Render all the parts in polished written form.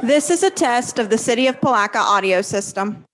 This is a test of the City of Palatka audio system.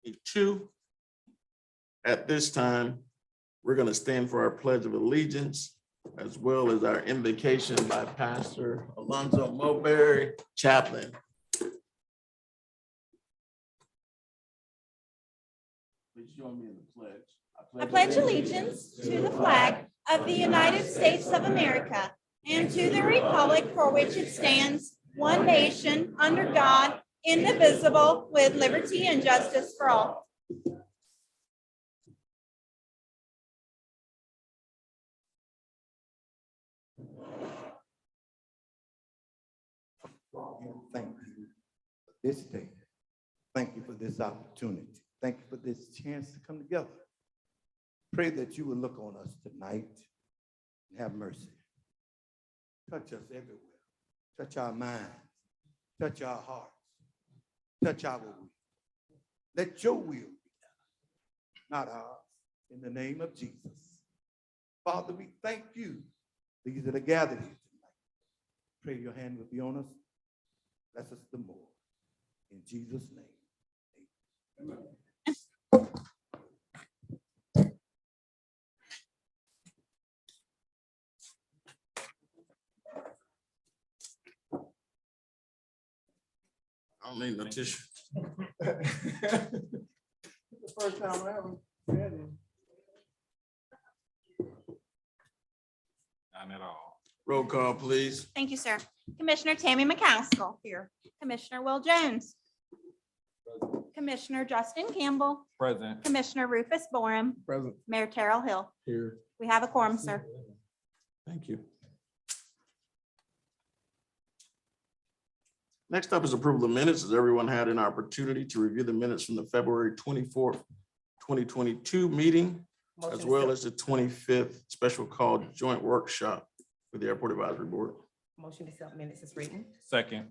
2022. At this time, we're going to stand for our Pledge of Allegiance, as well as our invocation by Pastor Alonzo Mulberry, chaplain. Please join me in the pledge. I pledge allegiance to the flag of the United States of America and to the republic for which it stands, one nation, under God, indivisible, with liberty and justice for all. Thank you for this day. Thank you for this opportunity. Thank you for this chance to come together. Pray that you will look on us tonight and have mercy. Touch us everywhere. Touch our minds. Touch our hearts. Touch our will. Let your will be done, not ours. In the name of Jesus. Father, we thank you. These that are gathered here tonight. Pray your hand will be on us. Bless us the more. In Jesus' name. Amen. I don't need no tissue. The first time I ever read it. None at all. Roll call, please. Thank you, sir. Commissioner Tammy McCaskill here. Commissioner Will Jones. Commissioner Justin Campbell. Present. Commissioner Rufus Borum. Present. Mayor Terrell Hill. Here. We have a quorum, sir. Thank you. Next up is approval of minutes. Has everyone had an opportunity to review the minutes from the February 24th, 2022 meeting, as well as the 25th special called joint workshop with the Airport Advisory Board? Motion to accept minutes is written. Second.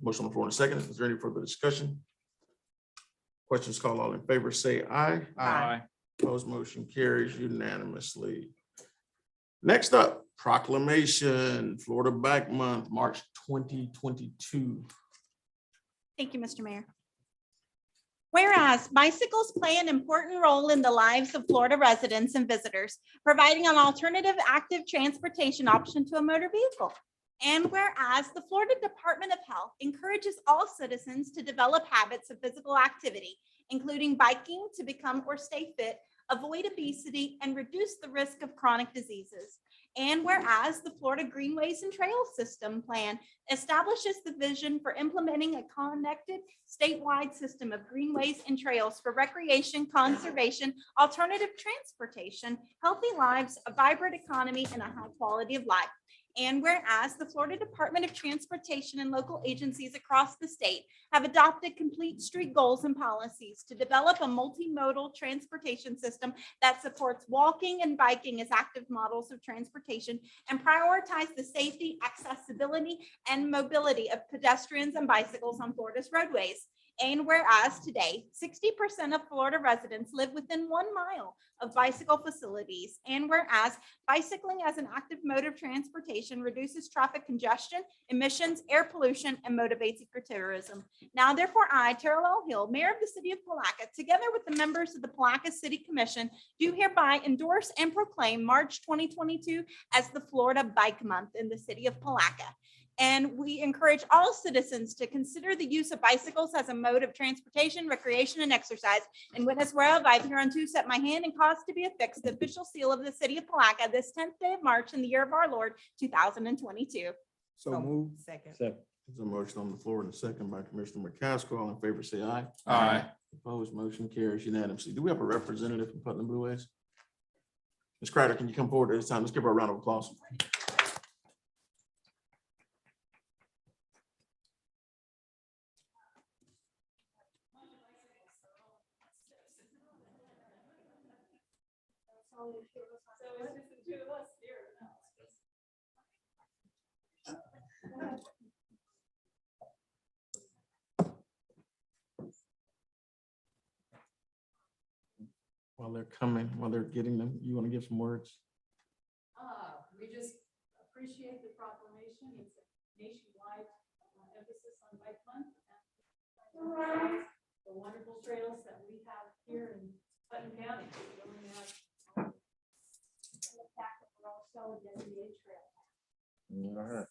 Motion on the floor in a second. Is there any further discussion? Questions called, all in favor, say aye. Aye. Opposed, motion carries unanimously. Next up, proclamation, Florida Bike Month, March 2022. Thank you, Mr. Mayor. Whereas bicycles play an important role in the lives of Florida residents and visitors, providing an alternative active transportation option to a motor vehicle. And whereas the Florida Department of Health encourages all citizens to develop habits of physical activity, including biking to become or stay fit, avoid obesity, and reduce the risk of chronic diseases. And whereas the Florida Greenways and Trails System Plan establishes the vision for implementing a connected statewide system of greenways and trails for recreation, conservation, alternative transportation, healthy lives, a vibrant economy, and a high quality of life. And whereas the Florida Department of Transportation and local agencies across the state have adopted complete street goals and policies to develop a multimodal transportation system that supports walking and biking as active models of transportation and prioritize the safety, accessibility, and mobility of pedestrians and bicycles on Florida's roadways. And whereas today, 60% of Florida residents live within 1 mile of bicycle facilities, and whereas bicycling as an active mode of transportation reduces traffic congestion, emissions, air pollution, and motivates ecotourism. Now, therefore, I, Terrell L. Hill, Mayor of the City of Palatka, together with the members of the Palatka City Commission, do hereby endorse and proclaim March 2022 as the Florida Bike Month in the City of Palatka. And we encourage all citizens to consider the use of bicycles as a mode of transportation, recreation, and exercise. And witness whereof, I hereunto set my hand and cause to be affixed the official seal of the City of Palatka this 10th day of March in the year of our Lord, 2022. So move. Second. There's a motion on the floor and a second by Commissioner McCaskill. All in favor, say aye. Aye. Opposed, motion carries unanimously. Do we have a representative from Putnam Blue Ways? Ms. Crider, can you come forward at this time? Let's give her a round of applause. While they're coming, while they're getting them, you want to give some words? We just appreciate the proclamation. It's a nationwide emphasis on Bike Month. And the wonderful trails that we have here in Putnam County. We only have, the fact that we're also the NBA trail. All right.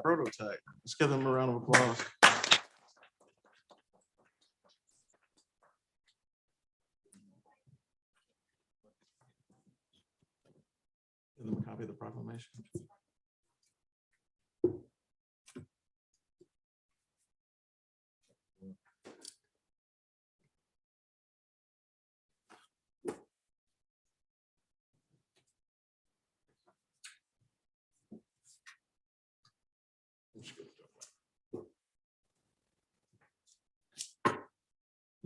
Prototype. Let's give them a round of applause. Give them a copy of the proclamation.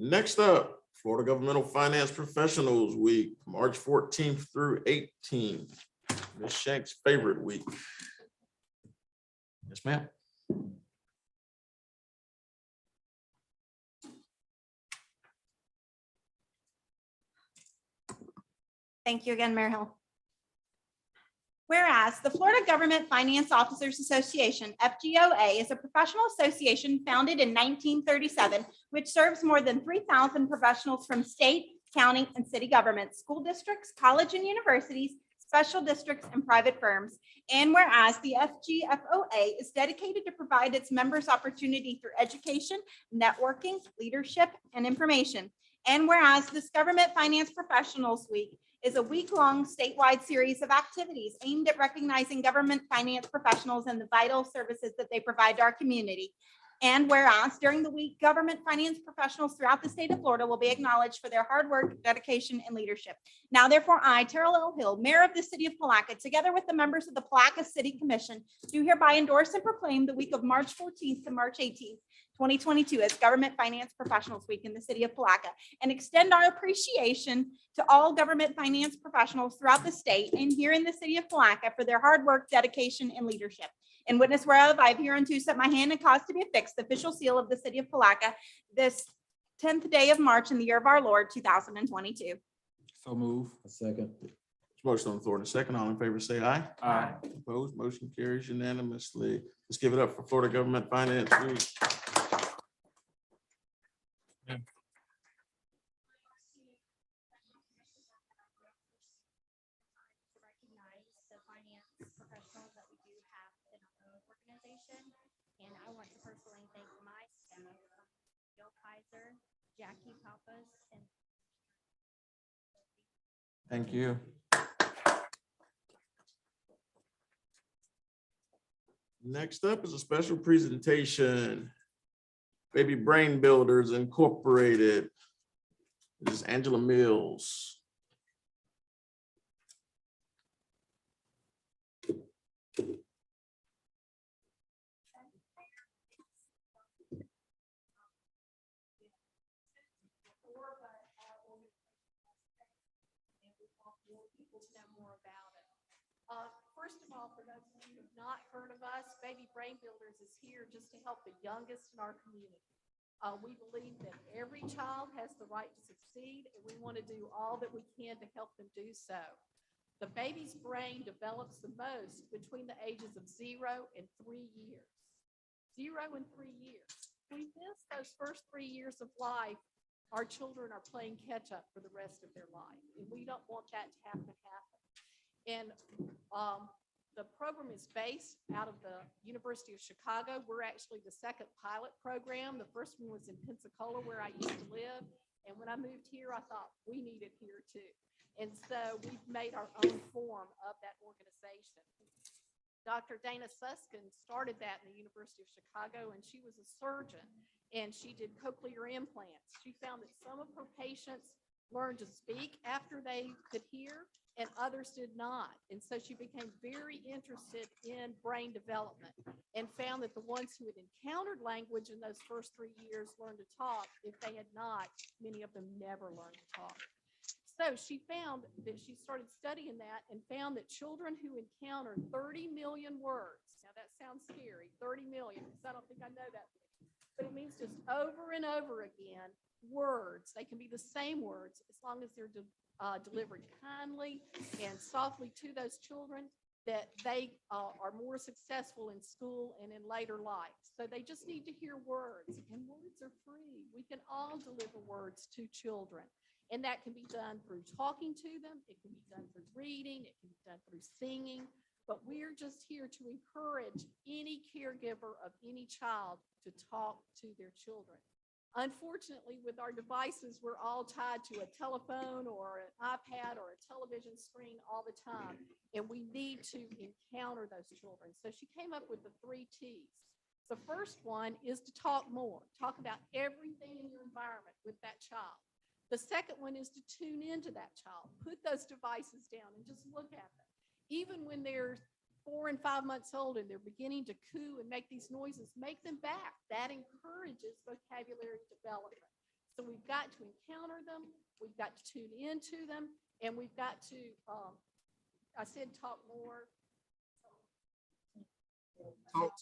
Next up, Florida Governmental Finance Professionals Week, March 14th through 18th. Ms. Shank's favorite week. Yes, ma'am. Thank you again, Mayor Hill. Whereas the Florida Government Finance Officers Association, FGOA, is a professional association founded in 1937, which serves more than 3,000 professionals from state, county, and city governments, school districts, college and universities, special districts, and private firms. And whereas the FGFOA is dedicated to provide its members opportunity through education, networking, leadership, and information. And whereas this Government Finance Professionals Week is a week-long statewide series of activities aimed at recognizing government finance professionals and the vital services that they provide to our community. And whereas during the week, government finance professionals throughout the state of Florida will be acknowledged for their hard work, dedication, and leadership. Now, therefore, I, Terrell L. Hill, Mayor of the City of Palatka, together with the members of the Palatka City Commission, do hereby endorse and proclaim the week of March 14th to March 18th, 2022 as Government Finance Professionals Week in the City of Palatka, and extend our appreciation to all government finance professionals throughout the state and here in the City of Palatka for their hard work, dedication, and leadership. In witness whereof, I have hereunto set my hand and caused to be affixed the official seal of the City of Palatka this 10th day of March in the year of our Lord, 2022. So move. A second. Motion on the floor in a second. All in favor, say aye. Aye. Opposed, motion carries unanimously. Let's give it up for Florida Government Finance Week. Recognize the finance professionals that we do have in our own organization. And I want to personally thank my staff, Joe Kaiser, Jackie Pappas, and Thank you. Next up is a special presentation. Baby Brain Builders Incorporated. This is Angela Mills. First of all, for those of you who have not heard of us, Baby Brain Builders is here just to help the youngest in our community. We believe that every child has the right to succeed, and we want to do all that we can to help them do so. The baby's brain develops the most between the ages of 0 and 3 years. 0 and 3 years. We miss those first 3 years of life. Our children are playing catch up for the rest of their life, and we don't want that to happen. And the program is based out of the University of Chicago. We're actually the second pilot program. The first one was in Pensacola, where I used to live. And when I moved here, I thought we need it here too. And so we've made our own form of that organization. Dr. Dana Suskin started that in the University of Chicago, and she was a surgeon, and she did cochlear implants. She found that some of her patients learned to speak after they could hear, and others did not. And so she became very interested in brain development and found that the ones who had encountered language in those first 3 years learned to talk. If they had not, many of them never learned to talk. So she found that she started studying that and found that children who encounter 30 million words, now that sounds scary, 30 million, because I don't think I know that, but it means just over and over again, words. They can be the same words as long as they're delivered kindly and softly to those children. that they are more successful in school and in later life. So they just need to hear words, and words are free. We can all deliver words to children. And that can be done through talking to them. It can be done through reading. It can be done through singing. But we're just here to encourage any caregiver of any child to talk to their children. Unfortunately, with our devices, we're all tied to a telephone or an iPad or a television screen all the time, and we need to encounter those children. So she came up with the 3 T's. The first one is to talk more. Talk about everything in your environment with that child. The second one is to tune into that child. Put those devices down and just look at them. Even when they're 4 and 5 months old and they're beginning to coo and make these noises, make them back. That encourages vocabulary development. So we've got to encounter them, we've got to tune into them, and we've got to, I said talk more.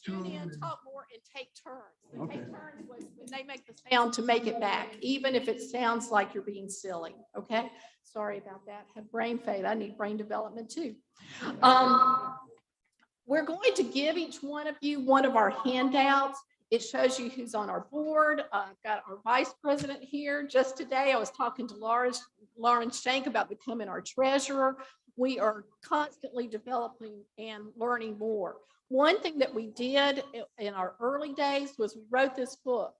Tune in, talk more, and take turns. The take turns was when they make the sound to make it back, even if it sounds like you're being silly. Okay, sorry about that. Have brain fade. I need brain development too. We're going to give each one of you one of our handouts. It shows you who's on our board. I've got our vice president here. Just today, I was talking to Lauren Shank about becoming our treasurer. We are constantly developing and learning more. One thing that we did in our early days was we wrote this book,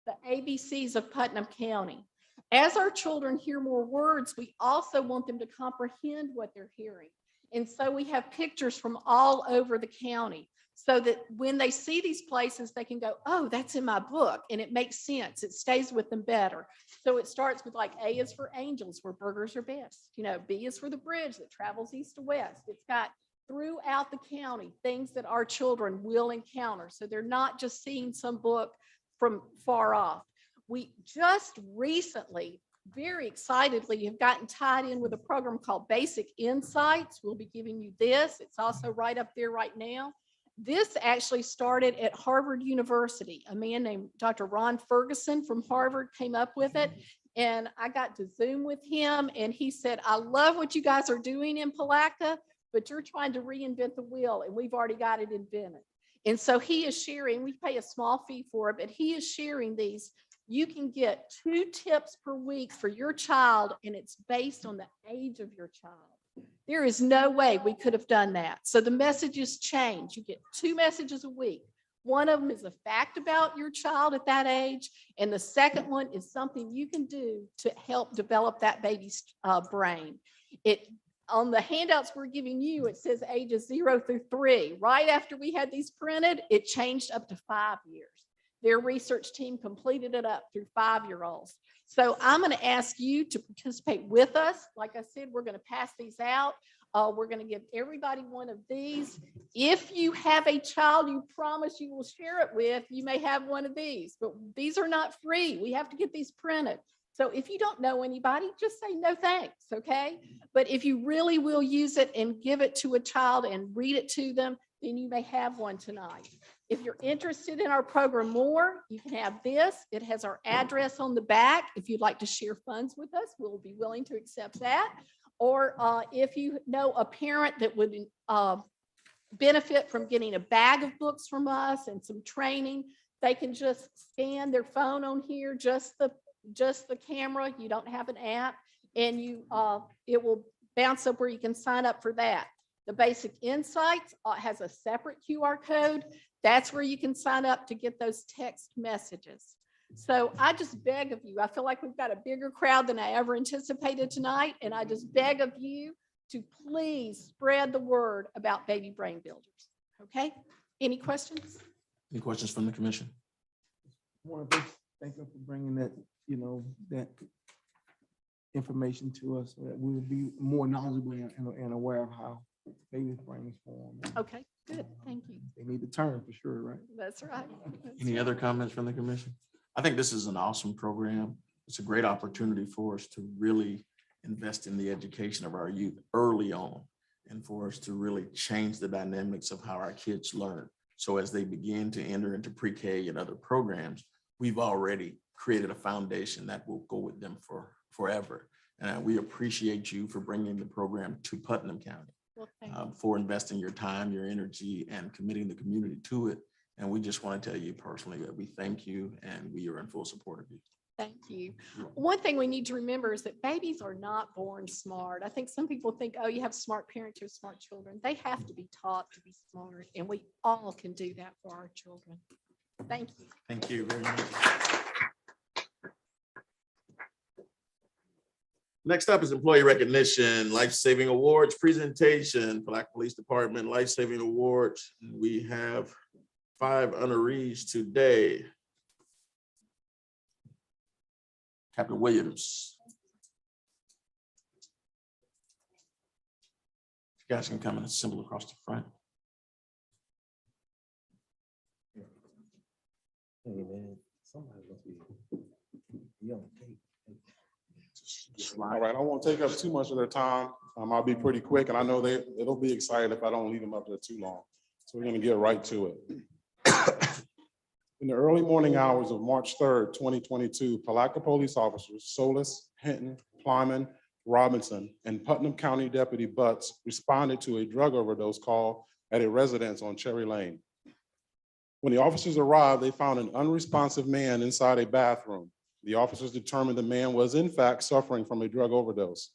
The ABCs of Putnam County. As our children hear more words, we also want them to comprehend what they're hearing. And so we have pictures from all over the county so that when they see these places, they can go, oh, that's in my book. And it makes sense. It stays with them better. So it starts with like A is for angels, where burgers are best. You know, B is for the bridge that travels east to west. It's got throughout the county things that our children will encounter. So they're not just seeing some book from far off. We just recently, very excitedly, have gotten tied in with a program called Basic Insights. We'll be giving you this. It's also right up there right now. This actually started at Harvard University. A man named Dr. Ron Ferguson from Harvard came up with it. And I got to Zoom with him and he said, I love what you guys are doing in Palatka, but you're trying to reinvent the wheel and we've already got it invented. And so he is sharing, we pay a small fee for it, but he is sharing these. You can get 2 tips per week for your child, and it's based on the age of your child. There is no way we could have done that. So the messages change. You get 2 messages a week. One of them is a fact about your child at that age, and the second one is something you can do to help develop that baby's brain. On the handouts we're giving you, it says ages 0 through 3. Right after we had these printed, it changed up to 5 years. Their research team completed it up through 5-year-olds. So I'm going to ask you to participate with us. Like I said, we're going to pass these out. We're going to give everybody one of these. If you have a child you promise you will share it with, you may have one of these, but these are not free. We have to get these printed. So if you don't know anybody, just say no thanks, okay? But if you really will use it and give it to a child and read it to them, then you may have one tonight. If you're interested in our program more, you can have this. It has our address on the back. If you'd like to share funds with us, we'll be willing to accept that. Or if you know a parent that would benefit from getting a bag of books from us and some training, they can just scan their phone on here, just the camera. You don't have an app, and it will bounce up where you can sign up for that. The Basic Insights has a separate QR code. That's where you can sign up to get those text messages. So I just beg of you, I feel like we've got a bigger crowd than I ever anticipated tonight. And I just beg of you to please spread the word about baby brain builders. Okay? Any questions? Any questions from the commission? I want to thank you for bringing that, that information to us so that we will be more knowledgeable and aware of how baby's brains form. Okay, good. Thank you. They need to turn for sure, right? That's right. Any other comments from the commission? I think this is an awesome program. It's a great opportunity for us to really invest in the education of our youth early on and for us to really change the dynamics of how our kids learn. So as they begin to enter into pre-K and other programs, we've already created a foundation that will go with them for forever. And we appreciate you for bringing the program to Putnam County. Well, thank you. for investing your time, your energy, and committing the community to it. And we just want to tell you personally that we thank you and we are in full support of you. Thank you. One thing we need to remember is that babies are not born smart. I think some people think, oh, you have smart parents, you have smart children. They have to be taught to be smart, and we all can do that for our children. Thank you. Thank you very much. Next up is employee recognition, life-saving awards presentation, Black Police Department life-saving awards. We have 5 honorees today. Captain Williams. You guys can come and assemble across the front. Hey man, somebody must be on tape. All right, I won't take up too much of their time. I'll be pretty quick, and I know it'll be excited if I don't leave them up there too long. So we're gonna get right to it. In the early morning hours of March 3rd, 2022, Palatka police officers Solis, Hinton, Plyman, Robinson, and Putnam County Deputy Butts responded to a drug overdose call at a residence on Cherry Lane. When the officers arrived, they found an unresponsive man inside a bathroom. The officers determined the man was in fact suffering from a drug overdose.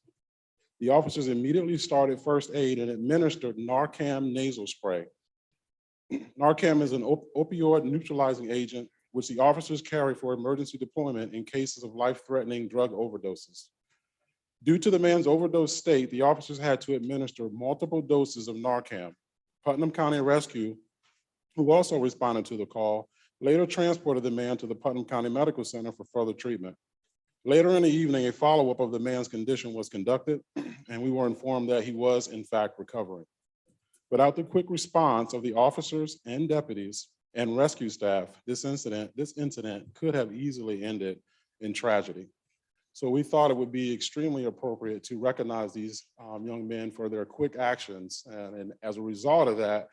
The officers immediately started first aid and administered Narcan nasal spray. Narcan is an opioid neutralizing agent which the officers carry for emergency deployment in cases of life-threatening drug overdoses. Due to the man's overdose state, the officers had to administer multiple doses of Narcan. Putnam County Rescue, who also responded to the call, later transported the man to the Putnam County Medical Center for further treatment. Later in the evening, a follow-up of the man's condition was conducted, and we were informed that he was in fact recovering. Without the quick response of the officers and deputies and rescue staff, this incident could have easily ended in tragedy. So we thought it would be extremely appropriate to recognize these young men for their quick actions, and as a result of that,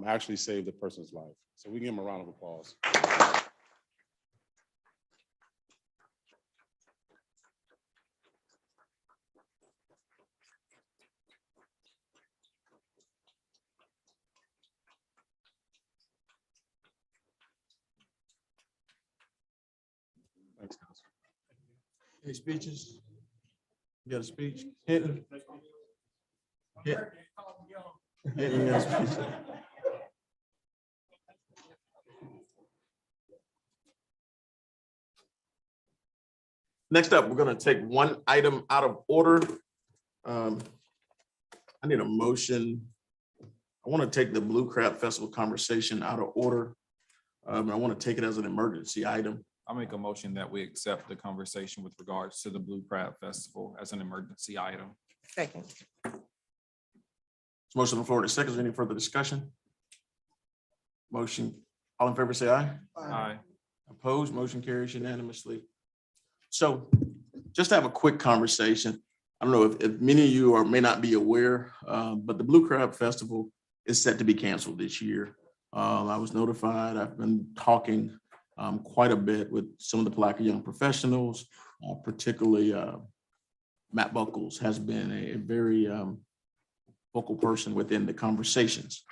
actually saved the person's life. So we give them a round of applause. Thanks, guys. Any speeches? You got a speech? Hinton? Hinton, you got a speech? Next up, we're going to take one item out of order. I need a motion. I want to take the Blue Crab Festival conversation out of order. I want to take it as an emergency item. I'll make a motion that we accept the conversation with regards to the Blue Crab Festival as an emergency item. Second. Motion on the floor to second. Is there any further discussion? Motion, all in favor, say aye. Aye. Opposed, motion carries unanimously. So just to have a quick conversation. I don't know if many of you may not be aware, but the Blue Crab Festival is set to be canceled this year. I was notified. I've been talking quite a bit with some of the Palatka young professionals, particularly Matt Buckles has been a very vocal person within the conversations.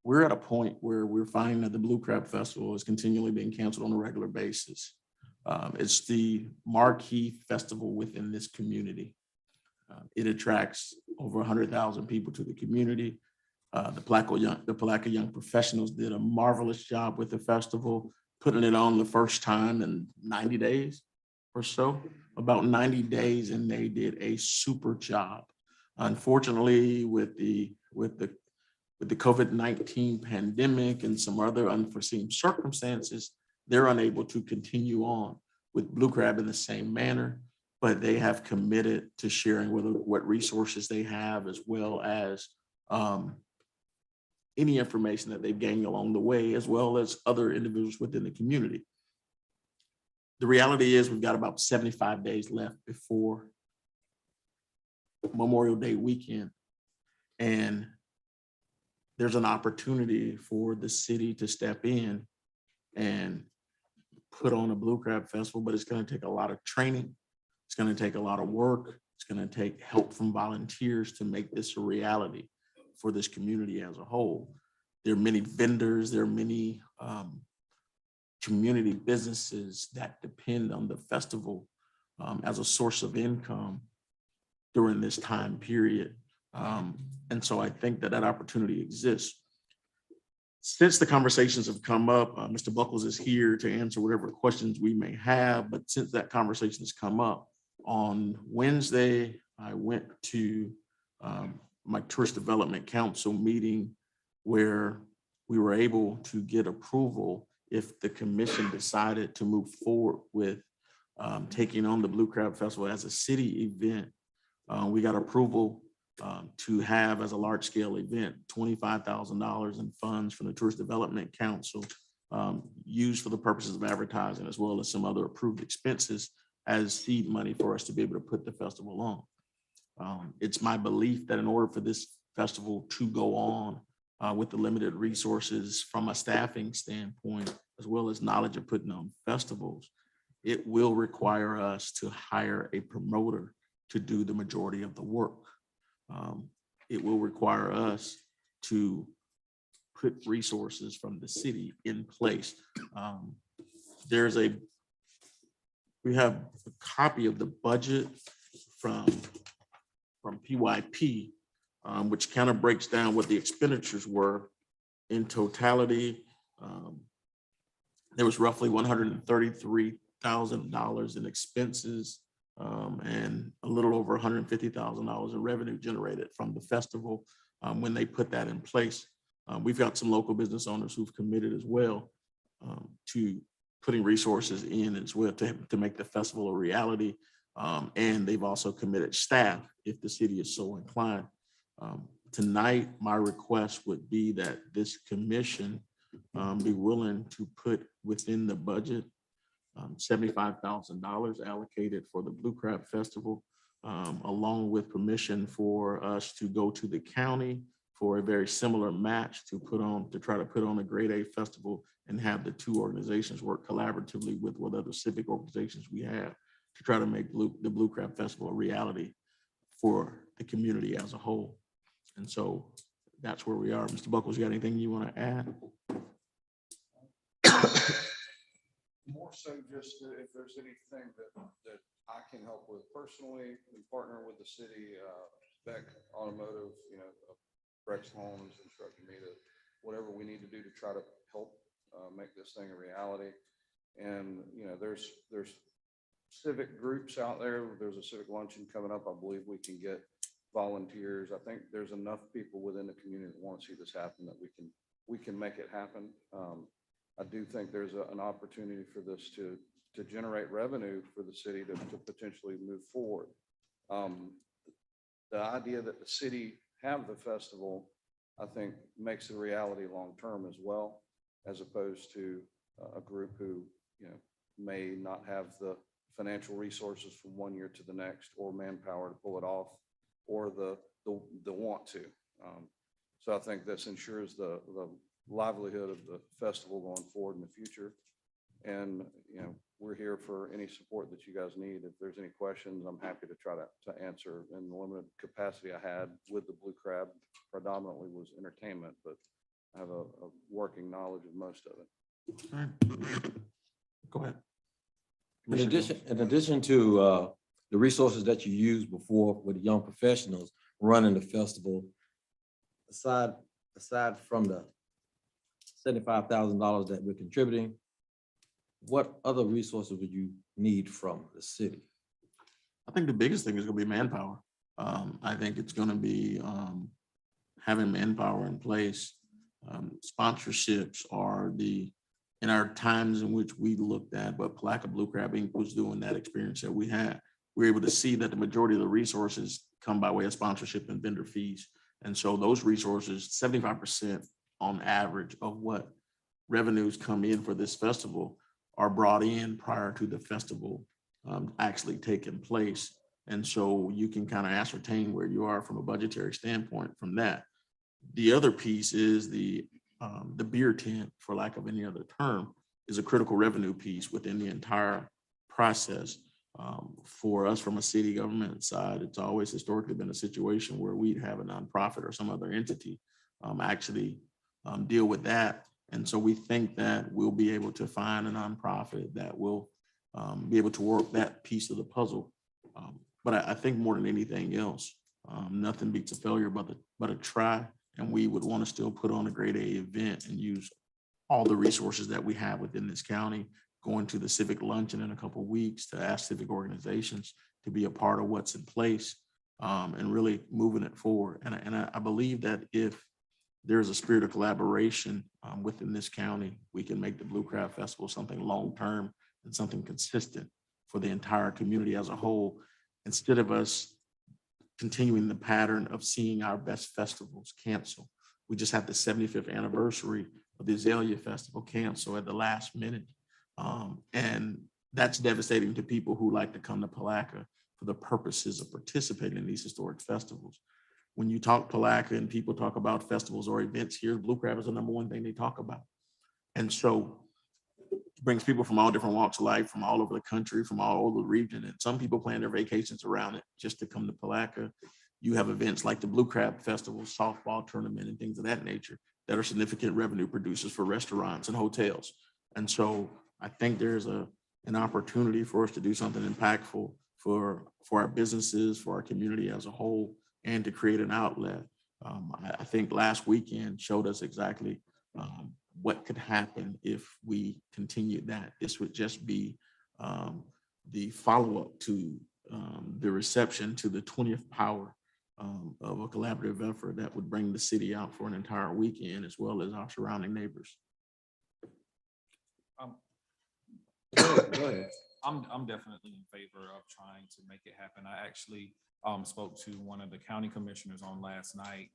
We're at a point where we're finding that the Blue Crab Festival is continually being canceled on a regular basis. It's the marquee festival within this community. It attracts over 100,000 people to the community. The Palatka young professionals did a marvelous job with the festival, putting it on the first time in 90 days or so, about 90 days, and they did a super job. Unfortunately, with the COVID-19 pandemic and some other unforeseen circumstances, they're unable to continue on with Blue Crab in the same manner, but they have committed to sharing what resources they have, as well as any information that they've gained along the way, as well as other individuals within the community. The reality is we've got about 75 days left before Memorial Day weekend. And there's an opportunity for the city to step in and put on a Blue Crab Festival, but it's going to take a lot of training. It's going to take a lot of work. It's going to take help from volunteers to make this a reality for this community as a whole. There are many vendors, there are many community businesses that depend on the festival as a source of income during this time period. And so I think that that opportunity exists. Since the conversations have come up, Mr. Buckles is here to answer whatever questions we may have, but since that conversation has come up, on Wednesday, I went to my Tourist Development Council meeting where we were able to get approval if the commission decided to move forward with taking on the Blue Crab Festival as a city event. We got approval to have as a large scale event, $25,000 in funds from the Tourist Development Council used for the purposes of advertising, as well as some other approved expenses as seed money for us to be able to put the festival on. It's my belief that in order for this festival to go on with the limited resources from a staffing standpoint, as well as knowledge of putting on festivals, it will require us to hire a promoter to do the majority of the work. It will require us to put resources from the city in place. We have a copy of the budget from PYP, which kind of breaks down what the expenditures were in totality. There was roughly $133,000 in expenses and a little over $150,000 in revenue generated from the festival when they put that in place. We've got some local business owners who've committed as well to putting resources in as well to make the festival a reality. And they've also committed staff if the city is so inclined. Tonight, my request would be that this commission be willing to put within the budget $75,000 allocated for the Blue Crab Festival, along with permission for us to go to the county for a very similar match to try to put on a grade A festival and have the two organizations work collaboratively with what other civic organizations we have to try to make the Blue Crab Festival a reality for the community as a whole. And so that's where we are. Mr. Buckles, you got anything you want to add? More so just if there's anything that I can help with personally, and partner with the city, Beck Automotive, Brex Homes instructed me to whatever we need to do to try to help make this thing a reality. And there's civic groups out there. There's a civic luncheon coming up. I believe we can get volunteers. I think there's enough people within the community that want to see this happen that we can make it happen. I do think there's an opportunity for this to generate revenue for the city to potentially move forward. The idea that the city have the festival, I think, makes it a reality long-term as well, as opposed to a group who, may not have the financial resources from one year to the next, or manpower to pull it off, or the want to. So I think this ensures the livelihood of the festival going forward in the future. And, we're here for any support that you guys need. If there's any questions, I'm happy to try to answer. In the limited capacity I had with the Blue Crab, predominantly was entertainment, but I have a working knowledge of most of it. All right. Go ahead. In addition to the resources that you used before with young professionals running the festival, aside from the $75,000 that we're contributing, what other resources would you need from the city? I think the biggest thing is going to be manpower. I think it's going to be having manpower in place. Sponsorships are in our times in which we looked at what Palatka Blue Crab Inc. was doing, that experience that we had, we were able to see that the majority of the resources come by way of sponsorship and vendor fees. And so those resources, 75% on average of what revenues come in for this festival are brought in prior to the festival actually taking place. And so you can kind of ascertain where you are from a budgetary standpoint from that. The other piece is the beer tent, for lack of any other term, is a critical revenue piece within the entire process. For us, from a city government side, it's always historically been a situation where we'd have a nonprofit or some other entity actually deal with that. And so we think that we'll be able to find a nonprofit that will be able to work that piece of the puzzle. But I think more than anything else, nothing beats a failure but a try. And we would want to still put on a grade A event and use all the resources that we have within this county, going to the civic luncheon in a couple of weeks to ask civic organizations to be a part of what's in place and really moving it forward. And I believe that if there's a spirit of collaboration within this county, we can make the Blue Crab Festival something long-term and something consistent for the entire community as a whole, instead of us continuing the pattern of seeing our best festivals cancel. We just had the 75th anniversary of the Azalea Festival cancel at the last minute. And that's devastating to people who like to come to Palatka for the purposes of participating in these historic festivals. When you talk Palatka and people talk about festivals or events here, Blue Crab is the #1 thing they talk about. And so it brings people from all different walks of life, from all over the country, from all over the region. And some people plan their vacations around it just to come to Palatka. You have events like the Blue Crab Festival, softball tournament, and things of that nature that are significant revenue producers for restaurants and hotels. And so I think there's an opportunity for us to do something impactful for our businesses, for our community as a whole, and to create an outlet. I think last weekend showed us exactly what could happen if we continued that. This would just be the follow-up to the reception to the 20th Power of a collaborative effort that would bring the city out for an entire weekend, as well as our surrounding neighbors. Go ahead. I'm definitely in favor of trying to make it happen. I actually spoke to one of the county commissioners on last night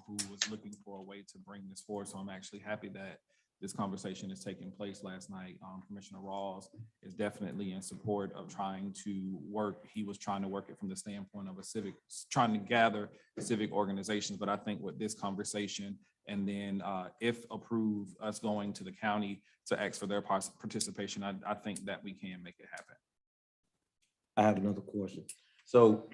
who was looking for a way to bring this forward. So I'm actually happy that this conversation is taking place last night. Commissioner Rawls is definitely in support of trying to work. He was trying to work it from the standpoint of trying to gather civic organizations. But I think with this conversation, and then if approved, us going to the county to ask for their participation, I think that we can make it happen. I have another question. So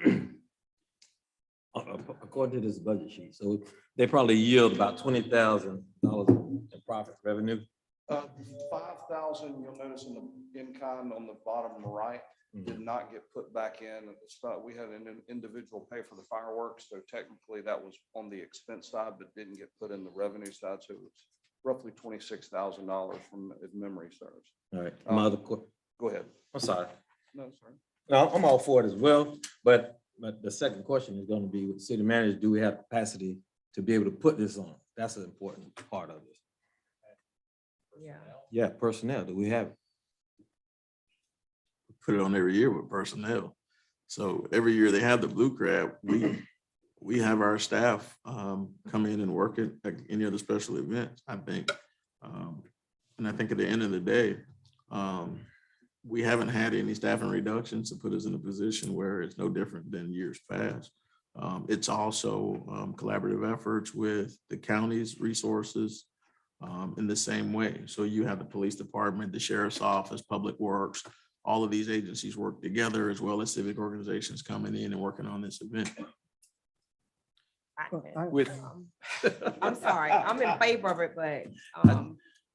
according to this budget sheet, so they probably yield about $20,000 in profit revenue. 5,000, you'll notice in kind on the bottom right, did not get put back in. It's not, we had an individual pay for the fireworks, so technically that was on the expense side, but didn't get put in the revenue side. So it was roughly $26,000 from, if memory serves. All right, my other Go ahead. I'm sorry. No, sorry. No, I'm all for it as well, but the second question is going to be with the city manager, do we have capacity to be able to put this on? That's an important part of it. Yeah. Yeah, personnel, do we have it? Put it on every year with personnel. So every year they have the Blue Crab, we have our staff come in and work at any other special events, I think. And I think at the end of the day, we haven't had any staffing reductions to put us in a position where it's no different than years past. It's also collaborative efforts with the county's resources in the same way. So you have the police department, the sheriff's office, public works, all of these agencies work together, as well as civic organizations coming in and working on this event. With I'm sorry, I'm in favor of it, but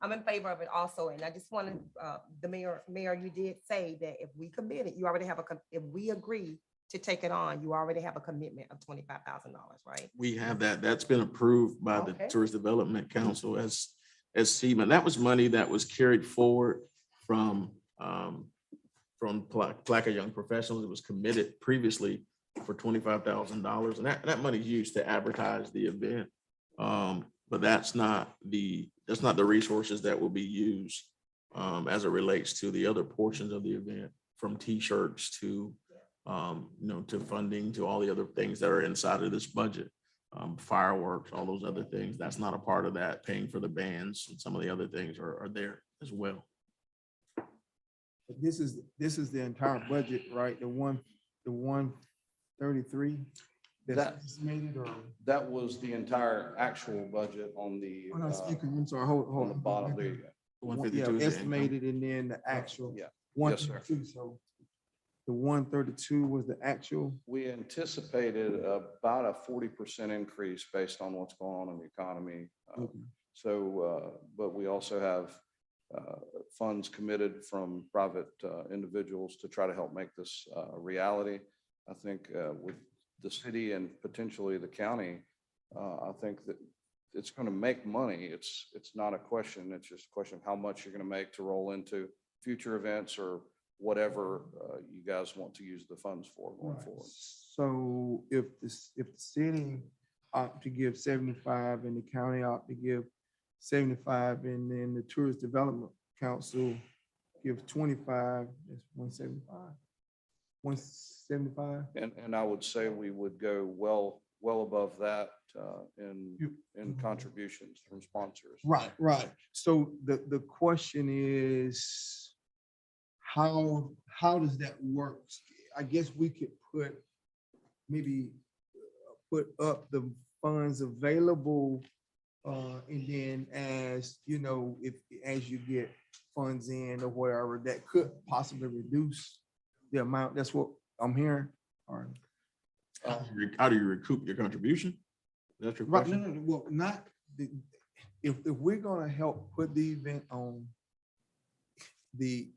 I'm in favor of it also. And I just wanted, the mayor, you did say that if we commit it, you already have if we agree to take it on, you already have a commitment of $25,000, right? We have that. That's been approved by the Okay. Tourist Development Council as SEMA. That was money that was carried forward from Palatka Young Professionals. It was committed previously for $25,000, and that money is used to advertise the event. But that's not the resources that will be used as it relates to the other portions of the event, from T-shirts to to funding, to all the other things that are inside of this budget, fireworks, all those other things. That's not a part of that. Paying for the bands and some of the other things are there as well. This is the entire budget, right? The 133 that's estimated, or? That was the entire actual budget on the. Oh, no, I'm sorry, hold On the on. bottom, there you go. 152 Yeah, is the income. estimated, and then the actual Yeah. Yes, sir. 132, so the 132 was the actual? We anticipated about a 40% increase based on what's going on in the economy. But we also have funds committed from private individuals to try to help make this a reality. I think with the city and potentially the county, I think that it's going to make money. It's not a question. It's just a question of how much you're going to make to roll into future events or whatever you guys want to use the funds for going forward. So if the city opt to give 75 and the county opt to give 75, and then the Tourist Development Council gives 25, that's 175. 175? And I would say we would go well above that in contributions from sponsors. Right. So the question is, how does that work? I guess we could maybe put up the funds available, and then as you know, as you get funds in or whatever, that could possibly reduce the amount. That's what I'm hearing. Or How do you recoup your contribution? That's your right, question? no, well, not if we're gonna help put the event on, it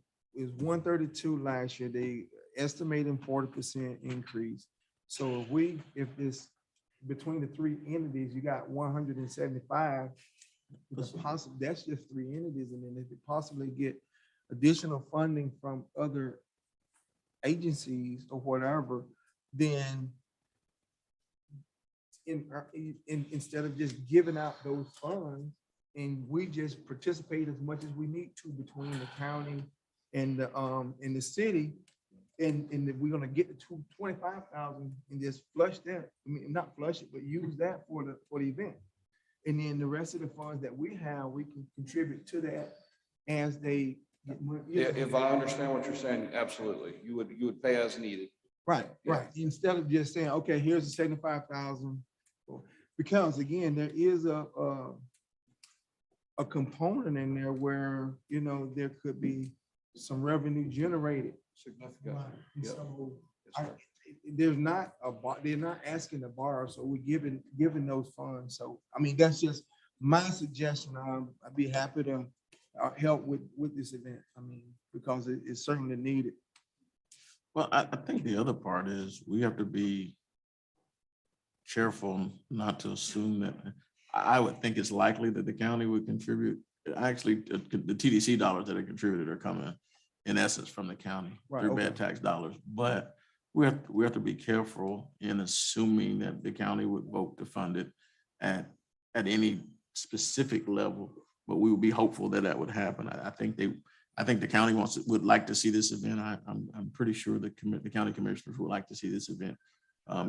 was 132 last year. They estimating 40% increase. So if this between the three entities, you got 175. That's just three entities, and then if you possibly get additional funding from other agencies or whatever, then instead of just giving out those funds, and we just participate as much as we need to between the county and the city, and if we're gonna get to 25,000 and just flush that, I mean, not flush it, but use that for the event. And then the rest of the funds that we have, we can contribute to that as they get money. Yeah, if I understand what you're saying, absolutely. You would pay as needed. Right. Instead of just saying, okay, here's the 75,000. Because again, there is a component in there where, there could be some revenue generated. Significant. Right. And Yep. so Yes, sir. they're not asking to borrow, so we're giving those funds. So, I mean, that's just my suggestion. I'd be happy to help with this event. I mean, because it's certainly needed. Well, I think the other part is we have to be careful not to assume that, I would think it's likely that the county would contribute. Actually, the TDC dollars that are contributed are coming in essence from the county through bad tax dollars. But we have to be careful in assuming that the county would vote to fund it at any specific level. But we would be hopeful that that would happen. I think the county would like to see this event. I'm pretty sure the county commissioners would like to see this event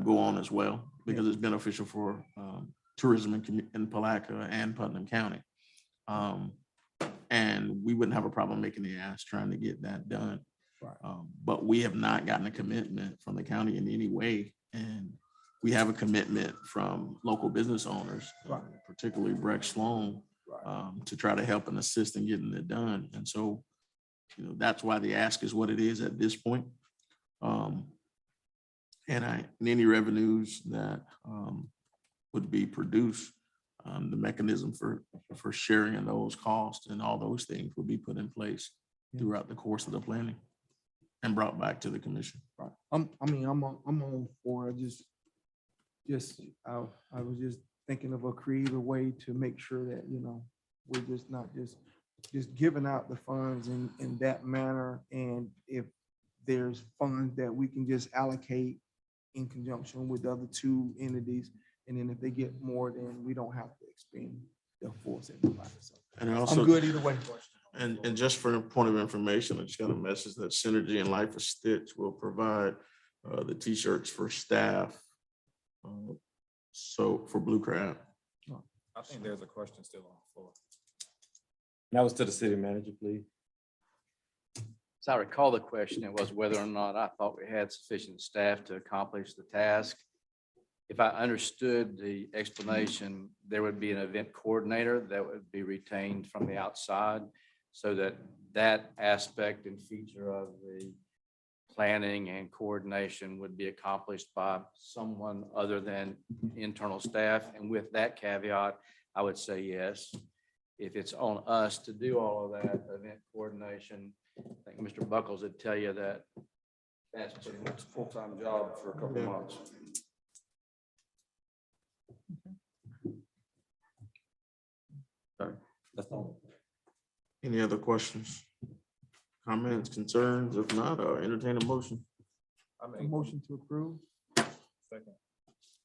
go on as well, because it's beneficial for tourism in Palatka and Putnam County. And we wouldn't have a problem making the ask trying to get that done. Right. But we have not gotten a commitment from the county in any way. And we have a commitment from local business owners, particularly Breck Sloan, to try to help and assist in getting it done. And so, that's why the ask is what it is at this point. And any revenues that would be produced, the mechanism for sharing in those costs and all those things will be put in place throughout the course of the planning and brought back to the commission. Right. I'm on for it. I was just thinking of a creative way to make sure that, we're just not just giving out the funds in that manner. And if there's funds that we can just allocate in conjunction with the other two entities, and then if they get more, then we don't have to expend the 475. So And also, I'm good either way. And just for a point of information, I just got a message that Synergy and Life of Stitch will provide the t-shirts for staff. So for Blue Crab. I think there's a question still on the floor. That was to the city manager, please. As I recall, the question, it was whether or not I thought we had sufficient staff to accomplish the task. If I understood the explanation, there would be an event coordinator that would be retained from the outside, so that aspect and feature of the planning and coordination would be accomplished by someone other than internal staff. And with that caveat, I would say yes. If it's on us to do all of that event coordination, I think Mr. Buckles would tell you that that's pretty much It's a full-time job for a couple of months. That's all. Any other questions? Comments, concerns? If not, I'll entertain a motion. A motion to approve.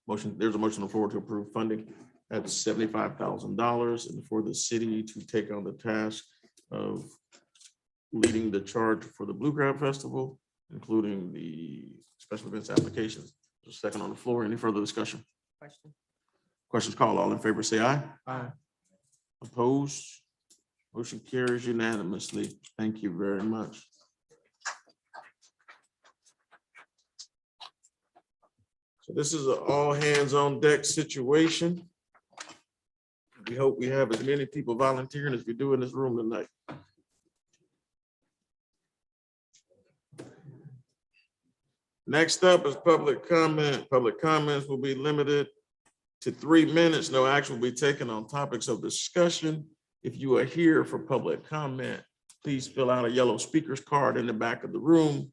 Motion, there's a motion on the floor to approve funding at $75,000 and for the city to take on the task of leading the charge for the Blue Crab Festival, including the special events applications. There's a second on the floor. Any further discussion? Question. Questions called. All in favor, say aye. Aye. Opposed? Motion carries unanimously. Thank you very much. So this is an all hands on deck situation. We hope we have as many people volunteering as we do in this room tonight. Next up is public comment. Public comments will be limited to 3 minutes. No action will be taken on topics of discussion. If you are here for public comment, please fill out a yellow speaker's card in the back of the room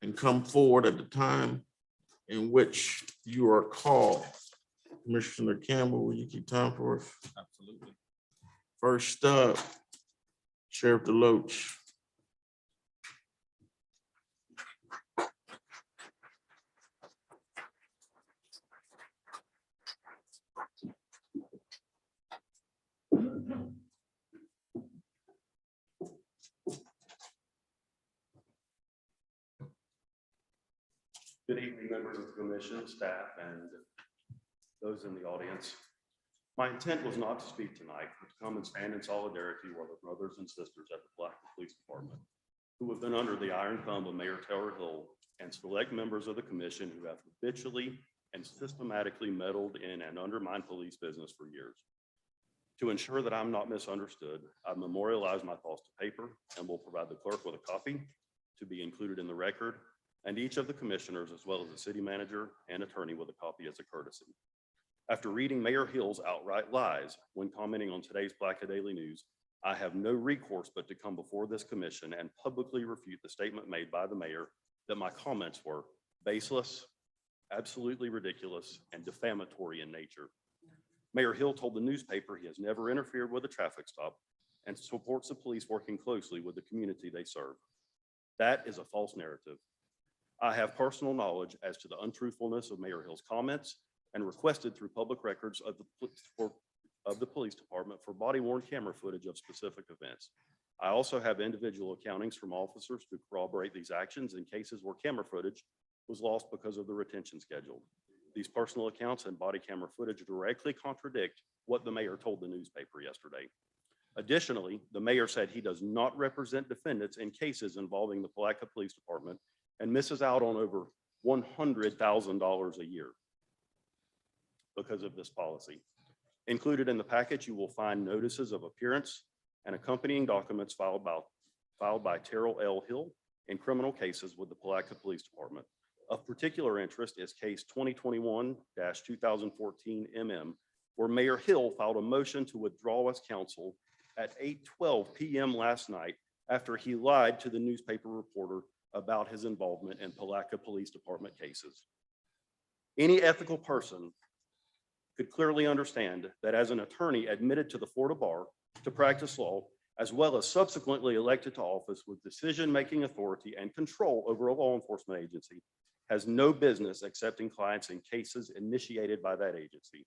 and come forward at the time in which you are called. Commissioner Campbell, will you keep time for us? Absolutely. First up, Sheriff DeLoach. Good evening, members of the commission, staff, and those in the audience. My intent was not to speak tonight, but to come and stand in solidarity with our brothers and sisters at the Palatka Police Department, who have been under the iron thumb of Mayor Taylor Hill and select members of the commission who have habitually and systematically meddled in and undermined police business for years. To ensure that I'm not misunderstood, I've memorialized my thoughts to paper and will provide the clerk with a copy to be included in the record, and each of the commissioners, as well as the city manager and attorney, with a copy as a courtesy. After reading Mayor Hill's outright lies when commenting on today's Palatka Daily News, I have no recourse but to come before this commission and publicly refute the statement made by the mayor that my comments were baseless, absolutely ridiculous, and defamatory in nature. Mayor Hill told the newspaper he has never interfered with a traffic stop and supports the police working closely with the community they serve. That is a false narrative. I have personal knowledge as to the untruthfulness of Mayor Hill's comments and requested through public records of the police department for body-worn camera footage of specific events. I also have individual accountings from officers to corroborate these actions in cases where camera footage was lost because of the retention schedule. These personal accounts and body camera footage directly contradict what the mayor told the newspaper yesterday. Additionally, the mayor said he does not represent defendants in cases involving the Palatka Police Department and misses out on over $100,000 a year because of this policy. Included in the package, you will find notices of appearance and accompanying documents filed by Terrell L. Hill in criminal cases with the Palatka Police Department. Of particular interest is case 2021-2014 MM, where Mayor Hill filed a motion to withdraw as counsel at 8:12 p.m. last night after he lied to the newspaper reporter about his involvement in Palatka Police Department cases. Any ethical person could clearly understand that as an attorney admitted to the Florida bar to practice law, as well as subsequently elected to office with decision-making authority and control over a law enforcement agency, has no business accepting clients in cases initiated by that agency.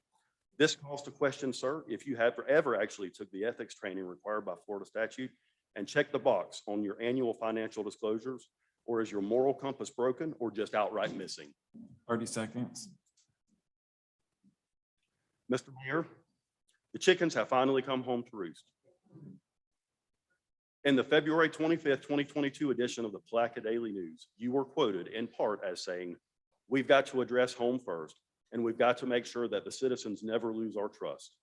This calls to question, sir, if you have ever actually took the ethics training required by Florida statute and checked the box on your annual financial disclosures, or is your moral compass broken or just outright missing? 30 seconds. Mr. Mayor, the chickens have finally come home to roost. In the February 25th, 2022 edition of the Palatka Daily News, you were quoted in part as saying, "We've got to address home first, and we've got to make sure that the citizens never lose our trust."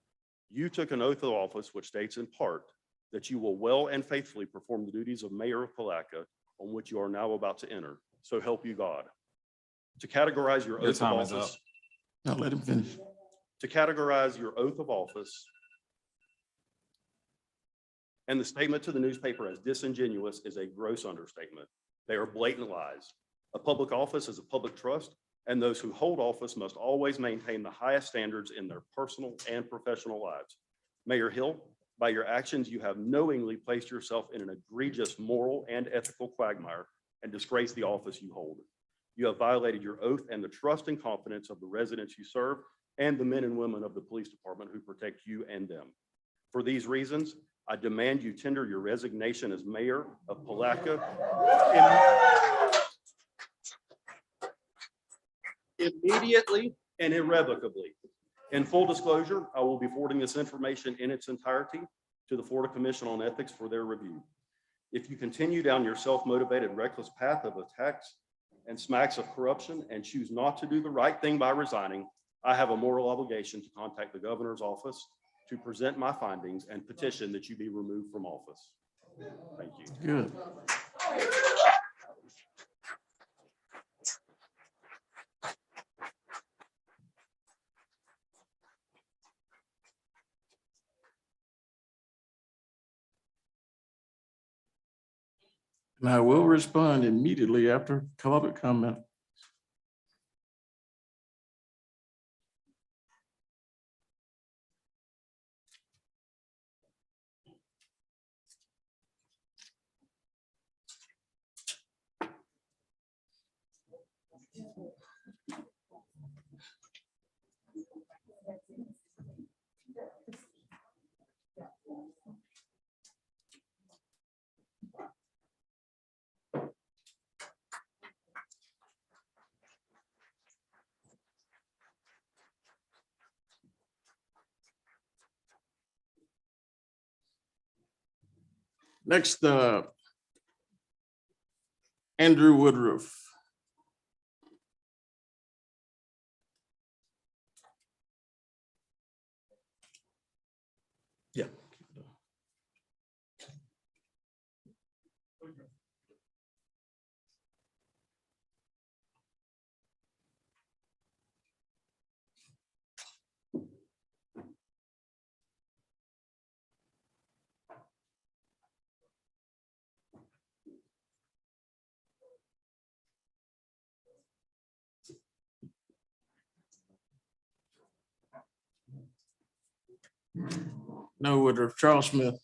You took an oath of office which states in part that you will well and faithfully perform the duties of mayor of Palatka on which you are now about to enter. So help you God. To categorize your Your oath of time is up. office. Now let him finish. To categorize your oath of office and the statement to the newspaper as disingenuous is a gross understatement. They are blatant lies. A public office is a public trust, and those who hold office must always maintain the highest standards in their personal and professional lives. Mayor Hill, by your actions, you have knowingly placed yourself in an egregious moral and ethical quagmire and disgraced the office you hold. You have violated your oath and the trust and confidence of the residents you serve and the men and women of the police department who protect you and them. For these reasons, I demand you tender your resignation as mayor of Palatka immediately and irrevocably. In full disclosure, I will be forwarding this information in its entirety to the Florida Commission on Ethics for their review. If you continue down your self-motivated, reckless path of attacks and smacks of corruption and choose not to do the right thing by resigning, I have a moral obligation to contact the governor's office to present my findings and petition that you be removed from office. Thank you. Good. And I will respond immediately after public comment. Next, Andrew Woodruff. Yeah. No Woodruff. Charles Smith.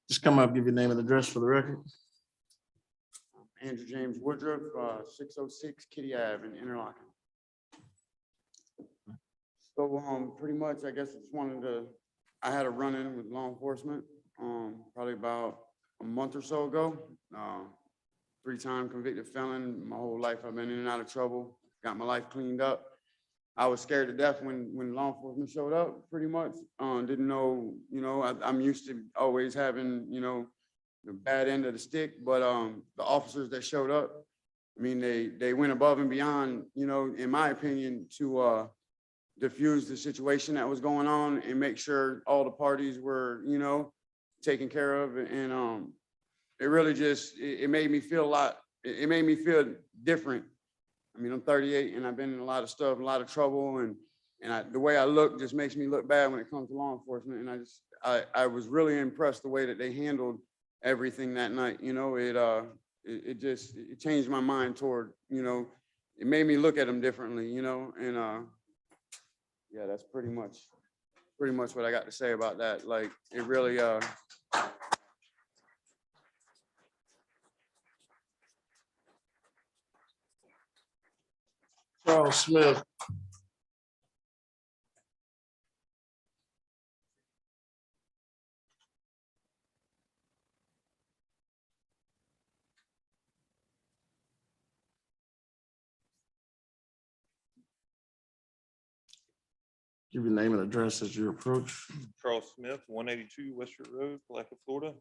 Just come up, give your name and address for the record. Andrew James Woodruff, 606 Kitty Ave in Interlochen. So pretty much, I guess I just wanted to, I had a run-in with law enforcement probably about a month or so ago. 3-time convicted felon. My whole life I've been in and out of trouble, got my life cleaned up. I was scared to death when law enforcement showed up, pretty much. Didn't know, I'm used to always having, the bad end of the stick, but the officers that showed up, I mean, they went above and beyond, in my opinion, to diffuse the situation that was going on and make sure all the parties were, taken care of. And it really just, it made me feel a lot, it made me feel different. I mean, I'm 38 and I've been in a lot of stuff, a lot of trouble, and the way I look just makes me look bad when it comes to law enforcement. And I was really impressed the way that they handled everything that night. It changed my mind toward, it made me look at them differently, and yeah, that's pretty much what I got to say about that. Like, it really, Charles Smith. Give your name and address as you approach. Charles Smith, 182 Western Road, Palatka, Florida.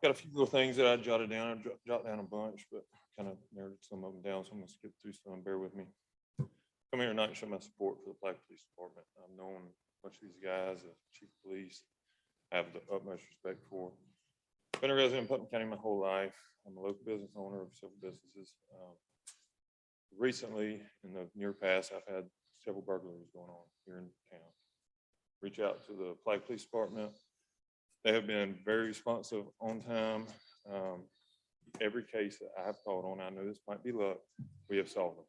Got a few little things that I jotted down. I jotted down a bunch, but kind of narrowed some of them down, so I'm gonna skip through some. Bear with me. Come here tonight and show my support for the Palatka Police Department. I've known a bunch of these guys, the chief of police, I have the utmost respect for. Been a resident of Putnam County my whole life. I'm a local business owner of several businesses. Recently, in the near past, I've had several burglaries going on here in town. Reach out to the Palatka Police Department. They have been very responsive, on time. Every case that I have called on, I know this might be luck, we have solved them,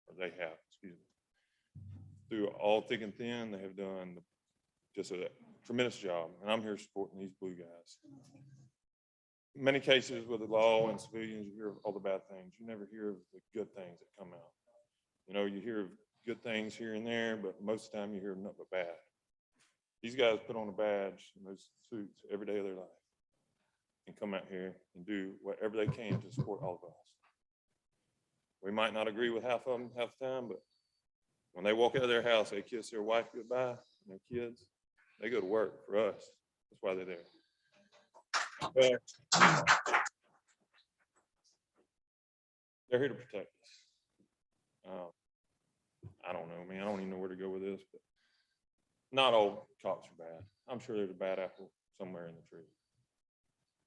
or they have, excuse me. Through all thick and thin, they have done just a tremendous job, and I'm here supporting these blue guys. Many cases with the law and civilians, you hear of all the bad things. You never hear of the good things that come out. You know, you hear of good things here and there, but most of the time you hear of nothing but bad. These guys put on a badge and those suits every day of their life and come out here and do whatever they can to support all of us. We might not agree with half of them half the time, but when they walk out of their house, they kiss their wife goodbye and their kids. They go to work for us. That's why they're there. They're here to protect us. I don't know, man. I don't even know where to go with this, but not all cops are bad. I'm sure there's a bad apple somewhere in the tree.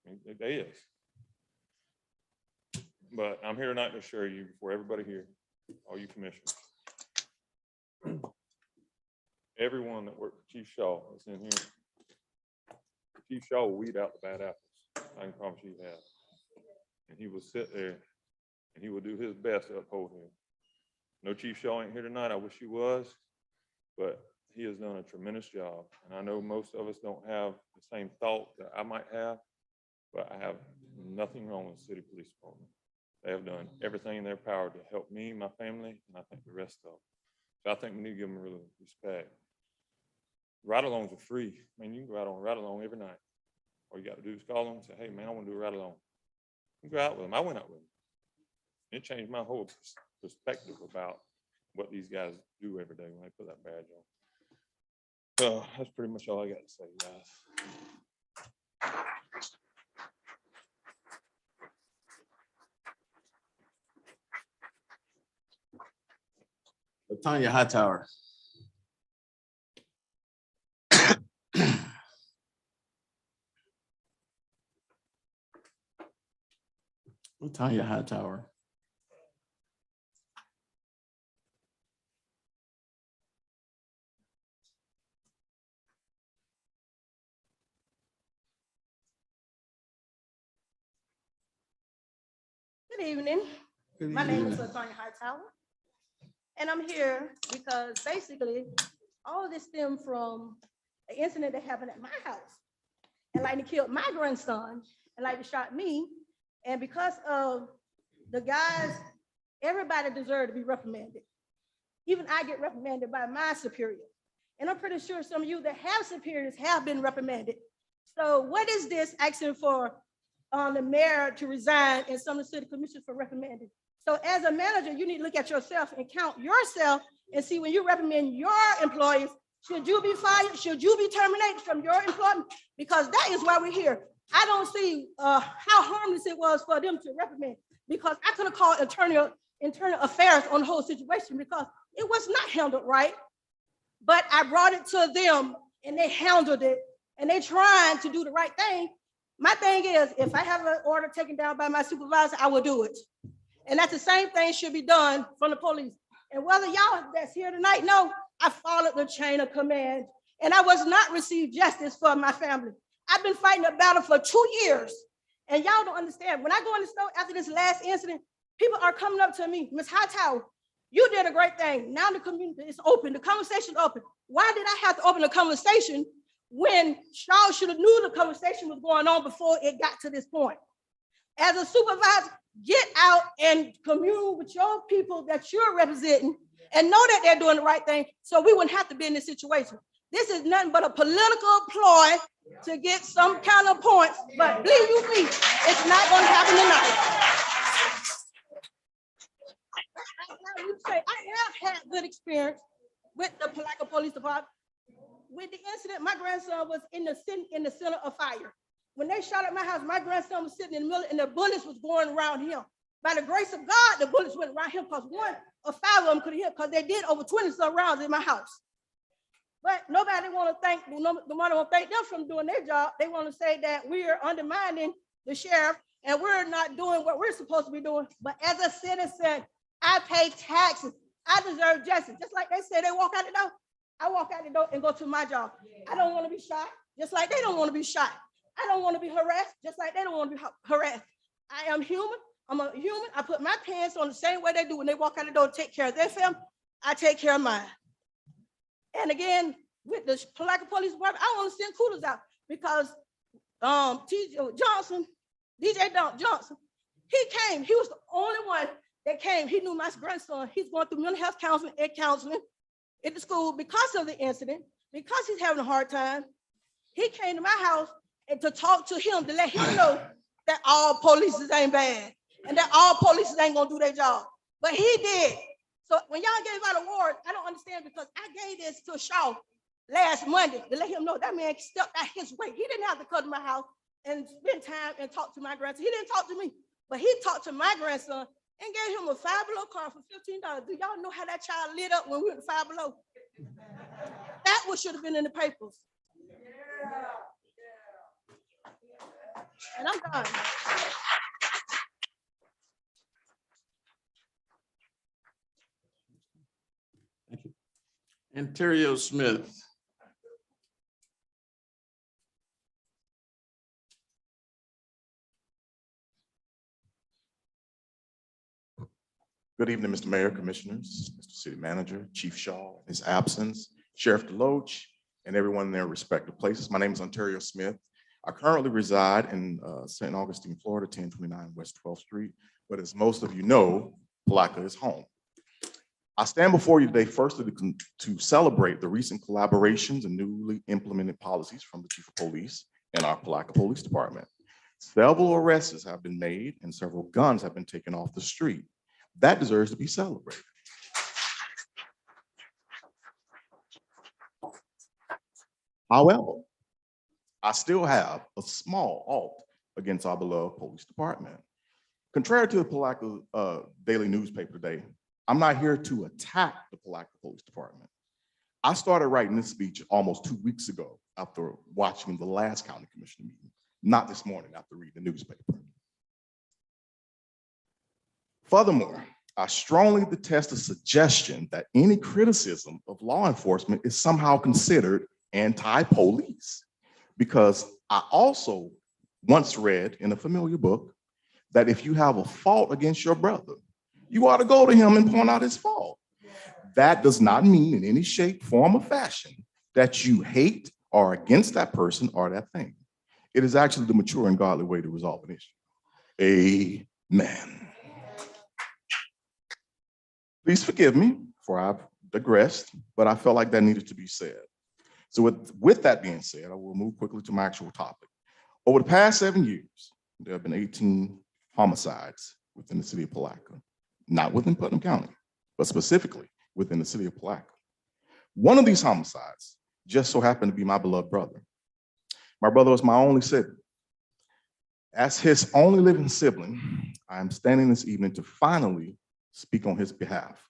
I mean, there is. But I'm here tonight to assure you, before everybody here, all you commissioners, everyone that worked for Chief Shaw is in here. Chief Shaw will weed out the bad apples. I can promise you that. And he will sit there and he will do his best to uphold him. No, Chief Shaw ain't here tonight. I wish he was, but he has done a tremendous job. And I know most of us don't have the same thought that I might have, but I have nothing wrong with the city police department. They have done everything in their power to help me, my family, and I think the rest of them. So I think we need to give them real respect. Ride-alongs are free. I mean, you can go out on a ride-along every night. All you got to do is call them and say, hey, man, I want to do a ride-along. You go out with them. I went out with them. It changed my whole perspective about what these guys do every day when they put that badge on. So that's pretty much all I got to say, guys. Tanya Hightower. Tanya Hightower. Good evening. Good My name is evening. Latonya Hightower. And I'm here because basically all of this stemmed from an incident that happened at my house. And like they killed my grandson and like they shot me. And because of the guys, everybody deserved to be reprimanded. Even I get reprimanded by my superior. And I'm pretty sure some of you that have superiors have been reprimanded. So what is this asking for the mayor to resign and some of the city commissioners for reprimanding? So as a manager, you need to look at yourself and count yourself and see when you reprimand your employees, should you be fired? Should you be terminated from your employment? Because that is why we're here. I don't see how harmless it was for them to reprimand, because I could have called internal affairs on the whole situation because it was not handled right. But I brought it to them and they handled it and they trying to do the right thing. My thing is, if I have an order taken down by my supervisor, I will do it. And that's the same thing should be done from the police. And whether y'all that's here tonight know, I followed the chain of command and I was not received justice for my family. I've been fighting a battle for 2 years and y'all don't understand. When I go in the store after this last incident, people are coming up to me, Ms. Hightower, you did a great thing. Now the community is open, the conversation is open. Why did I have to open the conversation when Shaw should have knew the conversation was going on before it got to this point? As a supervisor, get out and commune with your people that you're representing and know that they're doing the right thing so we wouldn't have to be in this situation. This is nothing but a political ploy to get some kind of points, but believe you me, it's not going to happen tonight. I have had good experience with the Palatka Police Department. With the incident, my grandson was in the center of fire. When they shot at my house, my grandson was sitting in the middle and the bullets was going around him. By the grace of God, the bullets went around him because one or five of them could hit because they did over 20 some rounds in my house. But nobody want to thank, nobody want to thank them from doing their job. They want to say that we are undermining the sheriff and we're not doing what we're supposed to be doing. But as a citizen, I pay taxes. I deserve justice. Just like they say they walk out the door, I walk out the door and go to my job. I don't want to be shot, just like they don't want to be shot. I don't want to be harassed, just like they don't want to be harassed. I am human. I'm a human. I put my pants on the same way they do when they walk out the door to take care of their family. I take care of mine. And again, with the Palatka Police Department, I want to send kudos out because DJ Johnson, he came. He was the only one that came. He knew my grandson. He's going through mental health counseling and counseling at the school because of the incident, because he's having a hard time. He came to my house and to talk to him, to let him know that all police ain't bad and that all police ain't gonna do their job. But he did. So when y'all gave out awards, I don't understand because I gave this to Shaw last Monday to let him know that man stepped out his way. He didn't have to come to my house and spend time and talk to my grandson. He didn't talk to me, but he talked to my grandson and gave him a $5 Below car for $15. Do y'all know how that child lit up when we went to $5 Below? That what should have been in the papers. And I'm done. Thank you. Ontario Smith. Good evening, Mr. Mayor, Commissioners, Mr. City Manager, Chief Shaw, in his absence, Sheriff DeLoach, and everyone in their respective places. My name is Ontario Smith. I currently reside in St. Augustine, Florida, 1029 West 12th Street, but as most of you know, Palatka is home. I stand before you today firstly to celebrate the recent collaborations and newly implemented policies from the Chief of Police and our Palatka Police Department. Several arrests have been made and several guns have been taken off the street. That deserves to be celebrated. However, I still have a small alt against our beloved police department. Contrary to the Palatka Daily newspaper today, I'm not here to attack the Palatka Police Department. I started writing this speech almost 2 weeks ago after watching the last county commissioner meeting, not this morning after reading the newspaper. Furthermore, I strongly detest the suggestion that any criticism of law enforcement is somehow considered anti-police, because I also once read in a familiar book that if you have a fault against your brother, you ought to go to him and point out his fault. That does not mean in any shape, form, or fashion that you hate or against that person or that thing. It is actually the mature and godly way to resolve an issue. Amen. Please forgive me for I've digressed, but I felt like that needed to be said. So with that being said, I will move quickly to my actual topic. Over the past 7 years, there have been 18 homicides within the city of Palatka, not within Putnam County, but specifically within the city of Palatka. One of these homicides just so happened to be my beloved brother. My brother was my only sibling. As his only living sibling, I am standing this evening to finally speak on his behalf.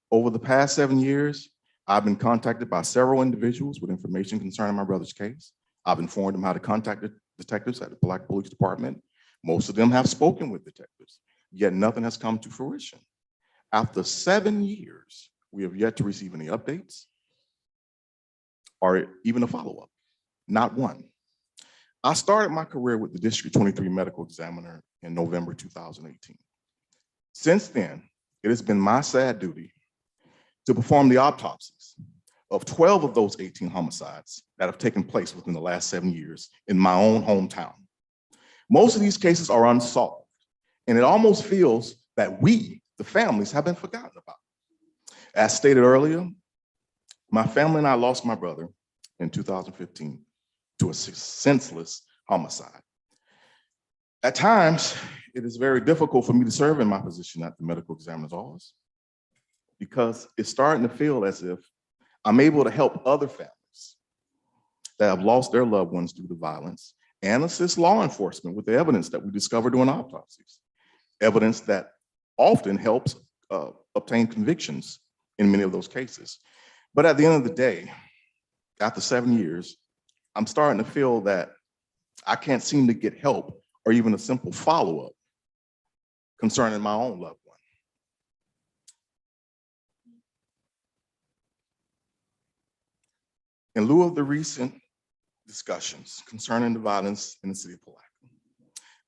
Over the past 7 years, I've been contacted by several individuals with information concerning my brother's case. I've informed them how to contact the detectives at the Palatka Police Department. Most of them have spoken with detectives, yet nothing has come to fruition. After 7 years, we have yet to receive any updates or even a follow-up, not one. I started my career with the District 23 Medical Examiner in November 2018. Since then, it has been my sad duty to perform the autopsies of 12 of those 18 homicides that have taken place within the last 7 years in my own hometown. Most of these cases are unsolved, and it almost feels that we, the families, have been forgotten about. As stated earlier, my family and I lost my brother in 2015 to a senseless homicide. At times, it is very difficult for me to serve in my position at the medical examiner's office because it's starting to feel as if I'm able to help other families that have lost their loved ones due to violence and assist law enforcement with the evidence that we discover during autopsies, evidence that often helps obtain convictions in many of those cases. But at the end of the day, after 7 years, I'm starting to feel that I can't seem to get help or even a simple follow-up concerning my own loved one. In lieu of the recent discussions concerning the violence in the city of Palatka,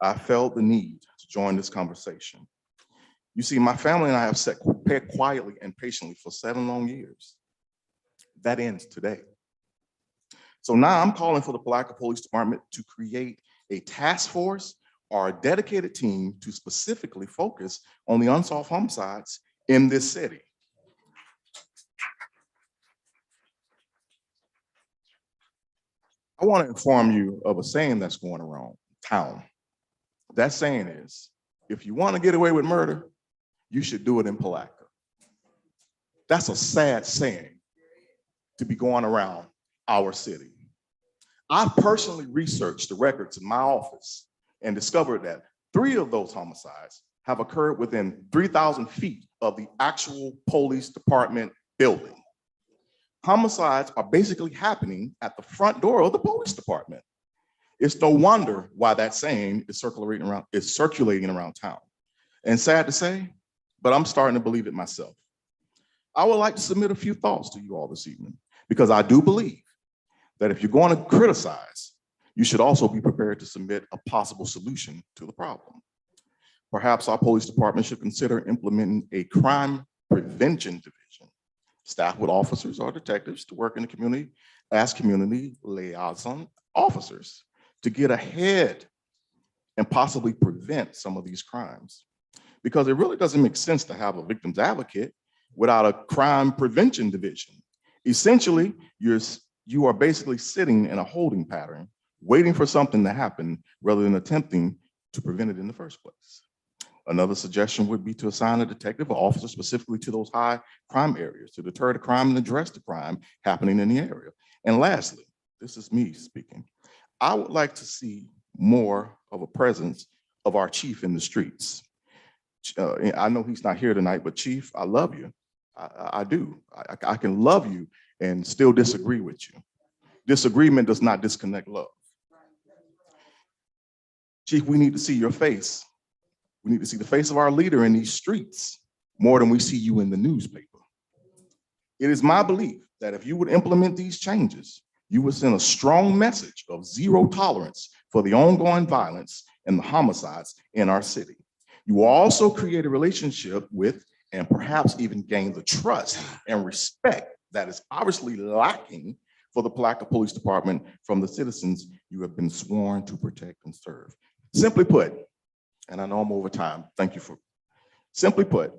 I felt the need to join this conversation. You see, my family and I have sat quietly and patiently for 7 long years. That ends today. So now I'm calling for the Palatka Police Department to create a task force or a dedicated team to specifically focus on the unsolved homicides in this city. I want to inform you of a saying that's going around town. That saying is, if you want to get away with murder, you should do it in Palatka. That's a sad saying to be going around our city. I personally researched the records in my office and discovered that 3 of those homicides have occurred within 3,000 feet of the actual police department building. Homicides are basically happening at the front door of the police department. It's no wonder why that saying is circulating around town. And sad to say, but I'm starting to believe it myself. I would like to submit a few thoughts to you all this evening, because I do believe that if you're going to criticize, you should also be prepared to submit a possible solution to the problem. Perhaps our police department should consider implementing a crime prevention division, staffed with officers or detectives to work in the community as community liaison officers to get ahead and possibly prevent some of these crimes. Because it really doesn't make sense to have a victim's advocate without a crime prevention division. Essentially, you are basically sitting in a holding pattern, waiting for something to happen rather than attempting to prevent it in the first place. Another suggestion would be to assign a detective or officer specifically to those high crime areas to deter the crime and address the crime happening in the area. And lastly, this is me speaking, I would like to see more of a presence of our chief in the streets. I know he's not here tonight, but Chief, I love you. I do. I can love you and still disagree with you. Disagreement does not disconnect love. Chief, we need to see your face. We need to see the face of our leader in these streets more than we see you in the newspaper. It is my belief that if you would implement these changes, you would send a strong message of zero tolerance for the ongoing violence and the homicides in our city. You will also create a relationship with and perhaps even gain the trust and respect that is obviously lacking for the Palatka Police Department from the citizens you have been sworn to protect and serve. Simply put, and I know I'm over time, thank you for, simply put,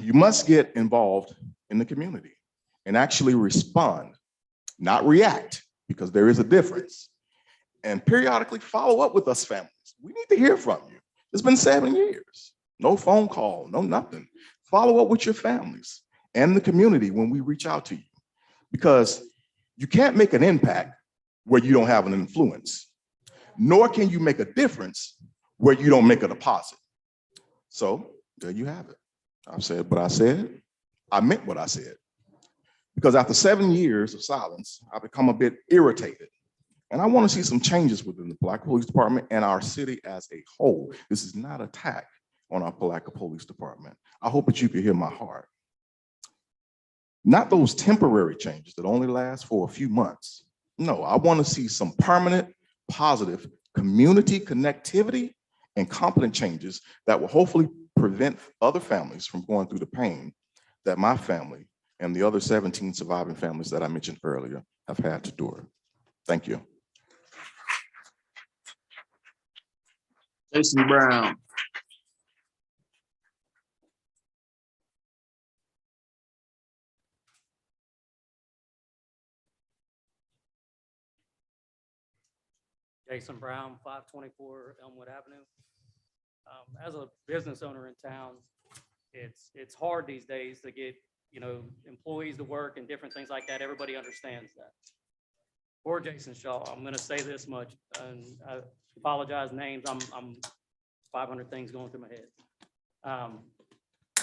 you must get involved in the community and actually respond, not react, because there is a difference. And periodically follow up with us families. We need to hear from you. It's been 7 years, no phone call, no nothing. Follow up with your families and the community when we reach out to you, because you can't make an impact where you don't have an influence, nor can you make a difference where you don't make a deposit. So there you have it. I've said what I said. I meant what I said. Because after 7 years of silence, I've become a bit irritated. And I want to see some changes within the Palatka Police Department and our city as a whole. This is not an attack on our Palatka Police Department. I hope that you can hear my heart. Not those temporary changes that only last for a few months. No, I want to see some permanent, positive community connectivity and competent changes that will hopefully prevent other families from going through the pain that my family and the other 17 surviving families that I mentioned earlier have had to endure. Thank you. Jason Brown. Jason Brown, 524 Elmwood Avenue. As a business owner in town, it's hard these days to get employees to work and different things like that. Everybody understands that. For Jason Shaw, I'm gonna say this much, and I apologize names, I'm 500 things going through my head.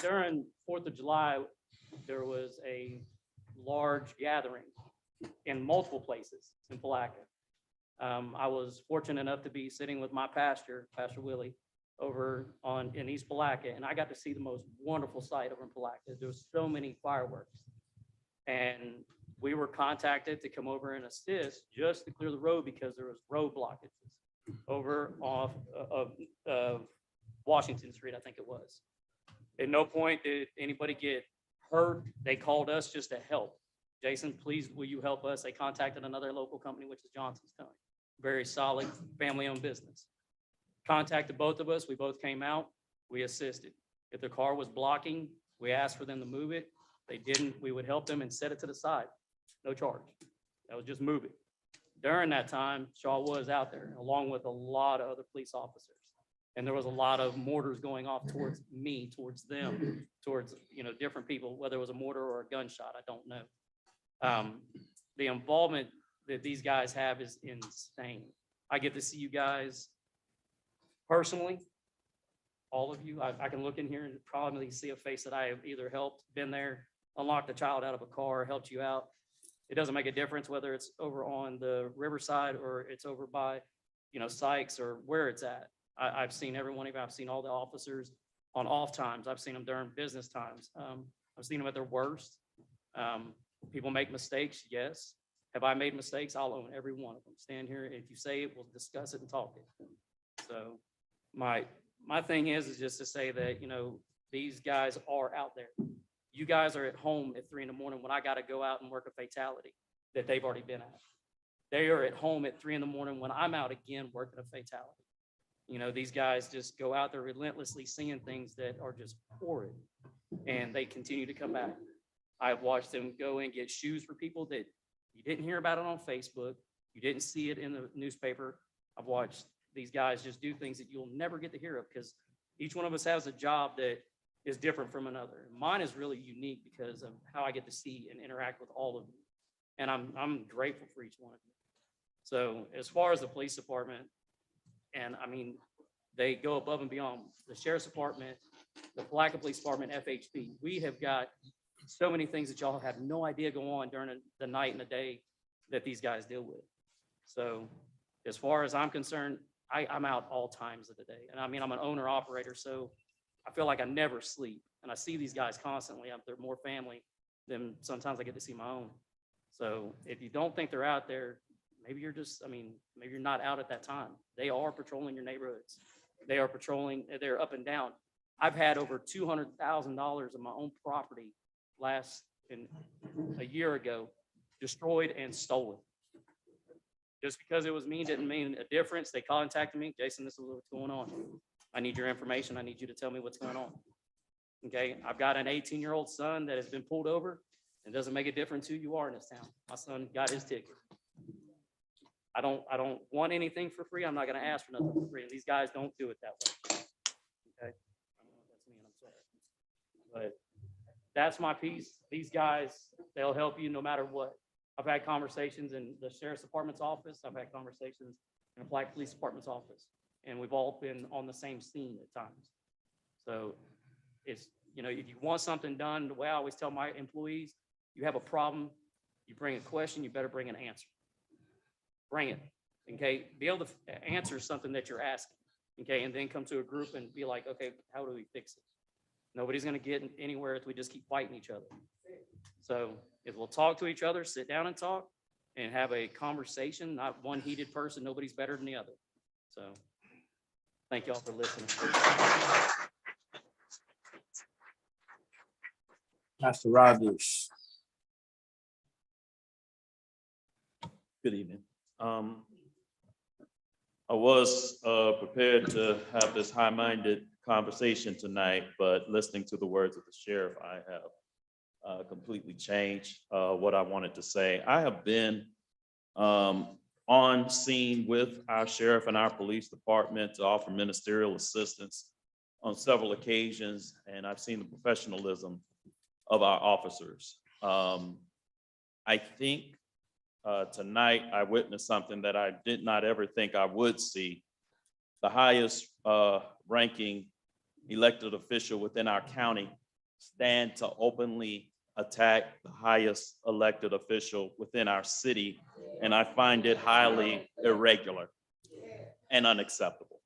During 4th of July, there was a large gathering in multiple places in Palatka. I was fortunate enough to be sitting with my pastor, Pastor Willie, over in East Palatka, and I got to see the most wonderful sight over in Palatka. There was so many fireworks. And we were contacted to come over and assist just to clear the road because there was road blockages over off of Washington Street, I think it was. At no point did anybody get hurt. They called us just to help. Jason, please, will you help us? They contacted another local company, which is Johnson's Towing. Very solid, family-owned business. Contacted both of us. We both came out. We assisted. If the car was blocking, we asked for them to move it. They didn't, we would help them and set it to the side. No charge. That was just move it. During that time, Shaw was out there along with a lot of other police officers. And there was a lot of mortars going off towards me, towards them, towards, different people, whether it was a mortar or a gunshot, I don't know. The involvement that these guys have is insane. I get to see you guys personally, all of you. I can look in here and probably see a face that I have either helped, been there, unlocked a child out of a car, helped you out. It doesn't make a difference whether it's over on the Riverside or it's over by, Sykes or where it's at. I've seen every one of you. I've seen all the officers on off times. I've seen them during business times. I've seen them at their worst. People make mistakes, yes. Have I made mistakes? I'll own every one of them. Stand here. If you say it, we'll discuss it and talk it. So my thing is just to say that, these guys are out there. You guys are at home at 3 a.m. when I got to go out and work a fatality that they've already been at. They are at home at 3 a.m. when I'm out again working a fatality. These guys just go out there relentlessly seeing things that are just horrid, and they continue to come back. I've watched them go and get shoes for people that you didn't hear about it on Facebook. You didn't see it in the newspaper. I've watched these guys just do things that you'll never get to hear of because each one of us has a job that is different from another. Mine is really unique because of how I get to see and interact with all of you. And I'm grateful for each one of you. So as far as the police department, and they go above and beyond. The sheriff's department, the Palatka Police Department, FHP, we have got so many things that y'all have no idea go on during the night and the day that these guys deal with. So as far as I'm concerned, I'm out all times of the day. And I'm an owner operator, so I feel like I never sleep. And I see these guys constantly. They're more family than sometimes I get to see my own. So if you don't think they're out there, maybe you're just, maybe you're not out at that time. They are patrolling your neighborhoods. They are patrolling, they're up and down. I've had over $200,000 of my own property a year ago, destroyed and stolen. Just because it was me didn't mean a difference. They contacted me, Jason, this is what's going on. I need your information. I need you to tell me what's going on. Okay, I've got an 18-year-old son that has been pulled over. It doesn't make a difference who you are in this town. My son got his ticket. I don't want anything for free. I'm not going to ask for nothing for free. And these guys don't do it that way. Okay, I don't know if that's me, and I'm sorry. But that's my piece. These guys, they'll help you no matter what. I've had conversations in the sheriff's department's office. I've had conversations in the Palatka Police Department's office, and we've all been on the same scene at times. So it's, if you want something done, the way I always tell my employees, you have a problem, you bring a question, you better bring an answer. Bring it, okay? Be able to answer something that you're asking, okay? And then come to a group and be like, okay, how do we fix it? Nobody's gonna get anywhere if we just keep fighting each other. So if we'll talk to each other, sit down and talk and have a conversation, not one heated person, nobody's better than the other. So thank y'all for listening. Pastor Rogers. Good evening. I was prepared to have this high-minded conversation tonight, but listening to the words of the sheriff, I have completely changed what I wanted to say. I have been on scene with our sheriff and our police department to offer ministerial assistance on several occasions, and I've seen the professionalism of our officers. I think tonight I witnessed something that I did not ever think I would see. The highest ranking elected official within our county stand to openly attack the highest elected official within our city. And I find it highly irregular and unacceptable.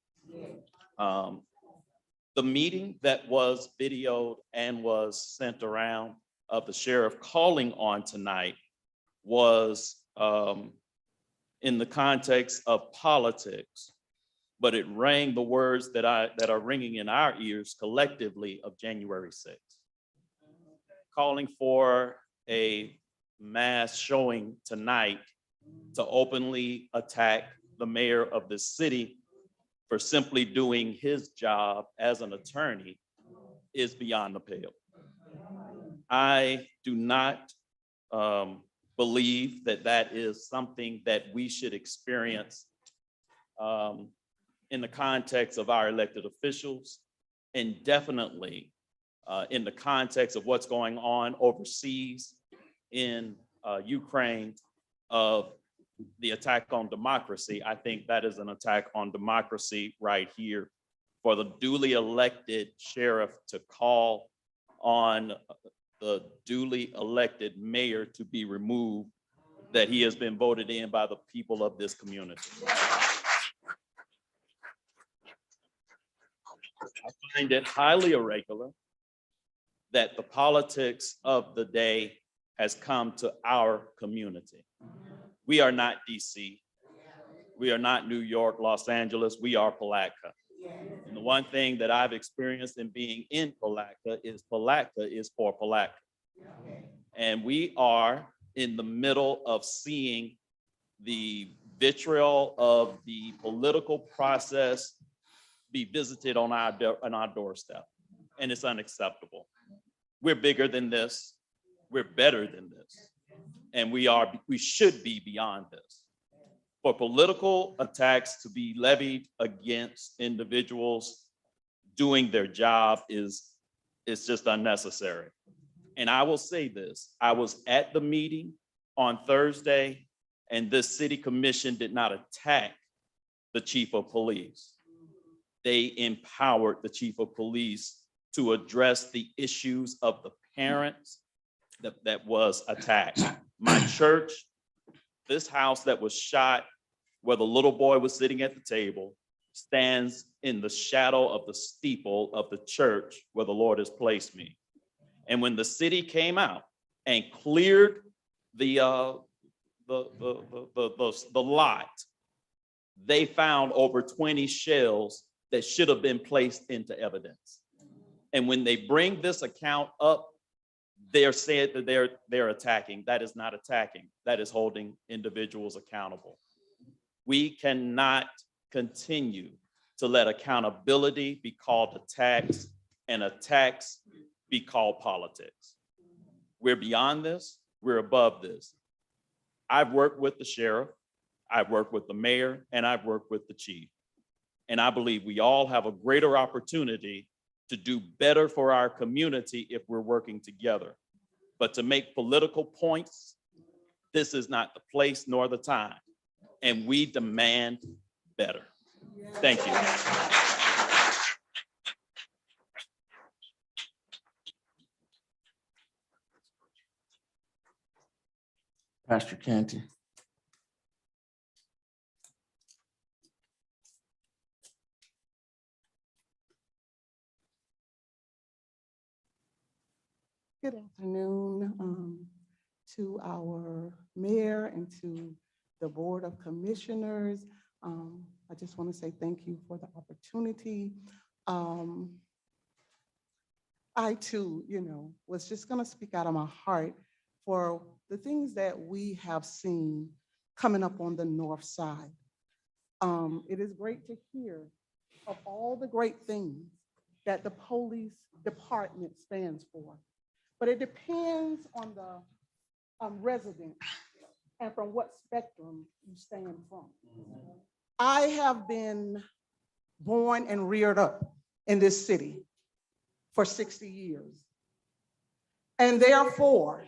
The meeting that was videoed and was sent around of the sheriff calling on tonight was in the context of politics, but it rang the words that are ringing in our ears collectively of January 6th. Calling for a mass showing tonight to openly attack the mayor of the city for simply doing his job as an attorney is beyond the pale. I do not believe that that is something that we should experience in the context of our elected officials, and definitely in the context of what's going on overseas in Ukraine of the attack on democracy. I think that is an attack on democracy right here. For the duly elected sheriff to call on the duly elected mayor to be removed, that he has been voted in by the people of this community. I find it highly irregular that the politics of the day has come to our community. We are not DC. We are not New York, Los Angeles. We are Palatka. And the one thing that I've experienced in being in Palatka is for Palatka. And we are in the middle of seeing the vitriol of the political process be visited on our doorstep. And it's unacceptable. We're bigger than this. We're better than this. And we should be beyond this. For political attacks to be levied against individuals doing their job is just unnecessary. And I will say this, I was at the meeting on Thursday, and this city commission did not attack the chief of police. They empowered the chief of police to address the issues of the parents that was attacked. My church, this house that was shot where the little boy was sitting at the table, stands in the shadow of the steeple of the church where the Lord has placed me. And when the city came out and cleared the lot, they found over 20 shells that should have been placed into evidence. And when they bring this account up, they're saying that they're attacking. That is not attacking. That is holding individuals accountable. We cannot continue to let accountability be called attacks and attacks be called politics. We're beyond this. We're above this. I've worked with the sheriff, I've worked with the mayor, and I've worked with the chief. And I believe we all have a greater opportunity to do better for our community if we're working together. But to make political points, this is not the place nor the time. And we demand better. Thank you. Pastor Canty. Good afternoon to our mayor and to the Board of Commissioners. I just want to say thank you for the opportunity. I too, was just going to speak out of my heart for the things that we have seen coming up on the north side. It is great to hear of all the great things that the police department stands for. But it depends on the resident and from what spectrum you stand from. I have been born and reared up in this city for 60 years. and therefore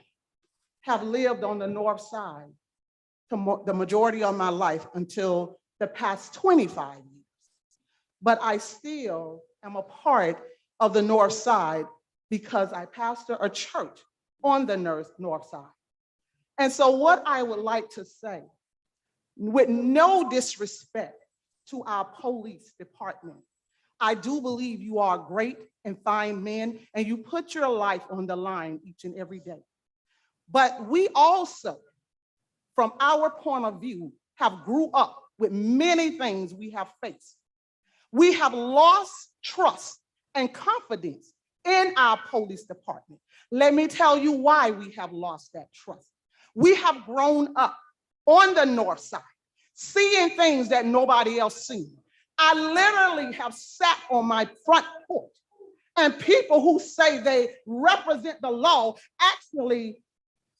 have lived on the north side the majority of my life until the past 25 years. But I still am a part of the north side because I pastor a church on the north side. And so what I would like to say, with no disrespect to our police department, I do believe you are great and fine men, and you put your life on the line each and every day. But we also, from our point of view, have grew up with many things we have faced. We have lost trust and confidence in our police department. Let me tell you why we have lost that trust. We have grown up on the north side, seeing things that nobody else seen. I literally have sat on my front porch, and people who say they represent the law actually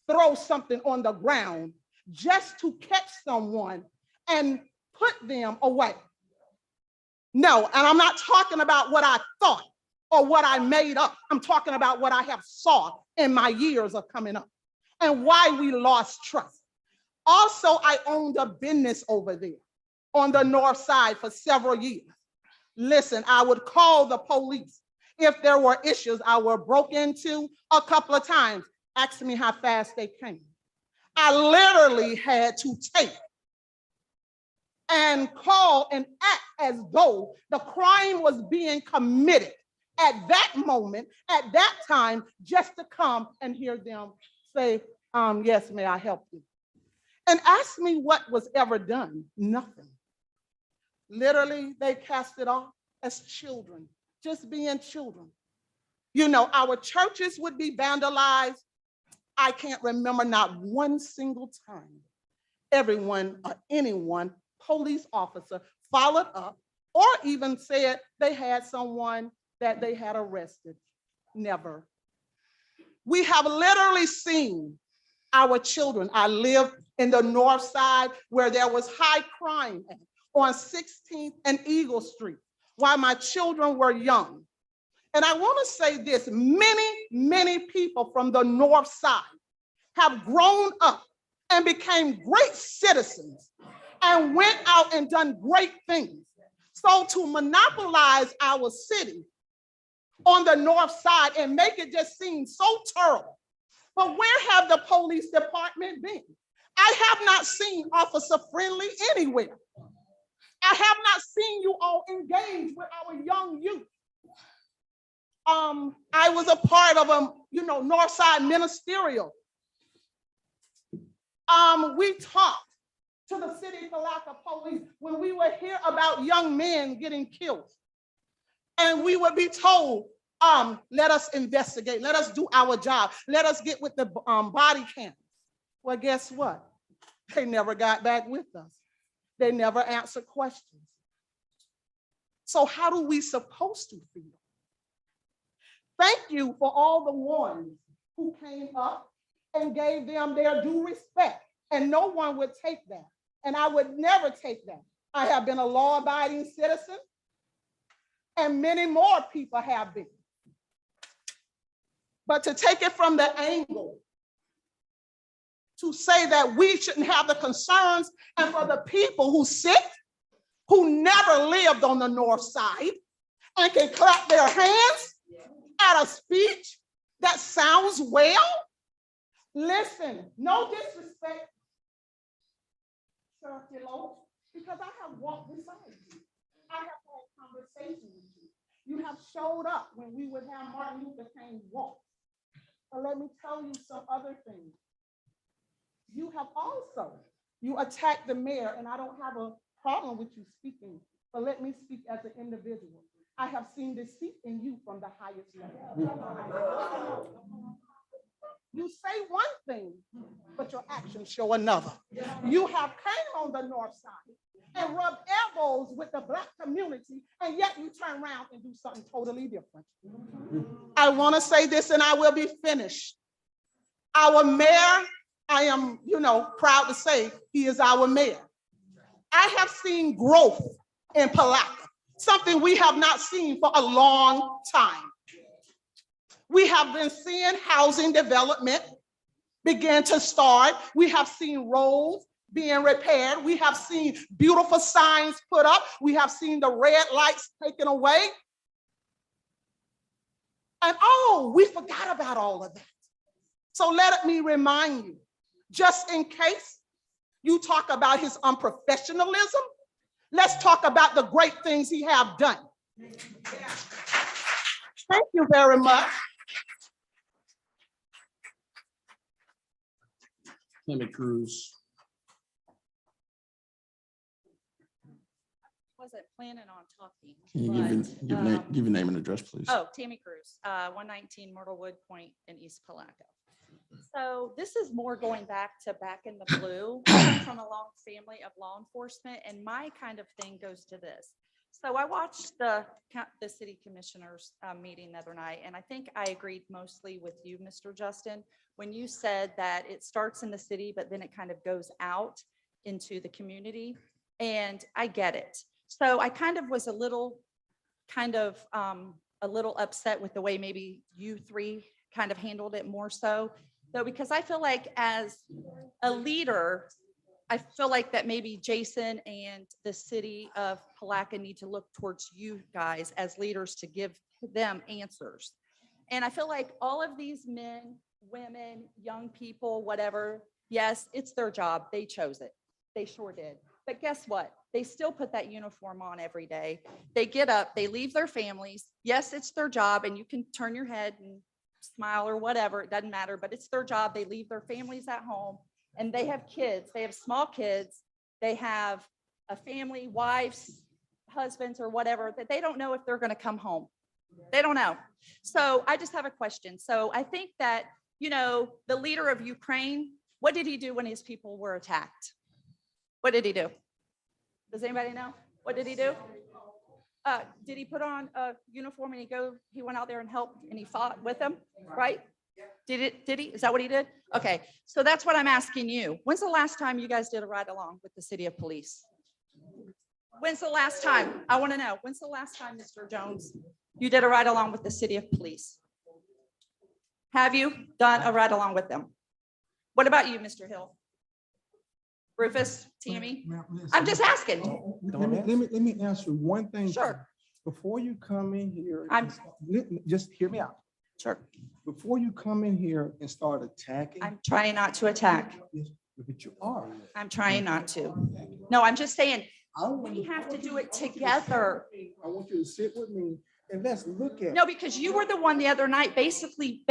throw something on the ground just to catch someone and put them away. No, and I'm not talking about what I thought or what I made up. I'm talking about what I have saw in my years of coming up and why we lost trust. Also, I owned a business over there on the north side for several years. Listen, I would call the police if there were issues I were broke into a couple of times. Ask me how fast they came. I literally had to take and call and act as though the crime was being committed at that moment, at that time, just to come and hear them say, yes, may I help you? And ask me what was ever done. Nothing. Literally, they cast it off as children, just being children. You know, our churches would be vandalized. I can't remember not one single time everyone or anyone, police officer, followed up or even said they had someone that they had arrested. Never. We have literally seen our children. I lived in the north side where there was high crime on 16th and Eagle Street while my children were young. And I want to say this, many people from the north side have grown up and became great citizens and went out and done great things. So to monopolize our city on the north side and make it just seem so terrible. But where have the police department been? I have not seen officer friendly anywhere. I have not seen you all engage with our young youth. I was a part of a, north side ministerial. We talked to the city Palatka police when we would hear about young men getting killed. And we would be told, let us investigate, let us do our job, let us get with the body cams. Well, guess what? They never got back with us. They never answered questions. So how do we supposed to feel? Thank you for all the ones who came up and gave them their due respect. And no one would take that. And I would never take that. I have been a law-abiding citizen, and many more people have been. But to take it from the angle to say that we shouldn't have the concerns, and for the people who sit, who never lived on the north side and can clap their hands at a speech that sounds well. Listen, no disrespect, Sir Kilo, because I have walked beside you. I have had conversations with you. You have showed up when we would have Martin Luther King walk. But let me tell you some other things. You have also, you attacked the mayor, and I don't have a problem with you speaking, but let me speak as an individual. I have seen deceit in you from the highest level. You say one thing, but your actions show another. You have came on the north side and rubbed elbows with the Black community, and yet you turn around and do something totally different. I want to say this, and I will be finished. Our mayor, I am, proud to say he is our mayor. I have seen growth in Palatka, something we have not seen for a long time. We have been seeing housing development begin to start. We have seen roads being repaired. We have seen beautiful signs put up. We have seen the red lights taken away. And oh, we forgot about all of that. So let me remind you, just in case you talk about his unprofessionalism, let's talk about the great things he have done. Thank you very much. Tammy Cruz. Wasn't planning on talking. Can you give your name and address, please? Oh, Tammy Cruz, 119 Myrtle Wood Point in East Palatka. So this is more going back in the blue. I come from a long family of law enforcement, and my kind of thing goes to this. So I watched the city commissioners meeting the other night, and I think I agreed mostly with you, Mr. Justin, when you said that it starts in the city, but then it kind of goes out into the community. And I get it. So I kind of was a little upset with the way maybe you three kind of handled it more so, though, because I feel like as a leader, I feel like that maybe Jason and the city of Palatka need to look towards you guys as leaders to give them answers. And I feel like all of these men, women, young people, whatever, yes, it's their job. They chose it. They sure did. But guess what? They still put that uniform on every day. They get up, they leave their families. Yes, it's their job, and you can turn your head and smile or whatever. It doesn't matter, but it's their job. They leave their families at home, and they have kids. They have small kids. They have a family, wives, husbands, or whatever, that they don't know if they're going to come home. They don't know. So I just have a question. So I think that, the leader of Ukraine, what did he do when his people were attacked? What did he do? Does anybody know? What did he do? Did he put on a uniform and he went out there and helped and he fought with them, right? Did he? Is that what he did? Okay, so that's what I'm asking you. When's the last time you guys did a ride along with the city of police? When's the last time? I want to know. When's the last time, Mr. Jones, you did a ride along with the city of police? Have you done a ride along with them? What about you, Mr. Hill? Rufus, Tammy? I'm just asking. Let me answer one thing. Sure. Before you come in here, just hear me out. Sure. Before you come in here and start attacking. I'm trying not to attack. But you are. I'm trying not to. No, I'm just saying, we have to do it together. I want you to sit with me and let's look at. No, because you were the one the other night basically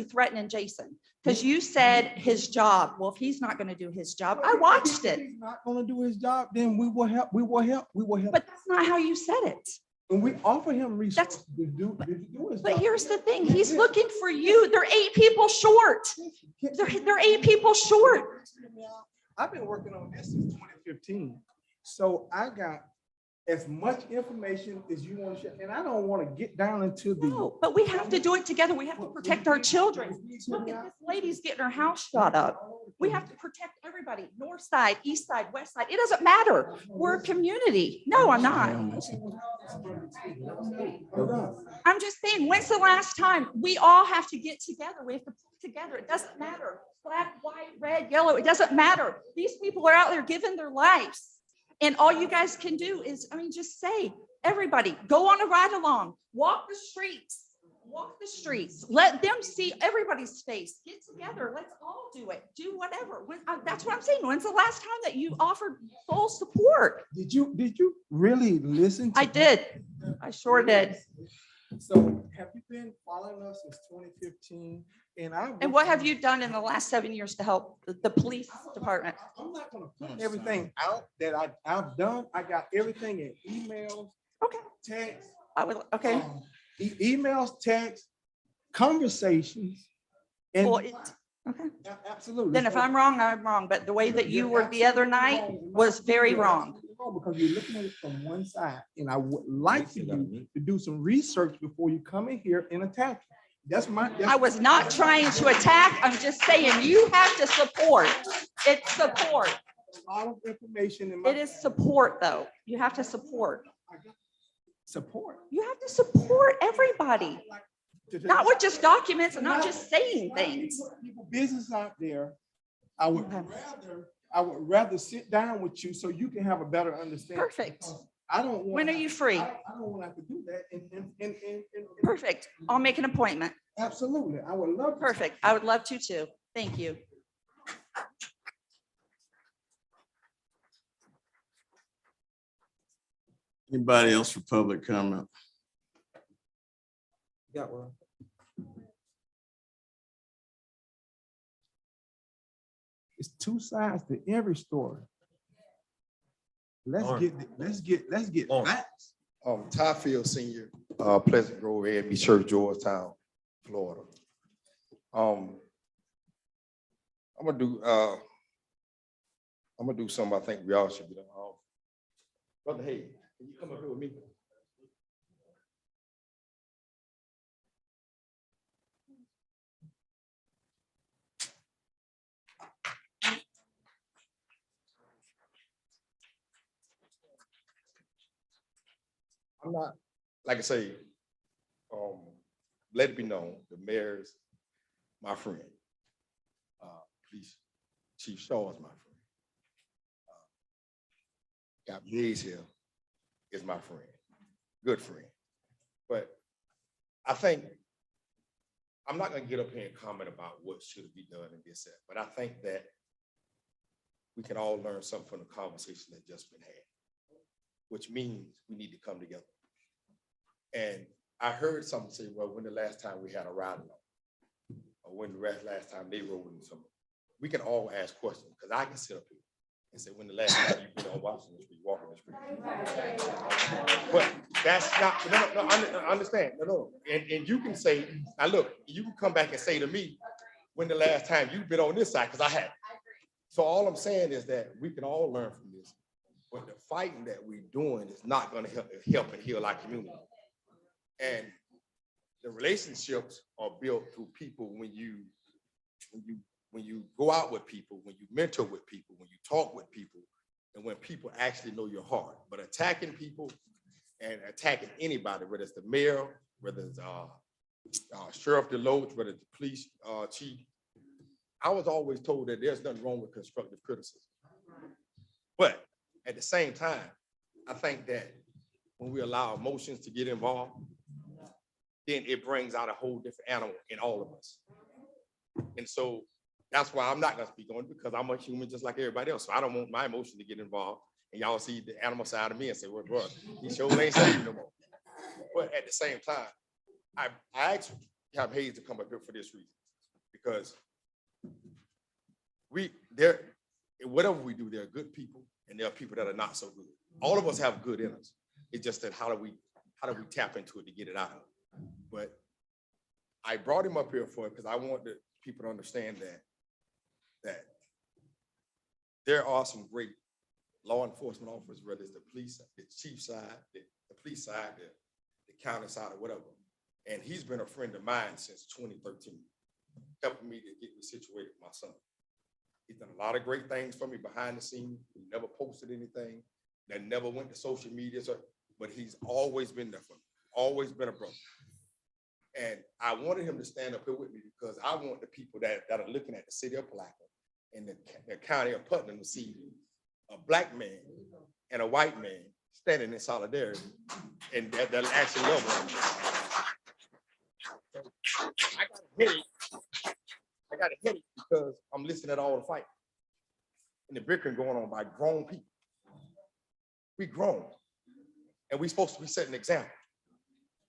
threatening Jason, because you said his job. Well, if he's not going to do his job, I watched it. If he's not going to do his job, then we will help. But that's not how you said it. And we offer him resources to do his But job. here's the thing, he's looking for you. They're 8 people short. They're 8 people short. I've been working on this since 2015. So I got as much information as you want to share. And I don't want to get down into the. No, but we have to do it together. We have to protect our children. Look at this lady's getting her house shot up. We have to protect everybody, north side, east side, west side. It doesn't matter. We're a community. No, I'm not. I'm just saying, when's the last time we all have to get together? We have to put together. It doesn't matter. Black, white, red, yellow. It doesn't matter. These people are out there giving their lives. And all you guys can do is, just say, everybody, go on a ride along, walk the streets, let them see everybody's face, get together, let's all do it, do whatever. That's what I'm saying. When's the last time that you offered full support? Did you really listen to I did. I sure did. So have you been following us since 2015? And what have you done in the last 7 years to help the police department? I'm not going to put everything out that I've done. I got everything in emails, text. Emails, text, conversations. And okay. Absolutely. Then if I'm wrong, I'm wrong. But the way that you were the other night was very wrong. Because you're looking at it from one side. And I would like for you to do some research before you come in here and attack. I was not trying to attack. I'm just saying you have to support. It's support. A lot of information. It is support, though. You have to support. Support. You have to support everybody. Not with just documents and not just saying things. People, business out there, I would rather sit down with you so you can have a better understanding. Perfect. I don't want. When are you free? I don't want to have to do that. Perfect. I'll make an appointment. Absolutely. I would love. Perfect. I would love to too. Thank you. Anybody else for public comment? Got one. It's two sides to every story. Let's get facts. Ty Field Senior, Pleasant Grove, A&B Church, Georgetown, Florida. I'm gonna do something I think we all should be doing. Brother Hay, can you come up here with me? I'm not, like I say, let it be known, the mayor's my friend. Police Chief Shaw is my friend. Got Hayes here is my friend, good friend. But I think, I'm not gonna get up here and comment about what should be done and this, that, but I think that we can all learn something from the conversation that just been had, which means we need to come together. And I heard someone say, well, when the last time we had a ride along? Or when the last time they rode in something? We can all ask questions, because I can sit up here and say, when the last time you've been on Washington Street, walking the street? But that's not, no, I understand, no. And you can say, now look, you can come back and say to me, when the last time you've been on this side, because I haven't. So all I'm saying is that we can all learn from this, but the fighting that we're doing is not gonna help and heal our community. And the relationships are built through people when you go out with people, when you mentor with people, when you talk with people, and when people actually know your heart. But attacking people and attacking anybody, whether it's the mayor, whether it's Sheriff Deloach, whether it's the police chief, I was always told that there's nothing wrong with constructive criticism. But at the same time, I think that when we allow emotions to get involved, then it brings out a whole different animal in all of us. And so that's why I'm not gonna speak on it, because I'm a human just like everybody else. So I don't want my emotion to get involved. And y'all see the animal side of me and say, well, bro, he sure ain't saying no more. But at the same time, I actually have Hayes to come up here for this reason, because whatever we do, there are good people and there are people that are not so good. All of us have good in us. It's just that how do we tap into it to get it out? But I brought him up here for it because I want the people to understand that there are some great law enforcement officers, whether it's the police, the chief side, the police side, the county side, or whatever. And he's been a friend of mine since 2013, helping me to get me situated with my son. He's done a lot of great things for me behind the scenes. He never posted anything, that never went to social media, but he's always been there for me, always been a brother. And I wanted him to stand up here with me because I want the people that are looking at the city of Palatka and the county of Putnam to see a black man and a white man standing in solidarity, and that'll actually love one another. I got a headache because I'm listening to all the fight and the bickering going on by grown people. We grown, and we supposed to be setting an example.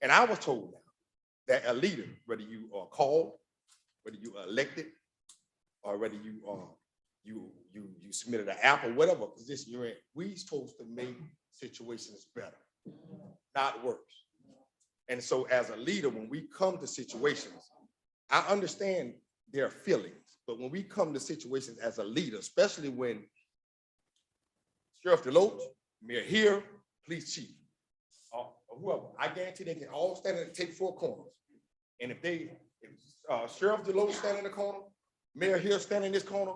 And I was told now that a leader, whether you are called, whether you are elected, or whether you are you submitted an app or whatever position you're in, we supposed to make situations better, not worse. And so as a leader, when we come to situations, I understand their feelings, but when we come to situations as a leader, especially when Sheriff Deloach, Mayor here, police chief, or whoever, I guarantee they can all stand and take four corners. And if Sheriff Deloach stand in the corner, Mayor here stand in this corner,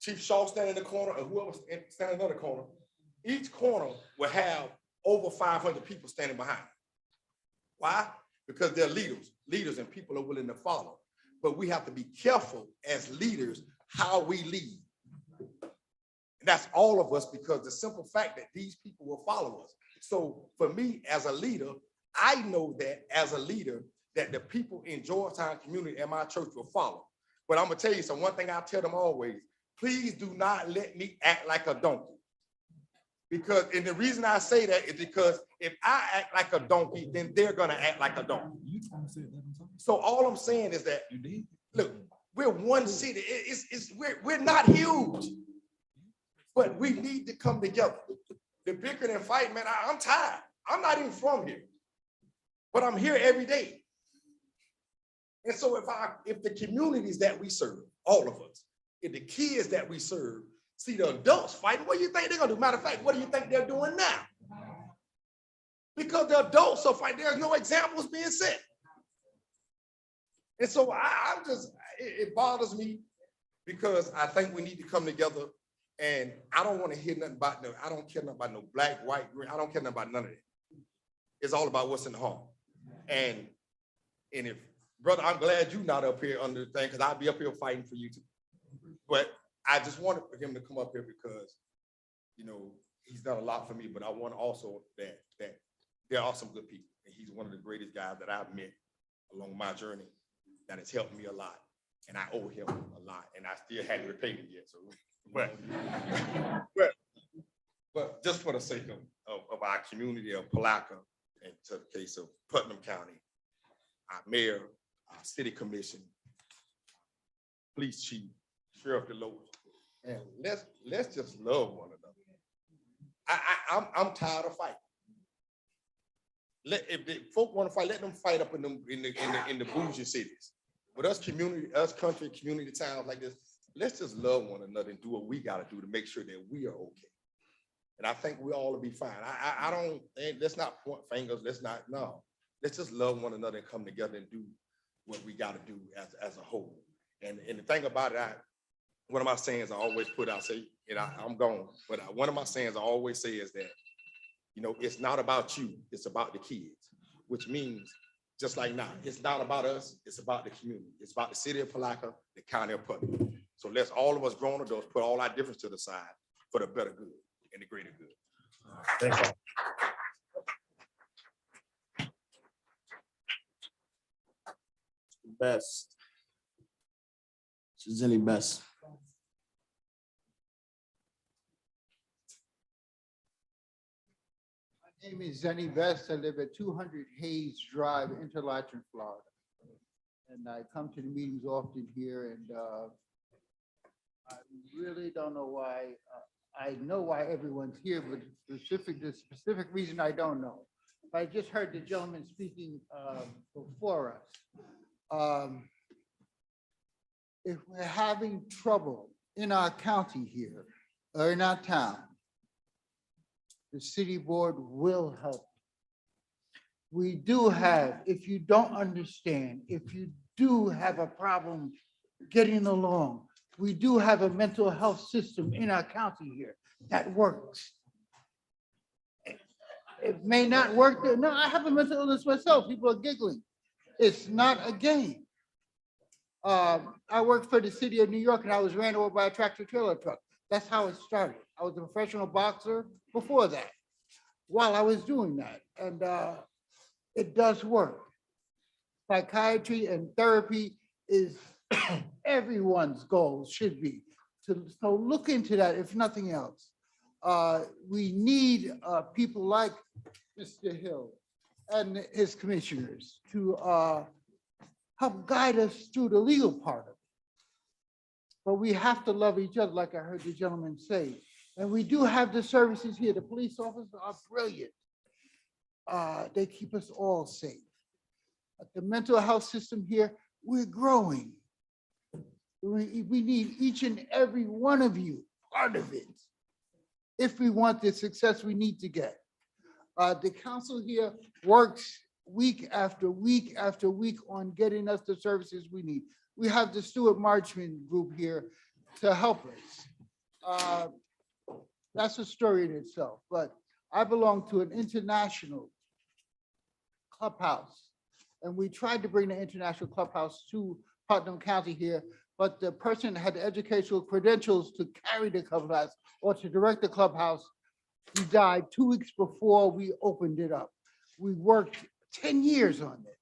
Chief Shaw stand in the corner, or whoever stand in another corner, each corner will have over 500 people standing behind. Why? because they're leaders and people are willing to follow. But we have to be careful as leaders how we lead. And that's all of us, because the simple fact that these people will follow us. So for me as a leader, I know that as a leader, that the people in Georgetown community and my church will follow. But I'm gonna tell you some one thing I tell them always, please do not let me act like a donkey. Because, and the reason I say that is because if I act like a donkey, then they're gonna act like a donkey. So all I'm saying is that, look, we're one city. We're not huge, but we need to come together. The bickering and fighting, man, I'm tired. I'm not even from here, but I'm here every day. And so if the communities that we serve, all of us, if the kids that we serve, see the adults fighting, what do you think they're gonna do? Matter of fact, what do you think they're doing now? Because the adults are fighting, there's no examples being set. And so I'm just, it bothers me, because I think we need to come together, and I don't want to hear nothing about I don't care nothing about no black, white, green. I don't care nothing about none of that. It's all about what's in the heart. And if, brother, I'm glad you're not up here under the thing, because I'll be up here fighting for you too. But I just wanted for him to come up here because, you know, he's done a lot for me, but I want also that there are some good people. And he's one of the greatest guys that I've met along my journey that has helped me a lot. And I owe him a lot, and I still hadn't repaid him yet. So, but just for the sake of our community of Palatka, and to the case of Putnam County, our mayor, our city commission, police chief, sheriff DeLoach, and let's just love one another. I'm tired of fighting. If the folk want to fight, let them fight up in the bougie cities. But us country community towns like this, let's just love one another and do what we got to do to make sure that we are okay. And I think we all will be fine. I don't, let's not point fingers. No. Let's just love one another and come together and do what we got to do as a whole. And the thing about it, one of my sayings I always put out, I'm gone, but one of my sayings I always say is that, you know, it's not about you, it's about the kids, which means, just like now, it's not about us, it's about the community. It's about the city of Palatka, the county of Putnam. So let's all of us grown adults put all our difference to the side for the better good and the greater good. Thanks all. Best. Is any best? My name is Zenny Vest. I live at 200 Hayes Drive, Interlachen, Florida. And I come to the meetings often here, and I really don't know why. I know why everyone's here, but the specific reason I don't know. I just heard the gentleman speaking before us. If we're having trouble in our county here, or in our town, the city board will help. We do have, if you don't understand, if you do have a problem getting along, we do have a mental health system in our county here that works. It may not work there. No, I have a mental illness myself. People are giggling. It's not a game. I worked for the city of New York, and I was ran over by a tractor trailer truck. That's how it started. I was a professional boxer before that, while I was doing that. And it does work. Psychiatry and therapy is everyone's goal, should be. So look into that, if nothing else. We need people like Mr. Hill and his commissioners to help guide us through the legal part of it. But we have to love each other, like I heard the gentleman say. And we do have the services here. The police officers are brilliant. They keep us all safe. But the mental health system here, we're growing. We need each and every one of you part of it if we want the success we need to get. The council here works week after week after week on getting us the services we need. We have the Stuart Marchman group here to help us. That's a story in itself, but I belong to an international clubhouse And we tried to bring the International Clubhouse to Putnam County here, but the person that had the educational credentials to carry the clubhouse or to direct the clubhouse, he died 2 weeks before we opened it up. We worked 10 years on this.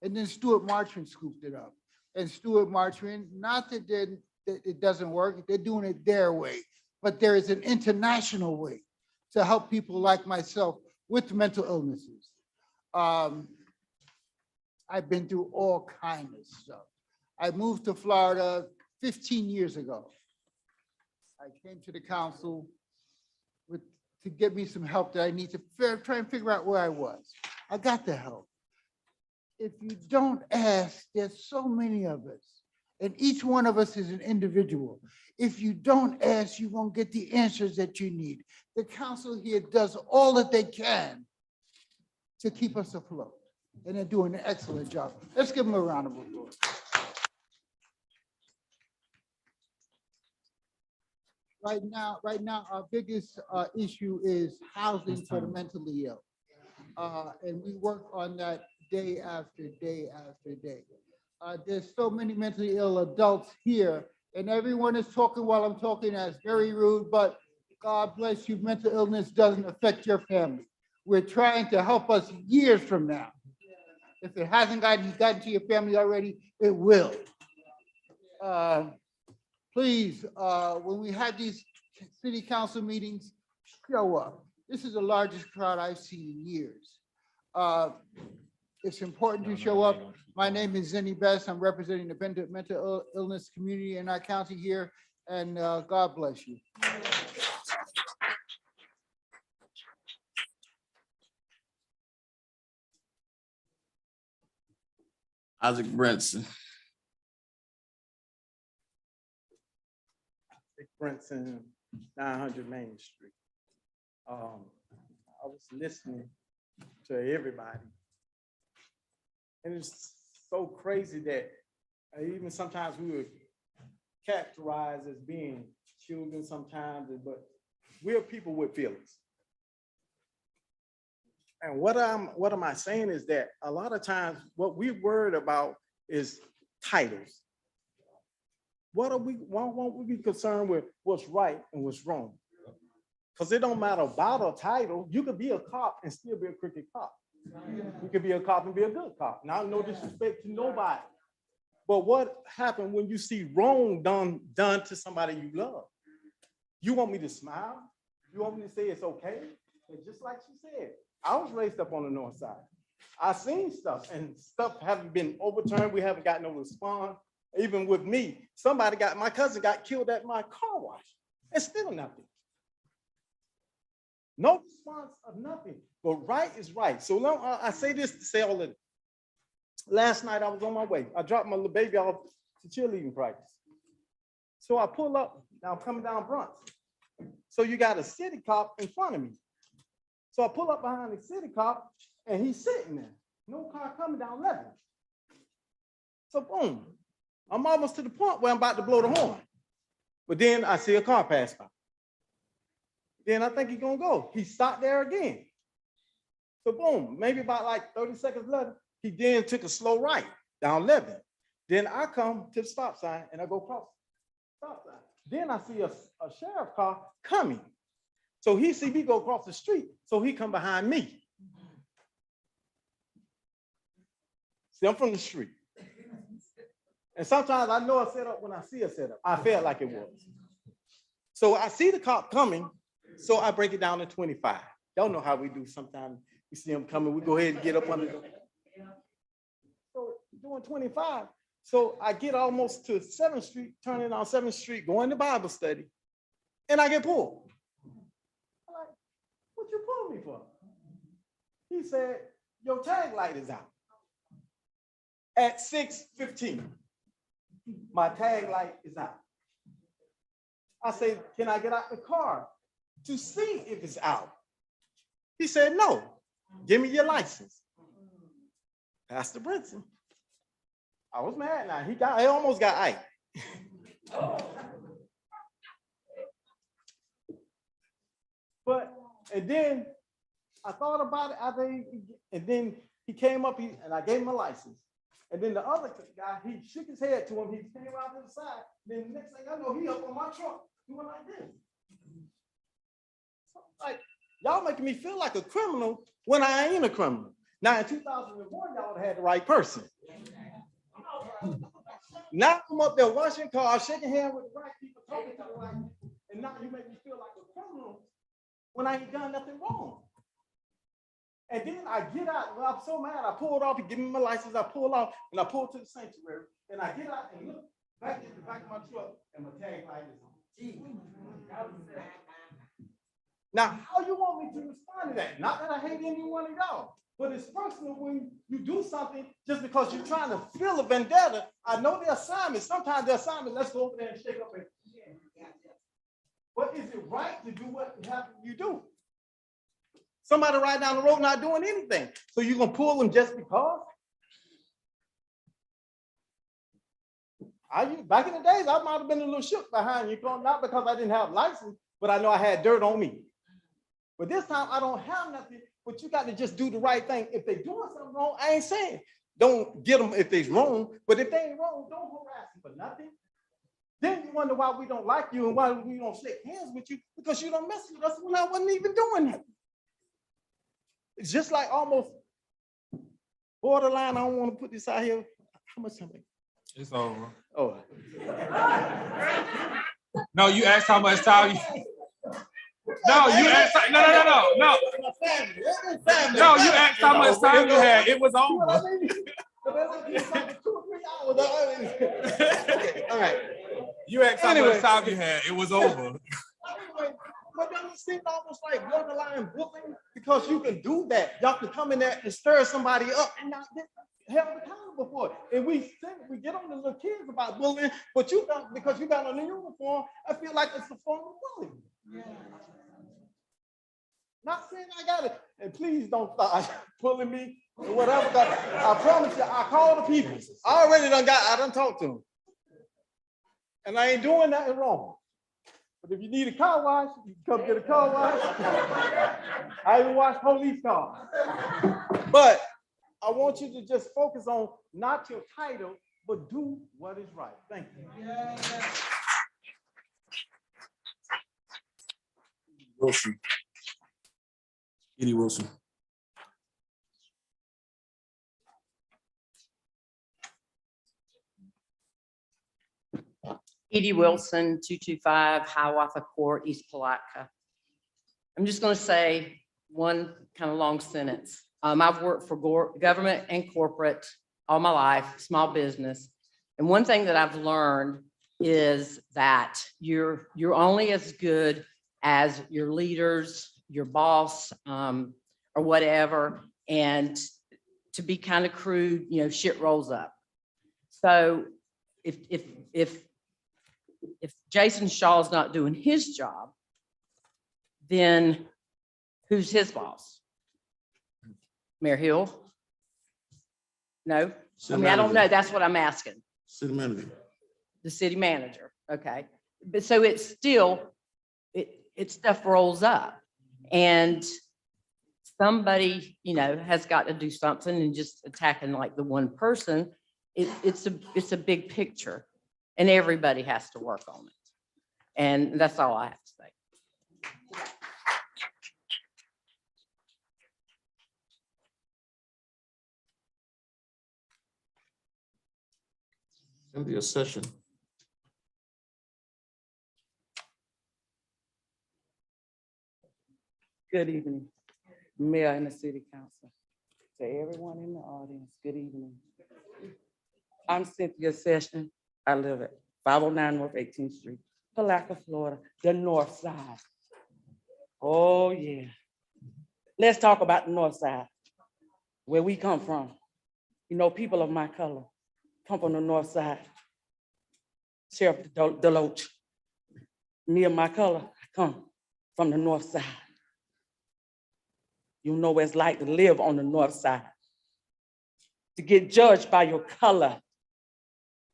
And then Stuart Marchman scooped it up. And Stuart Marchman, not that it doesn't work, they're doing it their way, but there is an international way to help people like myself with mental illnesses. I've been through all kinds of stuff. I moved to Florida 15 years ago. I came to the council to get me some help that I need to try and figure out where I was. I got the help. If you don't ask, there's so many of us, and each one of us is an individual. If you don't ask, you won't get the answers that you need. The council here does all that they can to keep us afloat, and they're doing an excellent job. Let's give them a round of applause. Right now, our biggest issue is housing for the mentally ill. And we work on that day after day after day. There's so many mentally ill adults here, and everyone is talking while I'm talking. That's very rude, but God bless you, mental illness doesn't affect your family. We're trying to help us years from now. If it hasn't gotten to your family already, it will. Please, when we have these city council meetings, show up. This is the largest crowd I've seen in years. It's important to show up. My name is Zenny Best. I'm representing the mental illness community in our county here, and God bless you. Isaac Brinson. Brinson, 900 Main Street. I was listening to everybody. And it's so crazy that even sometimes we were characterized as being children sometimes, but we're people with feelings. And what am I saying is that a lot of times what we're worried about is titles. Why won't we be concerned with what's right and what's wrong? Because it don't matter about a title. You could be a cop and still be a crooked cop. You could be a cop and be a good cop. Now, no disrespect to nobody. But what happened when you see wrong done to somebody you love? You want me to smile? You want me to say it's okay? And just like she said, I was raised up on the north side. I seen stuff, and stuff haven't been overturned. We haven't got no response. Even with me, my cousin got killed at my car wash, and still nothing. No response of nothing, but right is right. So I say this to say all of it. Last night I was on my way. I dropped my little baby off to cheerleading practice. So I pull up, now I'm coming down Bronx. So you got a city cop in front of me. So I pull up behind the city cop, and he's sitting there. No car coming down 11. So boom. I'm almost to the point where I'm about to blow the horn. But then I see a car pass by. Then I think he's gonna go. He stopped there again. So boom, maybe about like 30 seconds later, he then took a slow right down 11. Then I come to the stop sign and I go across the stop sign. Then I see a sheriff car coming. So he see me go across the street. So he come behind me. See, I'm from the street. And sometimes I know a setup when I see a setup. I felt like it was. So I see the cop coming, so I break it down to 25. Y'all know how we do sometimes. We see him coming, we go ahead and get up under the. So doing 25. So I get almost to 7th Street, turning on 7th Street, going to Bible study, and I get pulled. I'm like, what you pulled me for? He said, your tag light is out. At 6:15. My tag light is out. I said, can I get out the car to see if it's out? He said, no, give me your license. Pastor Brinson. I was mad now. He almost got Ike. And then I thought about it, and then He came up, and I gave him a license. And then the other guy, he shook his head to him. He came around to the side. Then the next thing I know, he up on my truck doing like this. So, like, y'all making me feel like a criminal when I ain't a criminal. Now in 2001, y'all had the right person. Now I'm up there washing cars, shaking hands with the right people, talking to the right people, and now you make me feel like a criminal when I ain't done nothing wrong. And then I get out, well, I'm so mad, I pulled off, he give me my license, I pull off, and I pull to the sanctuary, and I get out and look back at the back of my truck, and my tag light is on. Now, how you want me to respond to that? Not that I hate any one of y'all, but it's personal when you do something just because you're trying to feel a vendetta. I know the assignment, sometimes the assignment, let's go over there and shake up and but is it right to do what you do? Somebody right down the road not doing anything. So you're gonna pull them just because? Back in the days, I might have been a little shook behind you, not because I didn't have a license, but I know I had dirt on me. But this time I don't have nothing, but you got to just do the right thing. If they're doing something wrong, I ain't saying don't get them if they're wrong, but if they ain't wrong, don't harass them for nothing. Then you wonder why we don't like you and why we don't shake hands with you, because you don't mess with us when I wasn't even doing that. It's just like almost borderline. I don't want to put this out here. How much time? It's over. Oh. No, you asked how much time you. No, you asked. No. No, you asked how much time you had. It was over. All right. You asked how much time you had. It was over. But then it seemed almost like borderline bullying, because you can do that. Y'all can come in there and stir somebody up and not get held accountable for it. And we get on the little kids about bullying, but you don't, because you got on the uniform, I feel like it's a form of bullying. Yeah. Not saying I got it, and please don't start pulling me or whatever. I promise you, I call the people. I done talked to them. And I ain't doing nothing wrong. But if you need a car wash, you can come get a car wash. I even wash police cars. But I want you to just focus on not your title, but do what is right. Thank you. Wilson. Edie Wilson. Edie Wilson, 225 Hiawatha Court, East Palatka. I'm just going to say one kind of long sentence. I've worked for government and corporate all my life, small business. And one thing that I've learned is that you're only as good as your leaders, your boss, or whatever. And to be kind of crude, shit rolls up. So if Jason Shaw's not doing his job, then who's his boss? Mayor Hill? No, I don't know. That's what I'm asking. City manager. The city manager. Okay. But so it's still, it stuff rolls up, and somebody, has got to do something, and just attacking like the one person. It's a big picture, and everybody has to work on it. And that's all I have to say. Cynthia Session. Good evening, Mayor and the City Council. To everyone in the audience, good evening. I'm Cynthia Session. I live at 509 North 18th Street, Palatka, Florida, the north side. Oh, yeah. Let's talk about the north side, where we come from. People of my color come from the north side. Sheriff Deloach, me of my color, I come from the north side. You know what it's like to live on the north side. To get judged by your color,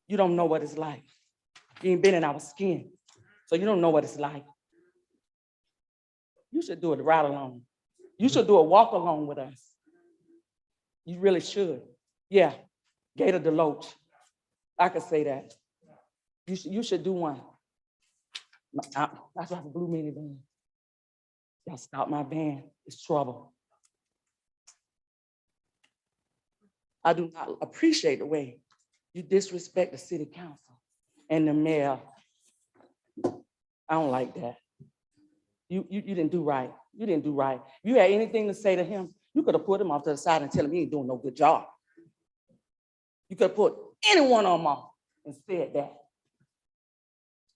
you don't know what it's like. You ain't been in our skin, so you don't know what it's like. You should do it right along. You should do a walk along with us. You really should. Yeah, Gator Deloach. I could say that. You should do one. That's why the blue minivan. Y'all stop my van. It's trouble. I do not appreciate the way you disrespect the city council and the mayor. I don't like that. You didn't do right. You didn't do right. If you had anything to say to him, you could have put him off to the side and tell him he ain't doing no good job. You could have put anyone on him off and said that.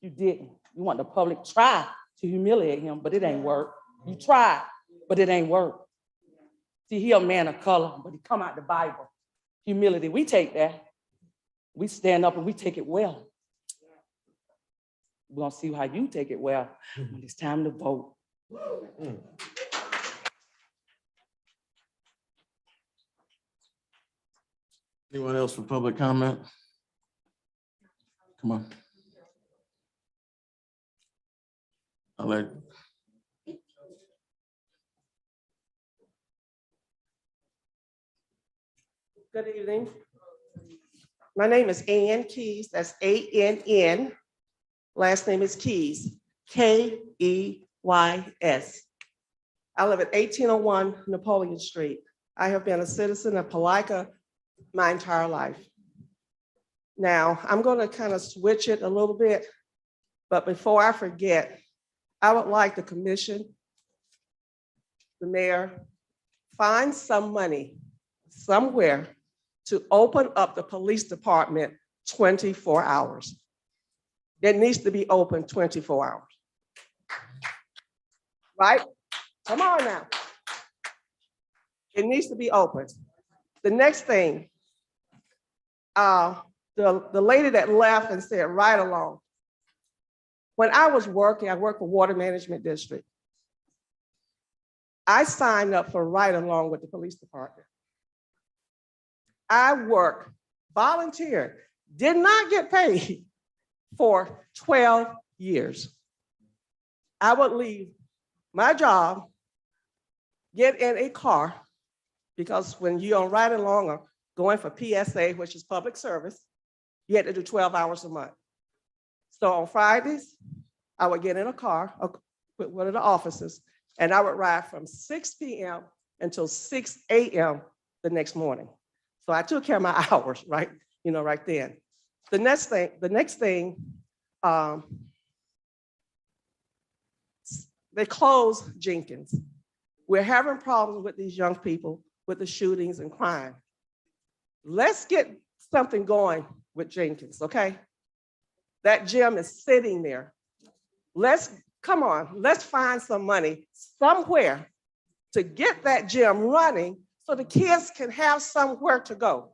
You didn't. You want the public to try to humiliate him, but it ain't work. You tried, but it ain't work. See, he a man of color, but he come out the Bible. Humility, we take that. We stand up and we take it well. We're gonna see how you take it well when it's time to vote. Anyone else for public comment? Come on. I'll let. Good evening. My name is Ann Keys. That's A-N-N. Last name is Keys, K-E-Y-S. I live at 1801 Napoleon Street. I have been a citizen of Palatka my entire life. Now, I'm going to kind of switch it a little bit, but before I forget, I would like the commission, the mayor, find some money somewhere to open up the police department 24 hours. It needs to be open 24 hours. Right? Come on now. It needs to be open. The next thing, the lady that left and said right along. When I was working, I worked for Water Management District. I signed up for right along with the police department. I worked, volunteered, did not get paid for 12 years. I would leave my job, get in a car, because when you're on ride along or going for PSA, which is public service, you had to do 12 hours a month. So on Fridays, I would get in a car with one of the officers, and I would ride from 6 p.m. until 6 a.m. the next morning. So I took care of my hours, right? Right then. The next thing, they closed Jenkins. We're having problems with these young people with the shootings and crime. Let's get something going with Jenkins, okay? That gym is sitting there. Come on, let's find some money somewhere to get that gym running so the kids can have somewhere to go.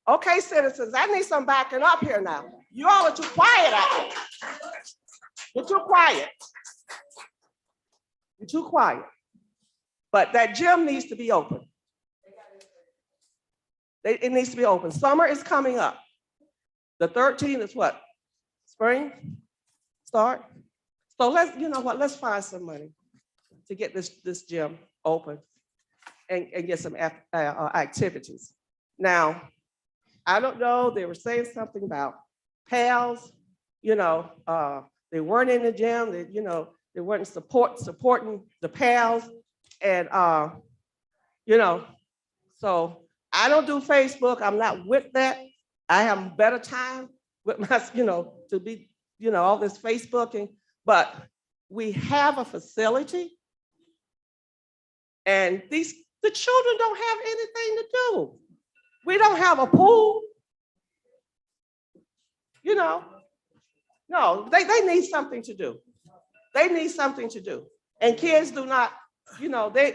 Okay, citizens, I need some backing up here now. You all are too quiet out there. You're too quiet. You're too quiet. But that gym needs to be open. It needs to be open. Summer is coming up. The 13th is what? Spring start? So let's find some money to get this gym open and get some activities. Now, I don't know, they were saying something about pals, they weren't in the gym, they weren't supporting the pals. And, so I don't do Facebook, I'm not with that. I have better time with my, to be, all this Facebooking, but we have a facility and the children don't have anything to do. We don't have a pool. No, they need something to do. They need something to do. And kids do not,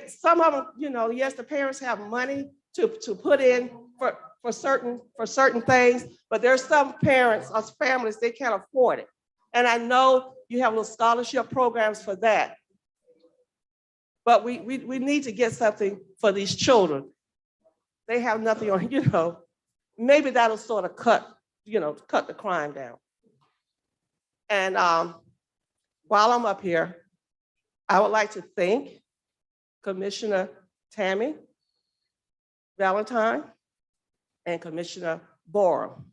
some of them, yes, the parents have money to put in for certain things, but there's some parents or families, they can't afford it. And I know you have little scholarship programs for that. But we need to get something for these children. They have nothing on, maybe that'll sort of cut the crime down. And while I'm up here, I would like to thank Commissioner Tammy, Valentine, and Commissioner Borum.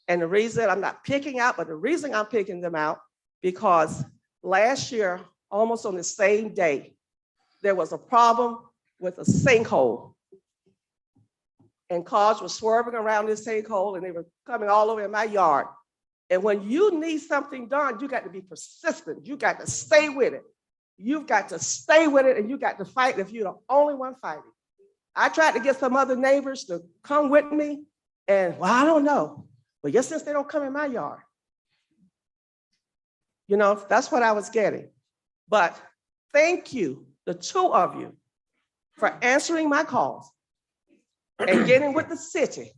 And the reason I'm not picking out, but the reason I'm picking them out, because last year, almost on the same day, there was a problem with a sinkhole. And cars were swerving around this sinkhole and they were coming all over in my yard. And when you need something done, you got to be persistent. You got to stay with it. You've got to stay with it and you got to fight if you're the only one fighting. I tried to get some other neighbors to come with me and, well, I don't know. But yes, since they don't come in my yard. You know, that's what I was getting. But thank you, the two of you, for answering my calls and getting with the city.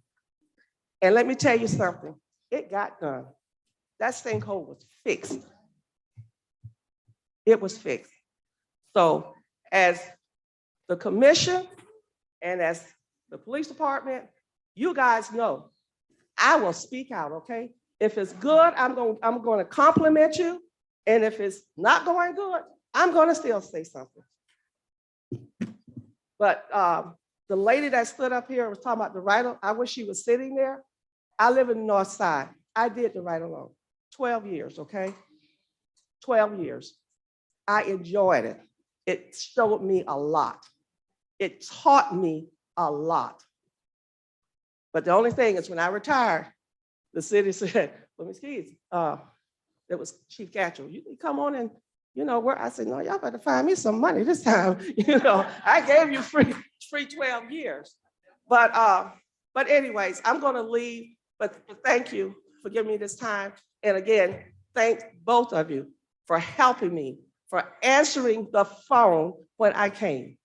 And let me tell you something, it got done. That sinkhole was fixed. It was fixed. So as the commission and as the police department, you guys know, I will speak out, okay? If it's good, I'm going to compliment you. And if it's not going good, I'm going to still say something. But the lady that stood up here was talking about the right, I wish she was sitting there. I live in the North Side. I did the right alone, 12 years, okay? 12 years. I enjoyed it. It showed me a lot. It taught me a lot. But the only thing is when I retired, the city said, well, Ms. Keys, it was Chief Gatchell, you can come on and, you know, where I said, no, y'all better find me some money this time. You know, I gave you free 12 years. But anyways, I'm gonna leave, but thank you for giving me this time. And again, thank both of you for helping me, for answering the phone when I came.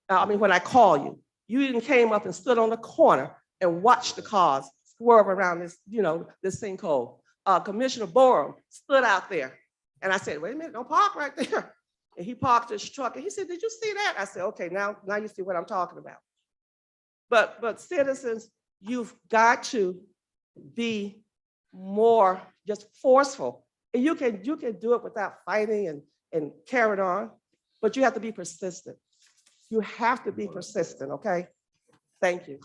When I called you. You even came up and stood on the corner and watched the cars swerve around this, you know, this sinkhole. Commissioner Borum stood out there. And I said, wait a minute, don't park right there. And he parked his truck and he said, did you see that? I said, okay, now you see what I'm talking about. But citizens, you've got to be more just forceful. And you can do it without fighting and carrying on, but you have to be persistent. You have to be persistent, okay? Thank you.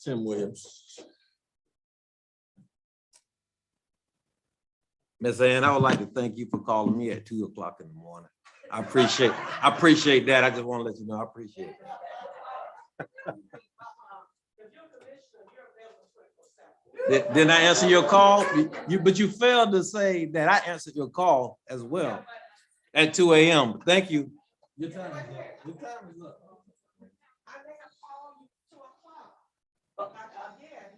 Tim Williams. Ms. Ann, I would like to thank you for calling me at 2 o'clock in the morning. I appreciate that. I just want to let you know I appreciate that. Didn't I answer your call? But you failed to say that I answered your call as well at 2 a.m. Thank you. Your time is up. Your time is up. But again,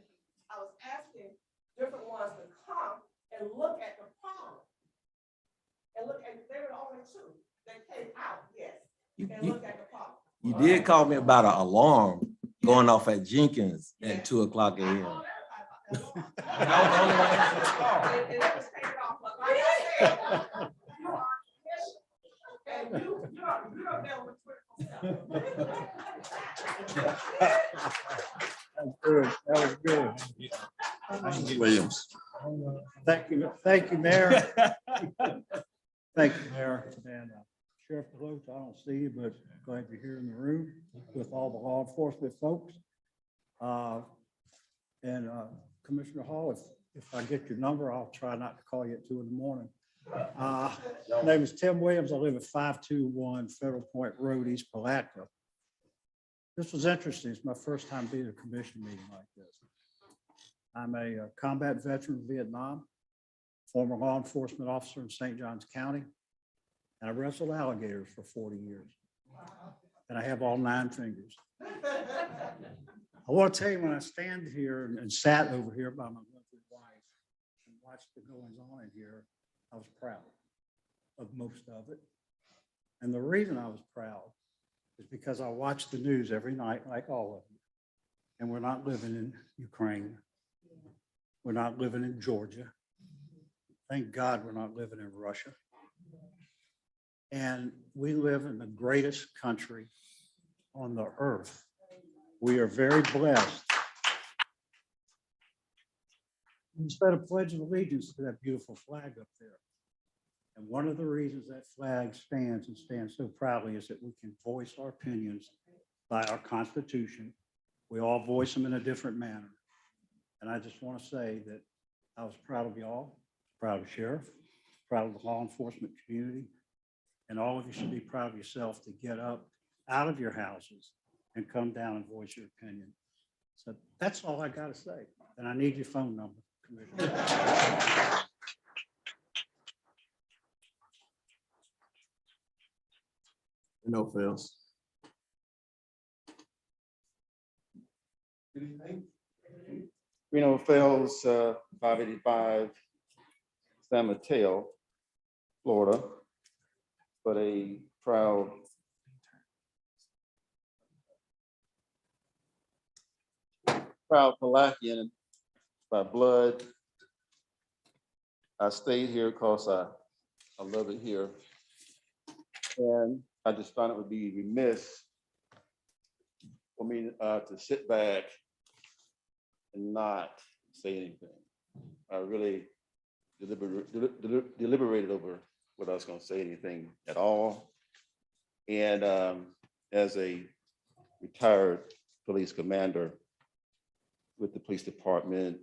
I was asking different ones to come and look at the problem. And look, and there were only two. They came out, yes, and look at the problem. You did call me about an alarm going off at Jenkins at 2 o'clock a.m. That was good. Williams. Thank you, Mayor. Thank you, Mayor. And Sheriff DeLoach, I don't see you, but glad you're here in the room with all the law enforcement folks. And Commissioner Hall, if I get your number, I'll try not to call you at 2 in the morning. My name is Tim Williams. I live at 521 Federal Point Road, East Palatka. This was interesting. It's my first time being at a commission meeting like this. I'm a combat veteran of Vietnam, former law enforcement officer in St. Johns County, and I wrestled alligators for 40 years. And I have all 9 fingers. I want to tell you, when I stand here and sat over here by my lovely wife and watched the goings on in here, I was proud of most of it. And the reason I was proud is because I watch the news every night, like all of you. And we're not living in Ukraine. We're not living in Georgia. Thank God we're not living in Russia. And we live in the greatest country on the earth. We are very blessed. Instead of Pledge of Allegiance to that beautiful flag up there. And one of the reasons that flag stands and stands so proudly is that we can voice our opinions by our Constitution. We all voice them in a different manner. And I just want to say that I was proud of y'all, proud of the sheriff, proud of the law enforcement community. And all of you should be proud of yourself to get up out of your houses and come down and voice your opinion. So that's all I got to say. And I need your phone number, Commissioner. No fails. Reno Fells, 585 San Mateo, Florida, but a proud Palakian by blood. I stayed here because I love it here. And I just found it would be remiss for me to sit back and not say anything. I really deliberated over whether I was going to say anything at all. And as a retired police commander with the police department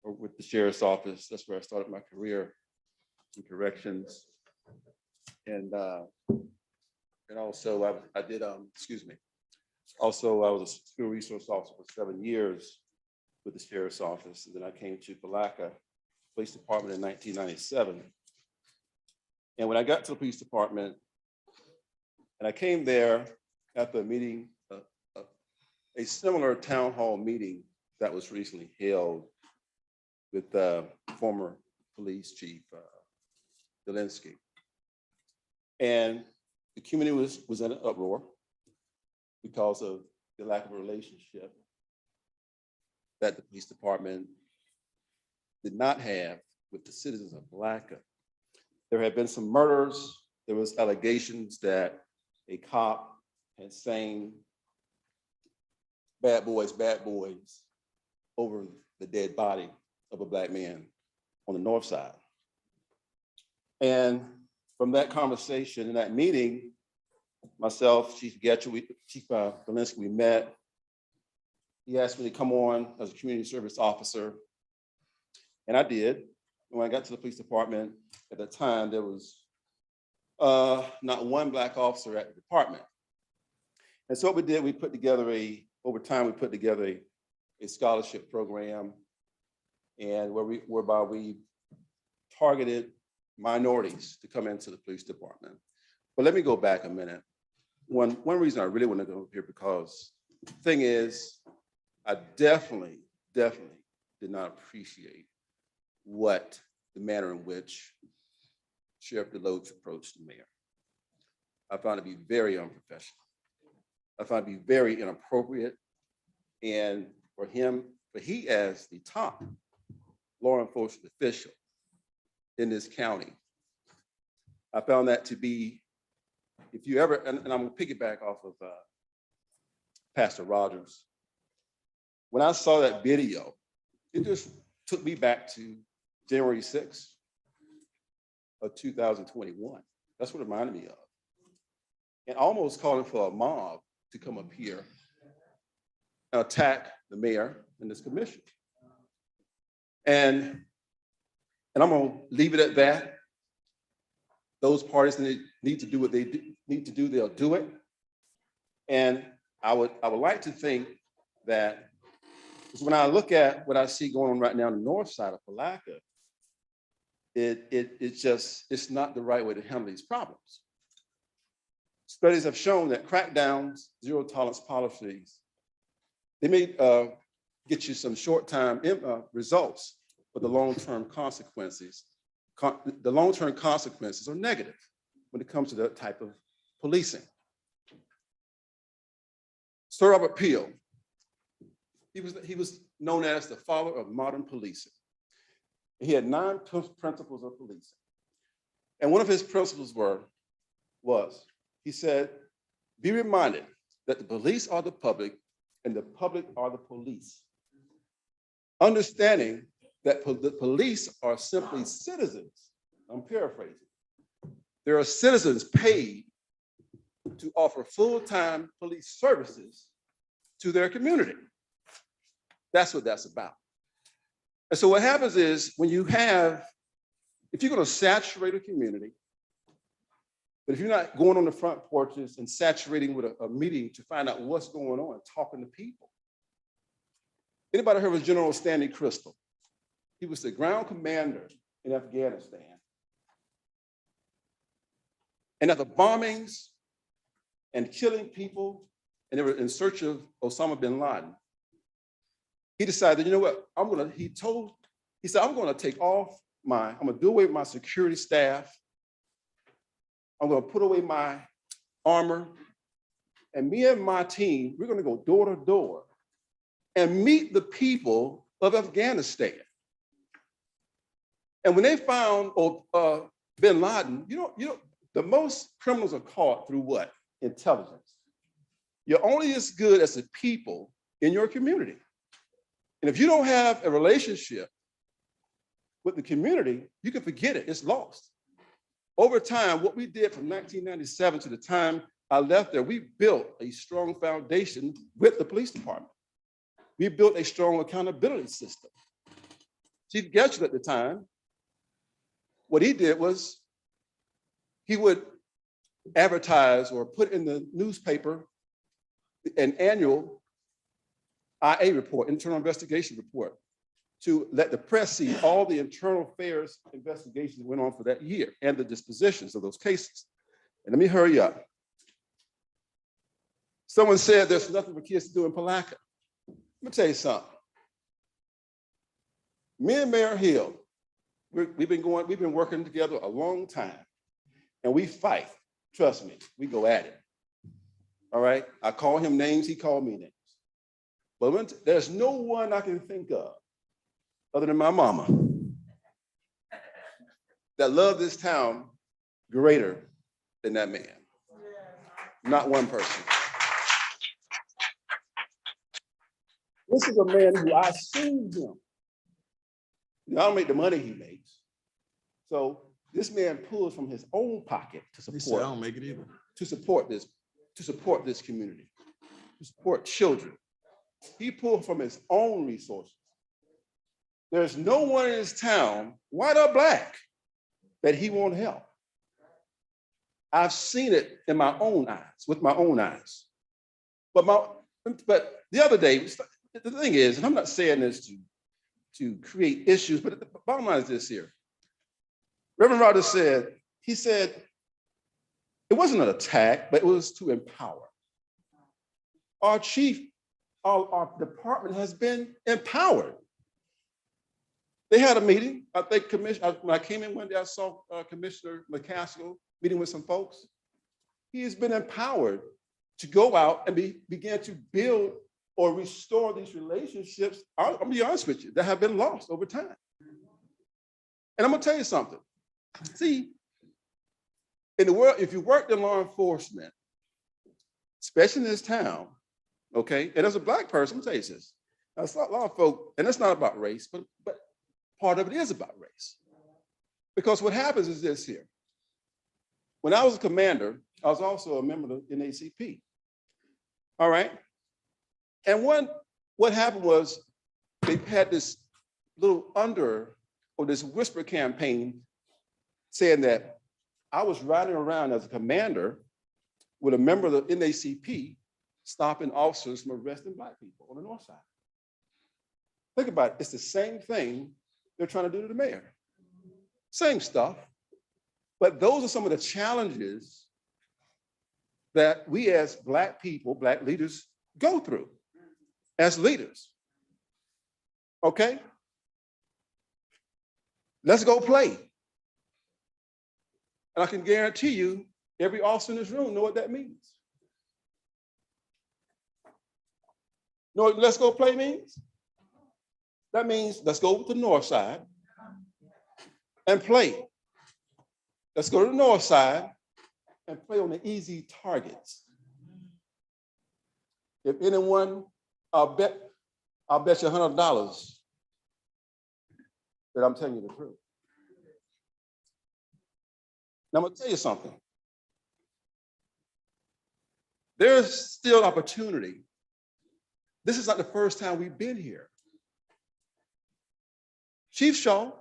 or with the sheriff's office, that's where I started my career in corrections. And also I did, excuse me. Also, I was a school resource officer for 7 years with the sheriff's office. And then I came to Palatka Police Department in 1997. And when I got to the police department, and I came there after a meeting, a similar town hall meeting that was recently held with former police chief Delinsky. And the community was in an uproar because of the lack of a relationship that the police department did not have with the citizens of Palatka. There had been some murders. There was allegations that a cop had sang bad boys over the dead body of a Black man on the north side. And from that conversation and that meeting, myself, Chief Getchell, Chief Delinsky, we met. He asked me to come on as a community service officer, and I did. When I got to the police department, at the time, there was not one Black officer at the department. And so what we did, we put together over time, we put together a scholarship program, and whereby we targeted minorities to come into the police department. But let me go back a minute. One reason I really want to go up here, because the thing is, I definitely did not appreciate the manner in which Sheriff DeLoach approached the mayor. I found it to be very unprofessional. I found it to be very inappropriate. And for he as the top law enforcement official in this county, I found that to be, if you ever, and I'm gonna piggyback off of Pastor Rogers. When I saw that video, it just took me back to January 6th of 2021. That's what it reminded me of. And almost calling for a mob to come up here and attack the mayor and this commission. And I'm gonna leave it at that. Those parties need to do what they need to do, they'll do it. And I would like to think that, because when I look at what I see going on right now on the north side of Palatka, it's not the right way to handle these problems. Studies have shown that crackdowns, zero tolerance policies, they may get you some short-term results, but the long-term consequences are negative when it comes to that type of policing. Sir Robert Peel, he was known as the father of modern policing. He had 9 principles of policing. And one of his principles was, he said, be reminded that the police are the public and the public are the police. Understanding that the police are simply citizens I'm paraphrasing. There are citizens paid to offer full-time police services to their community. That's what that's about. And so what happens is when you have, if you're going to saturate a community, but if you're not going on the front porches and saturating with a meeting to find out what's going on, talking to people. Anybody heard of General Stanley Crystal? He was the ground commander in Afghanistan. And after bombings and killing people, and they were in search of Osama bin Laden, he decided, you know what, he said, I'm gonna take off I'm gonna do away with my security staff. I'm gonna put away my armor. And me and my team, we're gonna go door to door and meet the people of Afghanistan. And when they found bin Laden, the most criminals are caught through what? Intelligence. You're only as good as the people in your community. And if you don't have a relationship with the community, you can forget it, it's lost. Over time, what we did from 1997 to the time I left there, we built a strong foundation with the police department. We built a strong accountability system. Chief Getchell at the time, what he did was he would advertise or put in the newspaper an annual IA report, internal investigation report, to let the press see all the internal affairs investigations that went on for that year and the dispositions of those cases. And let me hurry up. Someone said there's nothing for kids to do in Palatka. Let me tell you something. Me and Mayor Hill, we've been working together a long time, and we fight. Trust me, we go at it. All right, I call him names, he called me names. But there's no one I can think of other than my mama that loved this town greater than that man. Not one person. This is a man who I seen him. I don't make the money he makes. So this man pulls from his own pocket to support. I don't make it either. To support this community, to support children. He pulled from his own resources. There's no one in his town, white or black, that he won't help. I've seen it in my own eyes, with my own eyes. But the other day, the thing is, and I'm not saying this to create issues, but the bottom line is this here. Reverend Rogers said, he said, it wasn't an attack, but it was to empower. Our department has been empowered. They had a meeting. I think when I came in one day, I saw Commissioner McCaskill meeting with some folks. He has been empowered to go out and begin to build or restore these relationships, I'm gonna be honest with you, that have been lost over time. And I'm gonna tell you something. See, in the world, if you worked in law enforcement, especially in this town, okay, and as a black person, I'm gonna tell you this. Now, it's not a lot of folk, and it's not about race, but part of it is about race. Because what happens is this here. When I was a commander, I was also a member of the NACP. All right. And what happened was they had this little this whisper campaign saying that I was riding around as a commander with a member of the NACP stopping officers from arresting black people on the north side. Think about it, it's the same thing they're trying to do to the mayor. Same stuff, but those are some of the challenges that we as black people, black leaders go through as leaders, okay? Let's go play. And I can guarantee you, every officer in this room know what that means. Know what let's go play means? That means let's go to the north side and play. Let's go to the north side and play on the easy targets. If anyone, I'll bet you $100 that I'm telling you the truth. Now, I'm gonna tell you something. There's still opportunity. This is not the first time we've been here. Chief Shaw,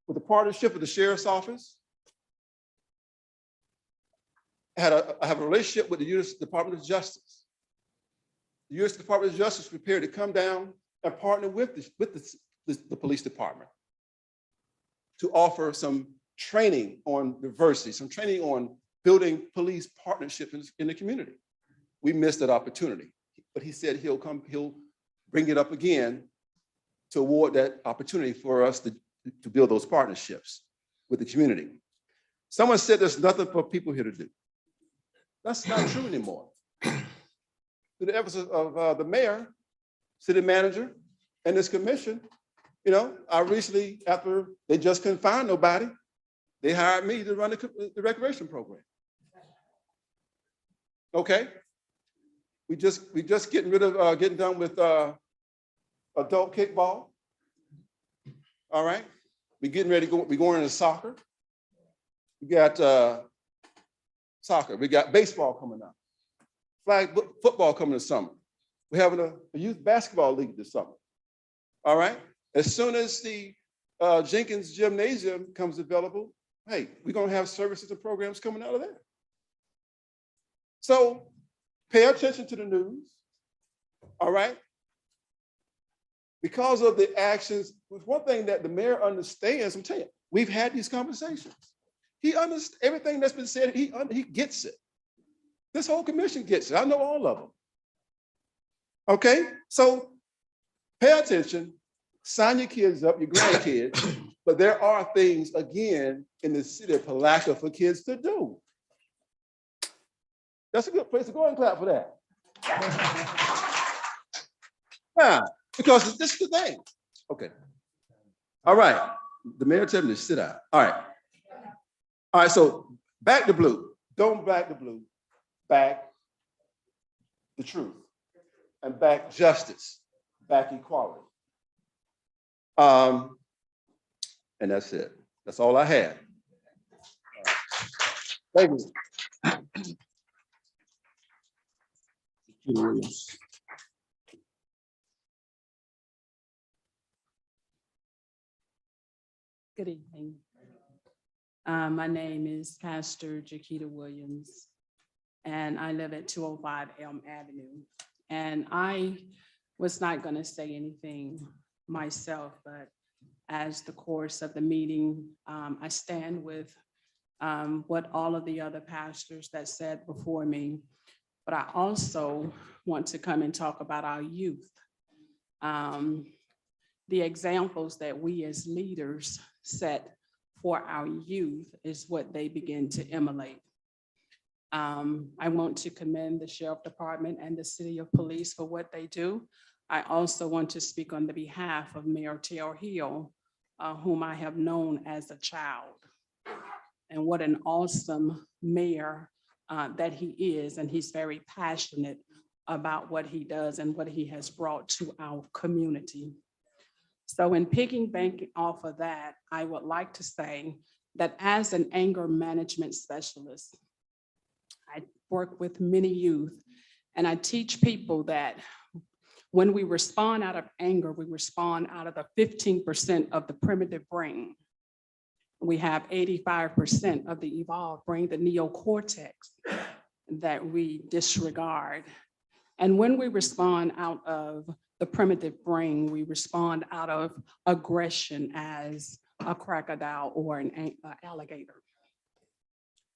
with the partnership with the Sheriff's Office, I have a relationship with the U.S. Department of Justice. The U.S. Department of Justice is prepared to come down and partner with the police department to offer some training on diversity, some training on building police partnerships in the community. We missed that opportunity, but he said he'll bring it up again to award that opportunity for us to build those partnerships with the community. Someone said there's nothing for people here to do. That's not true anymore. Through the efforts of the mayor, city manager, and this commission, you know, I recently, after they just couldn't find nobody, they hired me to run the recreation program. Okay, we just getting done with adult kickball. All right, we getting ready to go. We're going into soccer. We got soccer. We got baseball coming up. Flag football coming this summer. We're having a youth basketball league this summer. All right. As soon as the Jenkins Gymnasium comes available, hey, we're going to have services and programs coming out of there. So pay attention to the news. All right. Because of the actions, one thing that the mayor understands, I'm telling you, we've had these conversations. He understands everything that's been said. He gets it. This whole commission gets it. I know all of them. Okay, so pay attention, sign your kids up, your grandkids, but there are things, again, in the city of Palatka for kids to do. That's a good place to go and clap for that. Yeah, because this is the thing. Okay. All right. The mayor told me to sit down. All right. All right, so back the blue. Don't back the blue. Back the truth. And back justice. Back equality. And that's it. That's all I had. Thank you. Good evening. My name is Pastor Jaquita Williams, and I live at 205 Elm Avenue. And I was not going to say anything myself, but as the course of the meeting, I stand with what all of the other pastors that said before me, but I also want to come and talk about our youth. The examples that we as leaders set for our youth is what they begin to emulate. I want to commend the Sheriff Department and the City of Police for what they do. I also want to speak on the behalf of Mayor Taylor Hill, whom I have known as a child. And what an awesome mayor that he is, and he's very passionate about what he does and what he has brought to our community. So in piggybacking off of that, I would like to say that as an anger management specialist, I work with many youth, and I teach people that when we respond out of anger, we respond out of the 15% of the primitive brain. We have 85% of the evolved brain, the neocortex, that we disregard. And when we respond out of the primitive brain, we respond out of aggression as a crocodile or an alligator.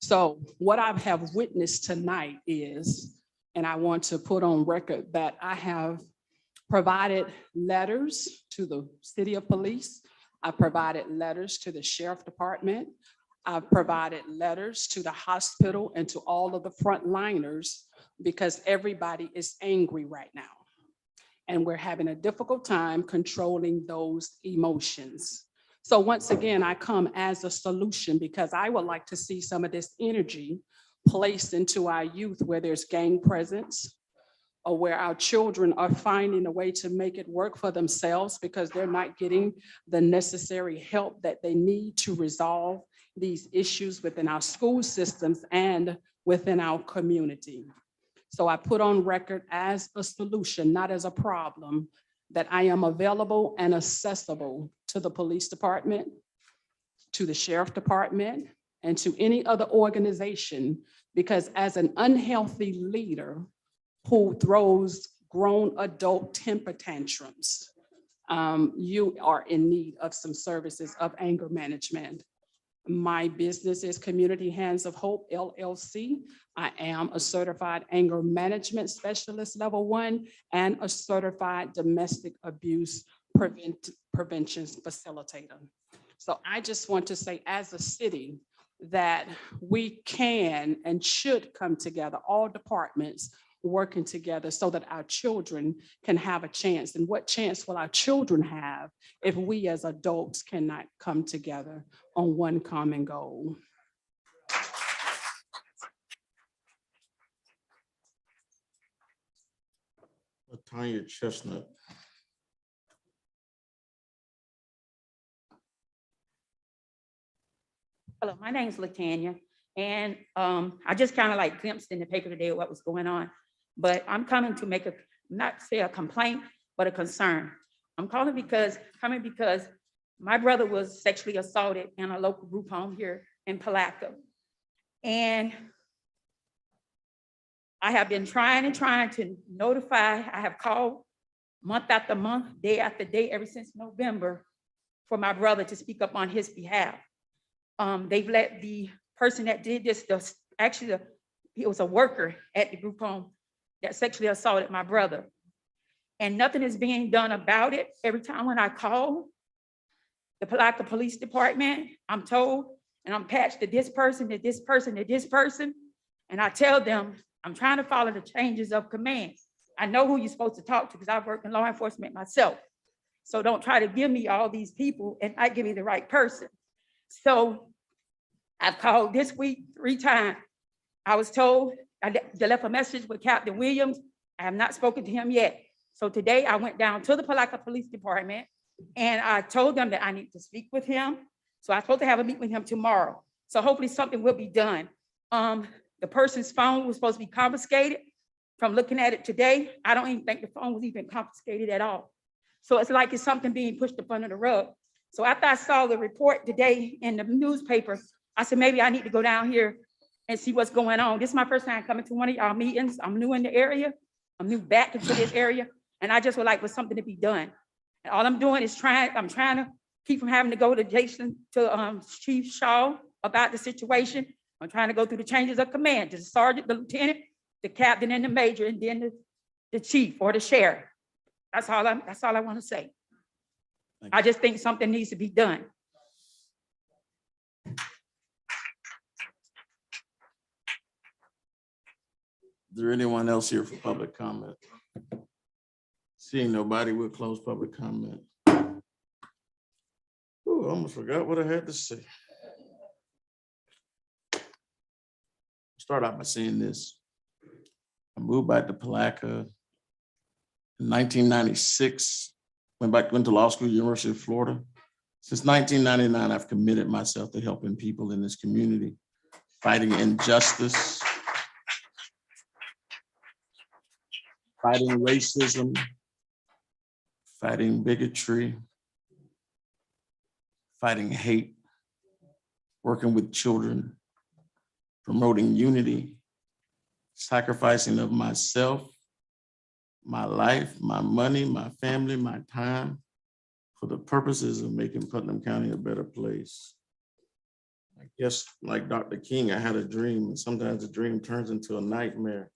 So what I have witnessed tonight is, and I want to put on record that I have provided letters to the City of Police. I provided letters to the Sheriff Department. I've provided letters to the hospital and to all of the frontliners because everybody is angry right now. And we're having a difficult time controlling those emotions. So once again, I come as a solution because I would like to see some of this energy placed into our youth where there's gang presence or where our children are finding a way to make it work for themselves because they're not getting the necessary help that they need to resolve these issues within our school systems and within our community. So I put on record as a solution, not as a problem, that I am available and accessible to the police department, to the sheriff department, and to any other organization, because as an unhealthy leader who throws grown adult temper tantrums, you are in need of some services of anger management. My business is Community Hands of Hope, LLC. I am a certified anger management specialist, level 1, and a certified domestic abuse prevention facilitator. So I just want to say, as a city, that we can and should come together, all departments working together so that our children can have a chance. And what chance will our children have if we as adults cannot come together on one common goal? Tanya Chestnut. Hello, my name's Latanya, and I just kind of like glimpsed in the paper today what was going on, but I'm coming to make not say a complaint, but a concern. I'm coming because my brother was sexually assaulted in a local group home here in Palatka. And I have been trying to notify, I have called month after month, day after day, ever since November, for my brother to speak up on his behalf. They've let the person that did this, he was a worker at the group home that sexually assaulted my brother. And nothing is being done about it. Every time when I call the Palatka Police Department, I'm told, and I'm patched to this person, to this person, to this person. And I tell them, I'm trying to follow the changes of command. I know who you're supposed to talk to because I've worked in law enforcement myself. So don't try to give me all these people and not give me the right person. So I've called this week 3 times. I was told, they left a message with Captain Williams. I have not spoken to him yet. So today I went down to the Palatka Police Department and I told them that I need to speak with him. So I'm supposed to have a meeting with him tomorrow. So hopefully something will be done. The person's phone was supposed to be confiscated. From looking at it today, I don't even think the phone was even confiscated at all. So it's like it's something being pushed up under the rug. So after I saw the report today in the newspaper, I said, maybe I need to go down here and see what's going on. This is my first time coming to one of y'all meetings. I'm new in the area. I'm new back into this area. And I just would like for something to be done. And all I'm doing is I'm trying to keep from having to go to Chief Shaw about the situation. I'm trying to go through the changes of command, to the sergeant, the lieutenant, the captain, and the major, and then the chief or the sheriff. That's all I want to say. I just think something needs to be done. Is there anyone else here for public comment? Seeing nobody, we'll close public comment. Oh, I almost forgot what I had to say. Start out by saying this. I moved back to Palatka in 1996, went to law school, University of Florida. Since 1999, I've committed myself to helping people in this community, fighting injustice, fighting racism, fighting bigotry, fighting hate, working with children, promoting unity, sacrificing of myself, my life, my money, my family, my time, for the purposes of making Putnam County a better place. I guess like Dr. King, I had a dream, and sometimes the dream turns into a nightmare.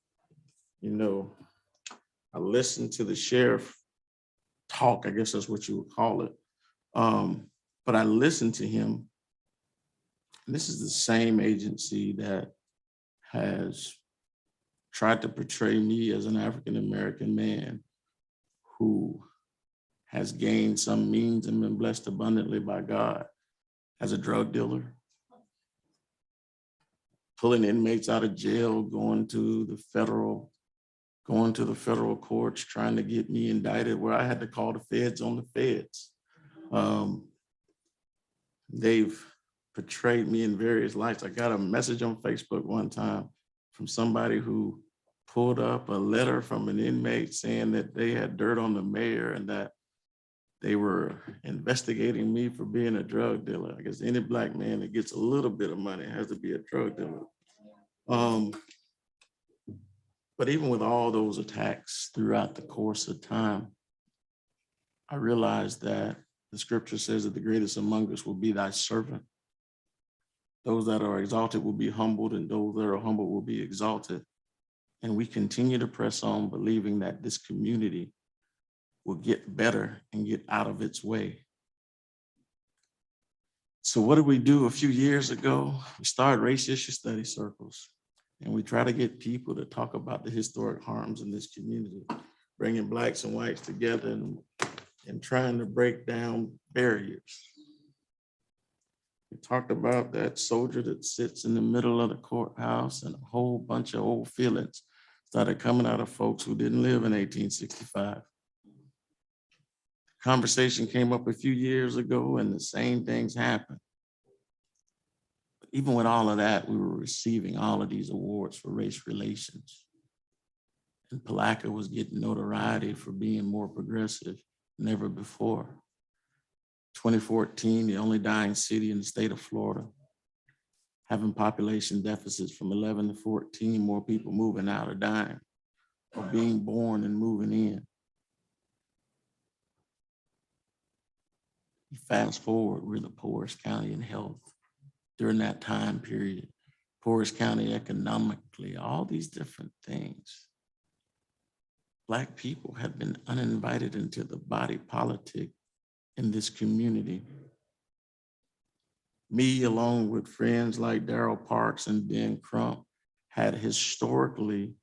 You know, I listened to the sheriff talk, I guess that's what you would call it. But I listened to him. And this is the same agency that has tried to portray me as an African-American man who has gained some means and been blessed abundantly by God as a drug dealer, pulling inmates out of jail, going to the federal courts, trying to get me indicted where I had to call the feds on the feds. They've portrayed me in various lights. I got a message on Facebook one time from somebody who pulled up a letter from an inmate saying that they had dirt on the mayor and that they were investigating me for being a drug dealer. I guess any black man that gets a little bit of money has to be a drug dealer. But even with all those attacks throughout the course of time, I realized that the scripture says that the greatest among us will be thy servant. Those that are exalted will be humbled, and those that are humbled will be exalted. And we continue to press on, believing that this community will get better and get out of its way. So what did we do a few years ago? We started race issue study circles, and we try to get people to talk about the historic harms in this community, bringing blacks and whites together and trying to break down barriers. We talked about that soldier that sits in the middle of the courthouse, and a whole bunch of old feelings started coming out of folks who didn't live in 1865. Conversation came up a few years ago and the same things happened. But even with all of that, we were receiving all of these awards for race relations. And Palatka was getting notoriety for being more progressive than ever before. 2014, the only dying city in the state of Florida, having population deficits from 11 to 14, more people moving out or dying, or being born and moving in. Fast forward, we're the poorest county in health during that time period, poorest county economically, all these different things. Black people have been uninvited into the body politic in this community. Me, along with friends like Darryl Parks and Ben Crump, had historically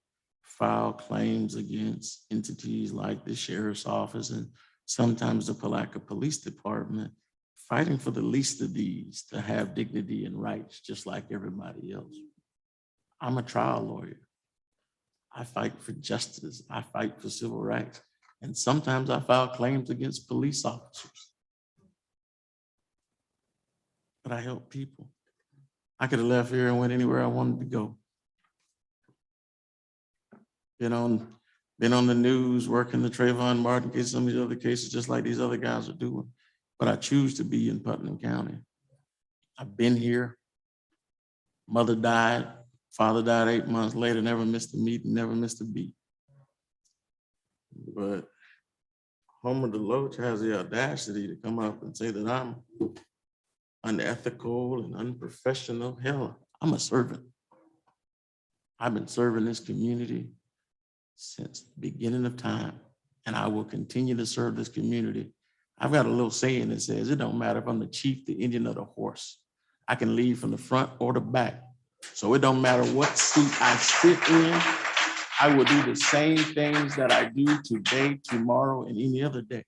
filed claims against entities like the sheriff's office and sometimes the Palatka Police Department, fighting for the least of these to have dignity and rights just like everybody else. I'm a trial lawyer. I fight for justice. I fight for civil rights. And sometimes I file claims against police officers. But I help people. I could have left here and went anywhere I wanted to go. Been on the news, working the Trayvon Martin case, some of these other cases, just like these other guys are doing. But I choose to be in Putnam County. I've been here. Mother died, father died 8 months later, never missed a meeting, never missed a beat. But Homer DeLoach has the audacity to come up and say that I'm unethical and unprofessional. Hell, I'm a servant. I've been serving this community since the beginning of time, and I will continue to serve this community. I've got a little saying that says, it don't matter if I'm the chief, the Indian, or the horse. I can lead from the front or the back. So it don't matter what seat I sit in, I will do the same things that I do today, tomorrow, and any other day.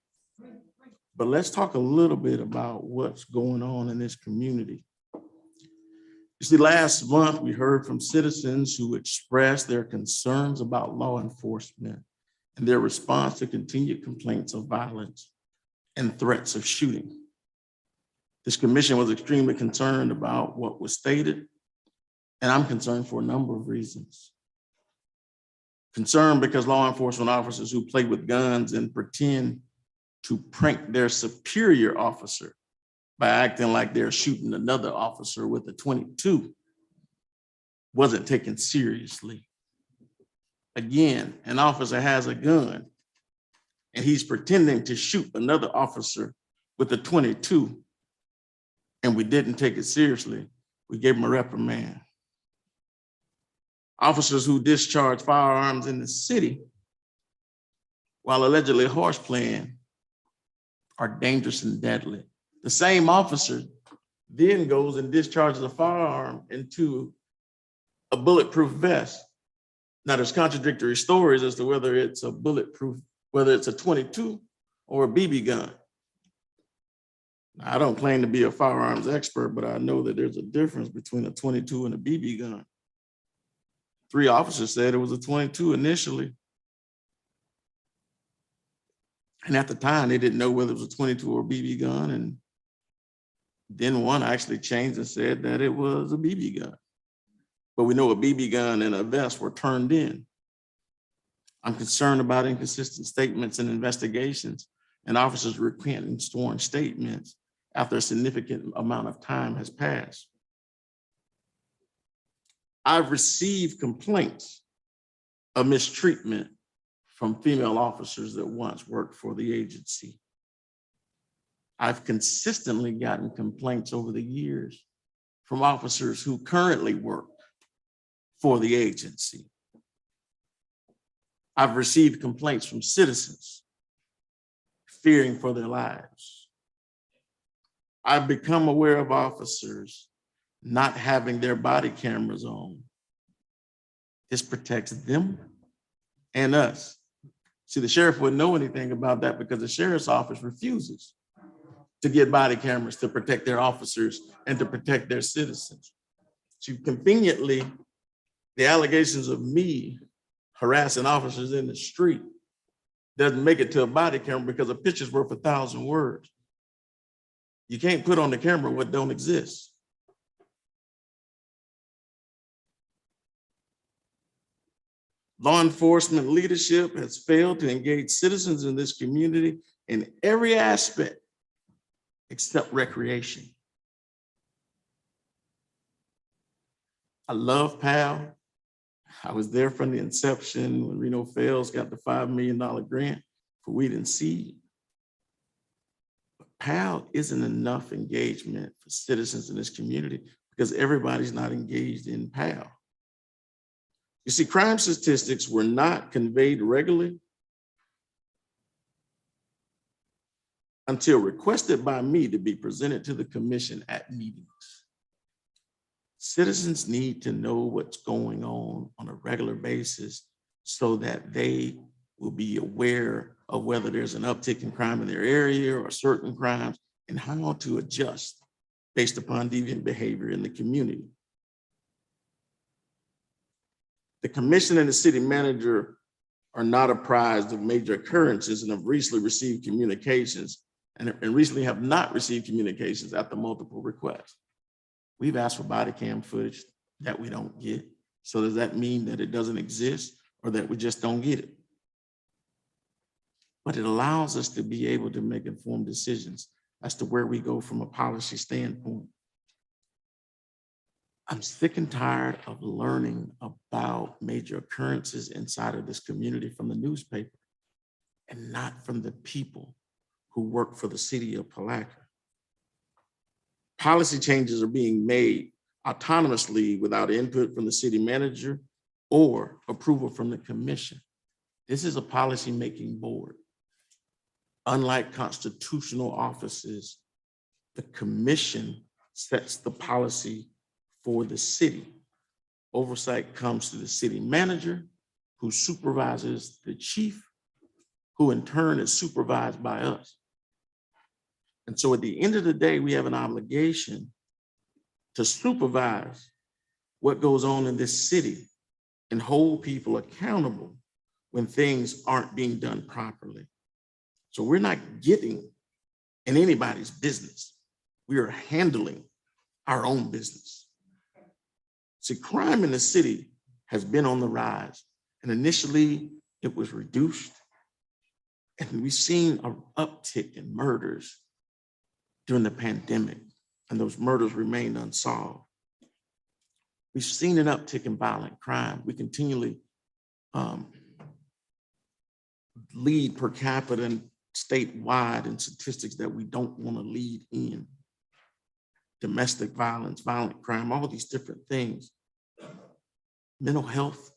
But let's talk a little bit about what's going on in this community. You see, last month, we heard from citizens who expressed their concerns about law enforcement and their response to continued complaints of violence and threats of shooting. This commission was extremely concerned about what was stated, and I'm concerned for a number of reasons. Concerned because law enforcement officers who play with guns and pretend to prank their superior officer by acting like they're shooting another officer with a .22 wasn't taken seriously. Again, an officer has a gun and he's pretending to shoot another officer with a .22, and we didn't take it seriously. We gave him a reprimand. Officers who discharge firearms in the city while allegedly horseplaying are dangerous and deadly. The same officer then goes and discharges a firearm into a bulletproof vest. Now, there's contradictory stories as to whether it's a bulletproof, whether it's a .22 or a BB gun. Now, I don't claim to be a firearms expert, but I know that there's a difference between a .22 and a BB gun. 3 officers said it was a .22 initially. And at the time, they didn't know whether it was a .22 or a BB gun. And Then one actually changed and said that it was a BB gun. But we know a BB gun and a vest were turned in. I'm concerned about inconsistent statements and investigations and officers recanting sworn statements after a significant amount of time has passed. I've received complaints of mistreatment from female officers that once worked for the agency. I've consistently gotten complaints over the years from officers who currently work for the agency. I've received complaints from citizens fearing for their lives. I've become aware of officers not having their body cameras on. This protects them and us. See, the sheriff wouldn't know anything about that because the sheriff's office refuses to get body cameras to protect their officers and to protect their citizens. So conveniently, the allegations of me harassing officers in the street doesn't make it to a body camera because a picture's worth 1,000 words. You can't put on the camera what don't exist. Law enforcement leadership has failed to engage citizens in this community in every aspect except recreation. I love PAL. I was there from the inception when Reno Fells got the $5 million grant for weed and seed. But PAL isn't enough engagement for citizens in this community because everybody's not engaged in PAL. You see, crime statistics were not conveyed regularly until requested by me to be presented to the commission at meetings. Citizens need to know what's going on a regular basis so that they will be aware of whether there's an uptick in crime in their area or certain crimes and how to adjust based upon deviant behavior in the community. The commission and the city manager are not apprised of major occurrences and have recently received communications and recently have not received communications after multiple requests. We've asked for body cam footage that we don't get. So does that mean that it doesn't exist or that we just don't get it? But it allows us to be able to make informed decisions as to where we go from a policy standpoint. I'm sick and tired of learning about major occurrences inside of this community from the newspaper and not from the people who work for the city of Palatka. Policy changes are being made autonomously without input from the city manager or approval from the commission. This is a policy-making board. Unlike constitutional offices, the commission sets the policy for the city. Oversight comes to the city manager, who supervises the chief, who in turn is supervised by us. And so at the end of the day, we have an obligation to supervise what goes on in this city and hold people accountable when things aren't being done properly. So we're not getting in anybody's business. We are handling our own business. See, crime in the city has been on the rise, and initially it was reduced. And we've seen an uptick in murders during the pandemic, and those murders remained unsolved. We've seen an uptick in violent crime. We continually lead per capita and statewide in statistics that we don't want to lead in. Domestic violence, violent crime, all these different things. Mental health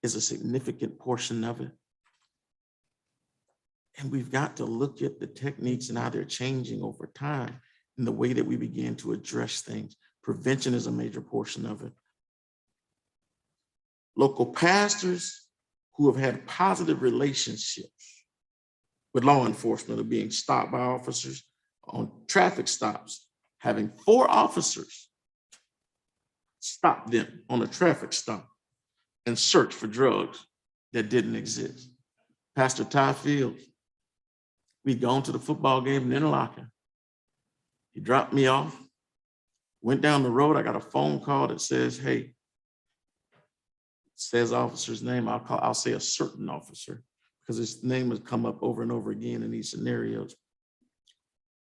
is a significant portion of it. And we've got to look at the techniques and how they're changing over time and the way that we begin to address things. Prevention is a major portion of it. Local pastors who have had positive relationships with law enforcement are being stopped by officers on traffic stops, having 4 officers stop them on a traffic stop and search for drugs that didn't exist. Pastor Ty Fields, we'd gone to the football game in Interlaken. He dropped me off, went down the road. I got a phone call that says, hey, says officer's name. I'll say a certain officer because his name has come up over and over again in these scenarios.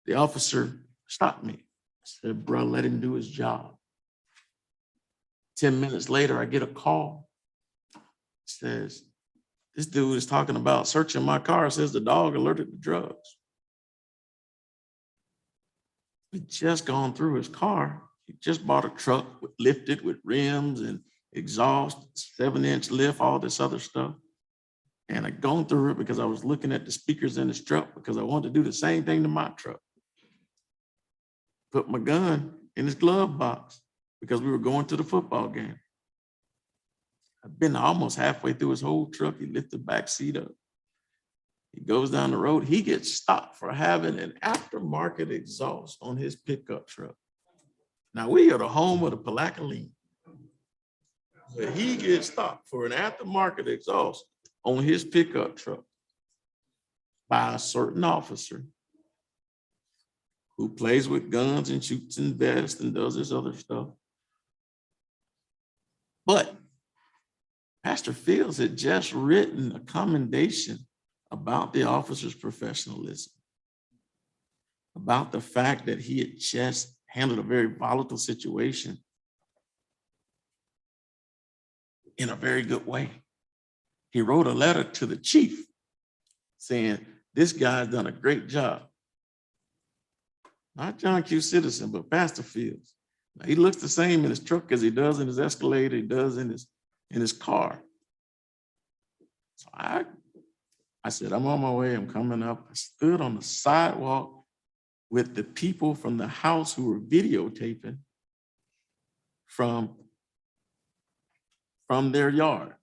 The officer stopped me. I said, bro, let him do his job. 10 minutes later, I get a call. It says, this dude is talking about searching my car. It says the dog alerted to drugs. He just gone through his car. He just bought a truck lifted with rims and exhaust, 7-inch lift, all this other stuff. And I gone through it because I was looking at the speakers in his truck because I wanted to do the same thing to my truck. Put my gun in his glove box because we were going to the football game. I've been almost halfway through his whole truck. He lifted the back seat up. He goes down the road. He gets stopped for having an aftermarket exhaust on his pickup truck. Now we are the home of the Palatka lean. But he gets stopped for an aftermarket exhaust on his pickup truck by a certain officer who plays with guns and shoots and vests and does this other stuff. But Pastor Fields had just written a commendation about the officer's professionalism, about the fact that he had just handled a very volatile situation in a very good way. He wrote a letter to the chief saying, this guy's done a great job. Not John Q. Citizen, but Pastor Fields. Now, he looks the same in his truck as he does in his Escalade, he does in his car. So I said, I'm on my way, I'm coming up. I stood on the sidewalk with the people from the house who were videotaping from their yard.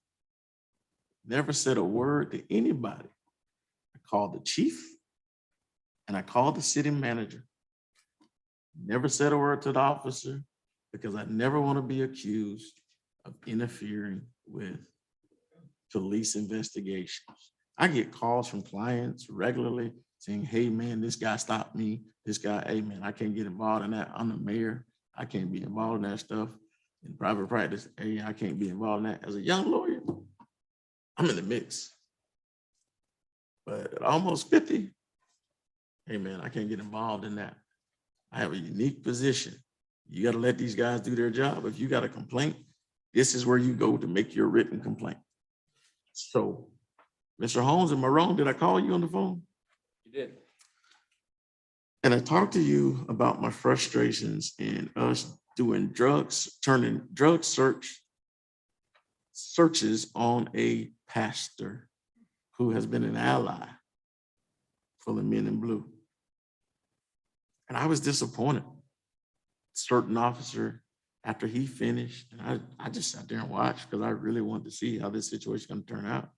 Never said a word to anybody. I called the chief and I called the city manager. Never said a word to the officer because I never want to be accused of interfering with police investigations. I get calls from clients regularly saying, hey man, this guy stopped me. This guy, hey man, I can't get involved in that. I'm the mayor. I can't be involved in that stuff. In private practice, hey, I can't be involved in that. As a young lawyer, I'm in the mix. But at almost 50, hey man, I can't get involved in that. I have a unique position. You got to let these guys do their job. If you got a complaint, this is where you go to make your written complaint. So, Mr. Holmes, am I wrong? Did I call you on the phone? You did. And I talked to you about my frustrations in us doing drugs, turning drug searches on a pastor who has been an ally for the men in blue. And I was disappointed. Certain officer, after he finished, and I just sat there and watched because I really wanted to see how this situation is going to turn out.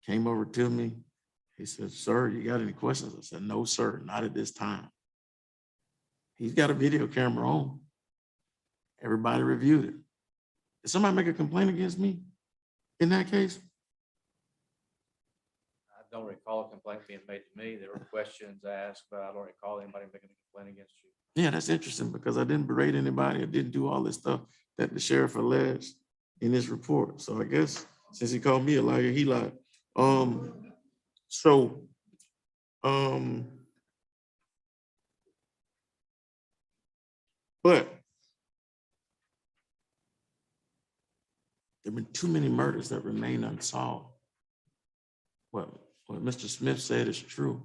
Came over to me. He said, sir, you got any questions? I said, no, sir, not at this time. He's got a video camera on. Everybody reviewed it. Did somebody make a complaint against me in that case? I don't recall a complaint being made to me. There were questions asked, but I don't recall anybody making a complaint against you. Yeah, that's interesting because I didn't berate anybody. I didn't do all this stuff that the sheriff alleged in his report. So I guess since he called me a liar, he lied. But there have been too many murders that remain unsolved. What Mr. Smith said is true.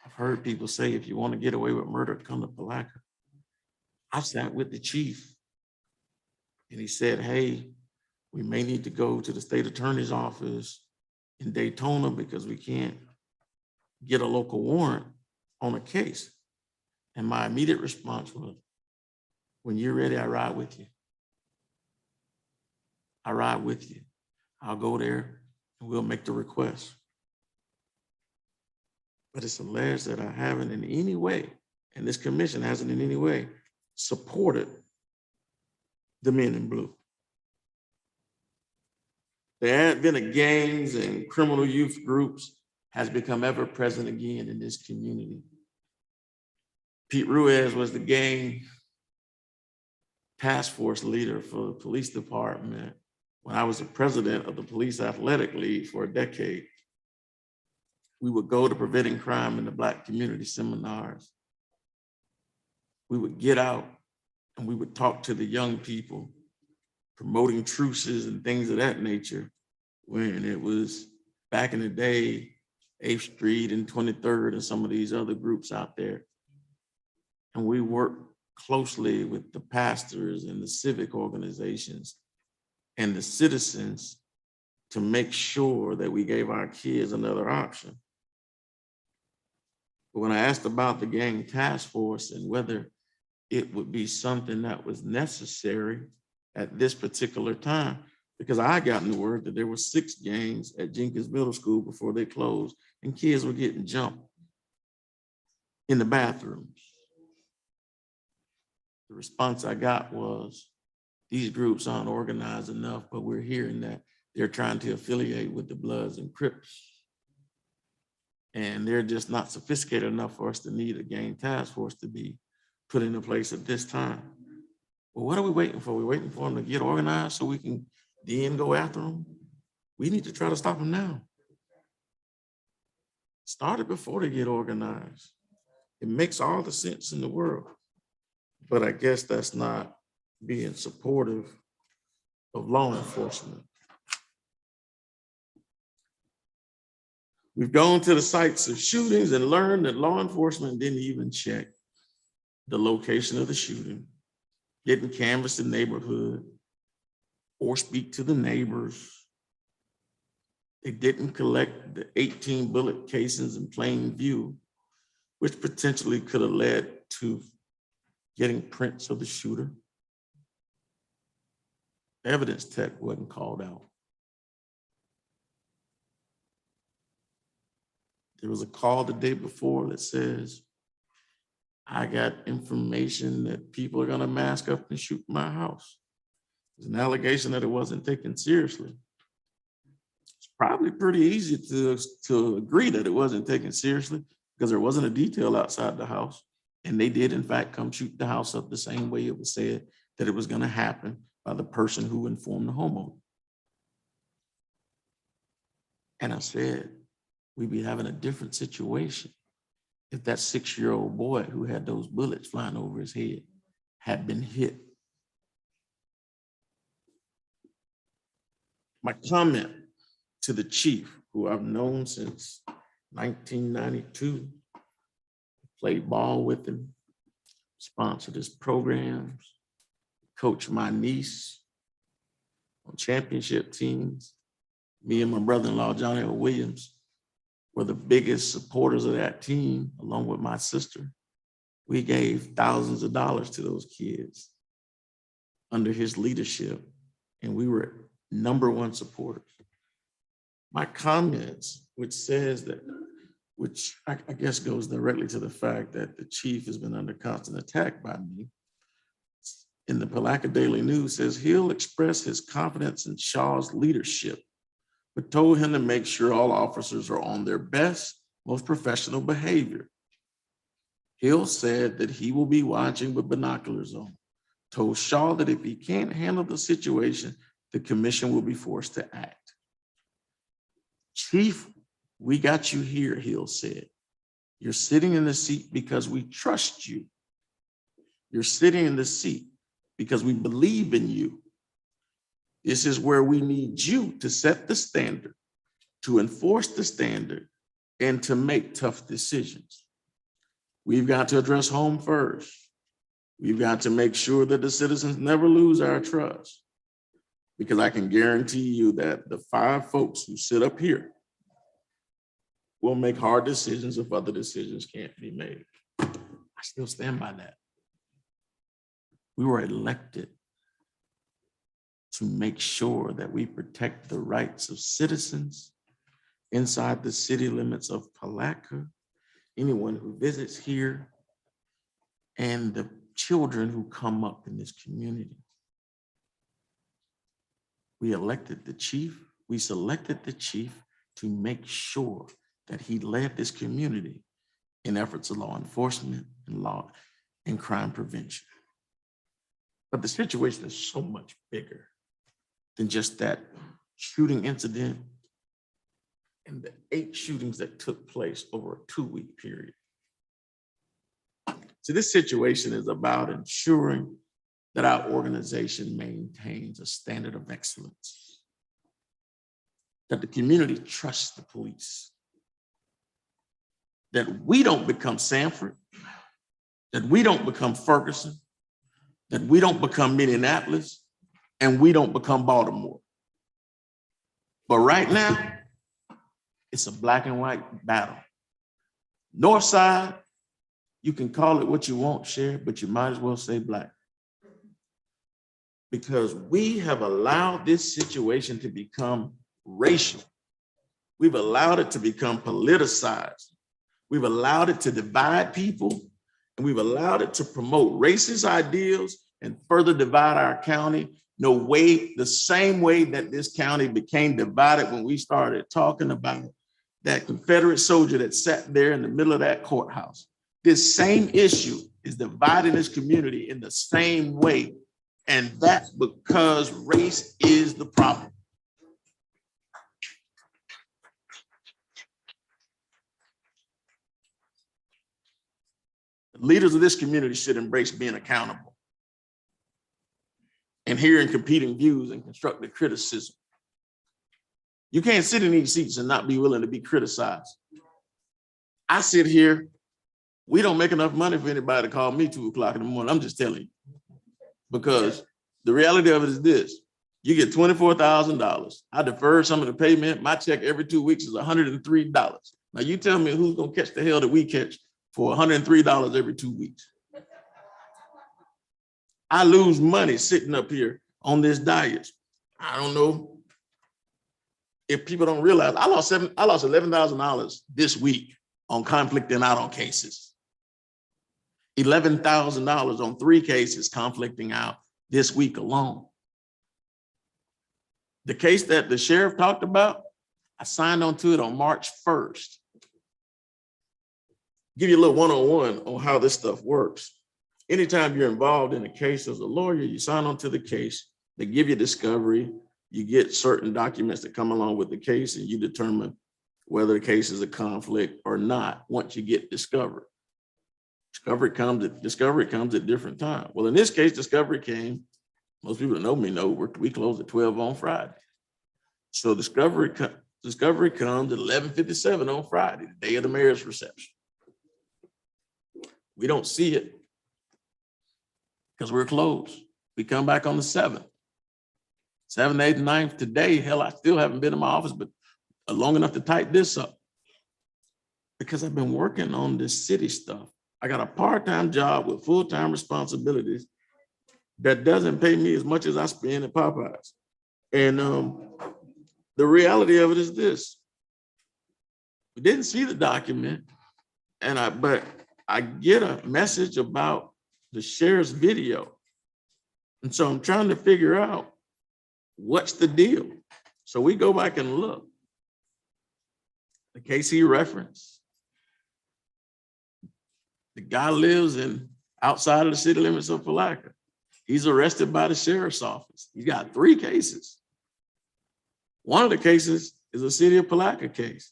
I've heard people say, if you want to get away with murder, come to Palatka. I sat with the chief and he said, hey, we may need to go to the state attorney's office in Daytona because we can't get a local warrant on a case. And my immediate response was, when you're ready, I ride with you. I ride with you. I'll go there and we'll make the request. But it's alleged that I haven't in any way, and this commission hasn't in any way supported the men in blue. The advent of gangs and criminal youth groups has become ever present again in this community. Pete Ruiz was the gang task force leader for the police department when I was the president of the Police Athletic League for a decade. We would go to preventing crime in the Black community seminars. We would get out and we would talk to the young people, promoting truces and things of that nature, when it was back in the day, 8th Street and 23rd and some of these other groups out there. And we worked closely with the pastors and the civic organizations and the citizens to make sure that we gave our kids another option. But when I asked about the gang task force and whether it would be something that was necessary at this particular time, because I gotten the word that there were 6 gangs at Jenkins Middle School before they closed, and kids were getting jumped in the bathrooms. The response I got was, these groups aren't organized enough, but we're hearing that they're trying to affiliate with the Bloods and Crips. And they're just not sophisticated enough for us to need a gang task force to be put into place at this time. Well, what are we waiting for? We're waiting for them to get organized so we can then go after them? We need to try to stop them now. Start it before they get organized. It makes all the sense in the world. But I guess that's not being supportive of law enforcement. We've gone to the sites of shootings and learned that law enforcement didn't even check the location of the shooting, didn't canvass the neighborhood or speak to the neighbors. They didn't collect the 18 bullet casings in plain view, which potentially could have led to getting prints of the shooter. Evidence tech wasn't called out. There was a call the day before that says, I got information that people are gonna mask up and shoot my house. There's an allegation that it wasn't taken seriously. It's probably pretty easy to agree that it wasn't taken seriously because there wasn't a detail outside the house. And they did in fact come shoot the house up the same way it was said that it was gonna happen by the person who informed the homeowner. And I said, we'd be having a different situation if that 6-year-old boy who had those bullets flying over his head had been hit. My comment to the chief, who I've known since 1992, played ball with him, sponsored his programs, coached my niece on championship teams. Me and my brother-in-law, Johnny O. Williams, were the biggest supporters of that team, along with my sister. We gave thousands of dollars to those kids under his leadership, and we were #1 supporters. My comments, which says that, which I guess goes directly to the fact that the chief has been under constant attack by me, in the Palatka Daily News says he'll express his confidence in Shaw's leadership, but told him to make sure all officers are on their best, most professional behavior. Hill said that he will be watching with binoculars on, told Shaw that if he can't handle the situation, the commission will be forced to act. Chief, we got you here, Hill said. You're sitting in the seat because we trust you. You're sitting in the seat because we believe in you. This is where we need you to set the standard, to enforce the standard, and to make tough decisions. We've got to address home first. We've got to make sure that the citizens never lose our trust, because I can guarantee you that the 5 folks who sit up here will make hard decisions if other decisions can't be made. I still stand by that. We were elected to make sure that we protect the rights of citizens inside the city limits of Palatka, anyone who visits here, and the children who come up in this community. We elected the chief, we selected the chief to make sure that he led this community in efforts of law enforcement, and law and crime prevention. But the situation is so much bigger than just that shooting incident and the 8 shootings that took place over a 2-week period. So this situation is about ensuring that our organization maintains a standard of excellence, that the community trusts the police, that we don't become Sanford, that we don't become Ferguson, that we don't become Minneapolis, and we don't become Baltimore. But right now, it's a black and white battle. North side, you can call it what you want, Sheriff, but you might as well say black. Because we have allowed this situation to become racial. We've allowed it to become politicized. We've allowed it to divide people, and we've allowed it to promote racist ideals and further divide our county. The same way that this county became divided when we started talking about that Confederate soldier that sat there in the middle of that courthouse. This same issue is dividing this community in the same way. And that's because race is the problem. The leaders of this community should embrace being accountable and hearing competing views and constructive criticism. You can't sit in these seats and not be willing to be criticized. I sit here, we don't make enough money for anybody to call me 2 o'clock in the morning. I'm just telling you. Because the reality of it is this: you get $24,000. I defer some of the payment. My check every 2 weeks is $103. Now you tell me who's gonna catch the hell that we catch for $103 every 2 weeks. I lose money sitting up here on this diet. I don't know if people don't realize I lost $11,000 this week on conflicting out on cases. $11,000 on 3 cases conflicting out this week alone. The case that the sheriff talked about, I signed on to it on March 1st. Give you a little one-on-one on how this stuff works. Anytime you're involved in a case as a lawyer, you sign on to the case, they give you discovery, you get certain documents that come along with the case, and you determine whether the case is a conflict or not once you get discovered. Discovery comes at different times. Well, in this case, discovery came, most people that know me know, we close at 12 on Friday. So discovery comes at 11:57 on Friday, the day of the mayor's reception. We don't see it because we're closed. We come back on the 7th. 7th, 8th, 9th. Today, hell, I still haven't been in my office, but long enough to type this up because I've been working on this city stuff. I got a part-time job with full-time responsibilities that doesn't pay me as much as I spend at Popeyes. And the reality of it is this: we didn't see the document, but I get a message about the sheriff's video. And so I'm trying to figure out what's the deal. So we go back and look. The case he referenced, the guy lives outside of the city limits of Palatka. He's arrested by the sheriff's office. He's got 3 cases. One of the cases is a city of Palatka case.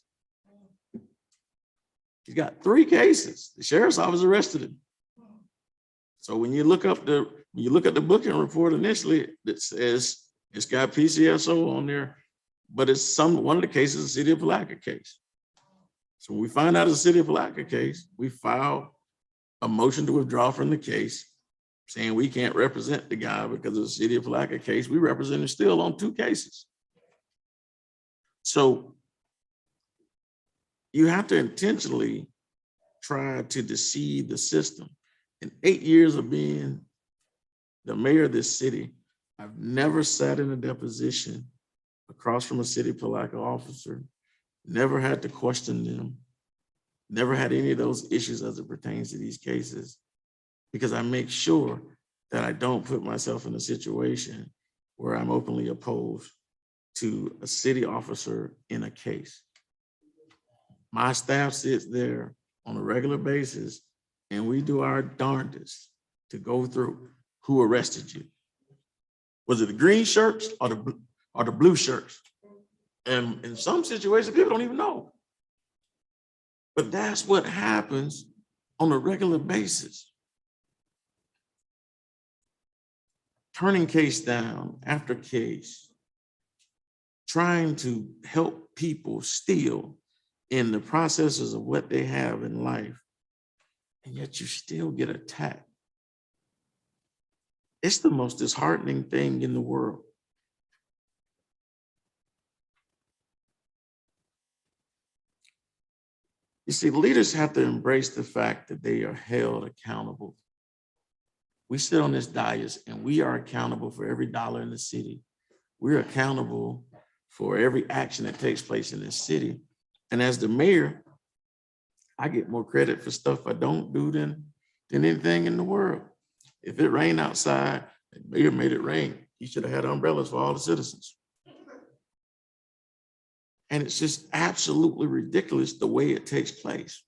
He's got 3 cases. The sheriff's office arrested him. So when you look at the booking report initially, it says it's got PCSO on there, but it's one of the cases, a city of Palatka case. So when we find out it's a city of Palatka case, we file a motion to withdraw from the case, saying we can't represent the guy because of the city of Palatka case. We represent him still on 2 cases. So you have to intentionally try to deceive the system. In 8 years of being the mayor of this city, I've never sat in a deposition across from a city Palatka officer, never had to question them, never had any of those issues as it pertains to these cases, because I make sure that I don't put myself in a situation where I'm openly opposed to a city officer in a case. My staff sits there on a regular basis and we do our darndest to go through who arrested you. Was it the green shirts or the blue shirts? And in some situations, people don't even know. But that's what happens on a regular basis. Turning case down after case, trying to help people still in the processes of what they have in life, and yet you still get attacked. It's the most disheartening thing in the world. You see, leaders have to embrace the fact that they are held accountable. We sit on this dais and we are accountable for every dollar in the city. We're accountable for every action that takes place in this city. And as the mayor, I get more credit for stuff I don't do than anything in the world. If it rained outside, the mayor made it rain. He should have had umbrellas for all the citizens. And it's just absolutely ridiculous the way it takes place.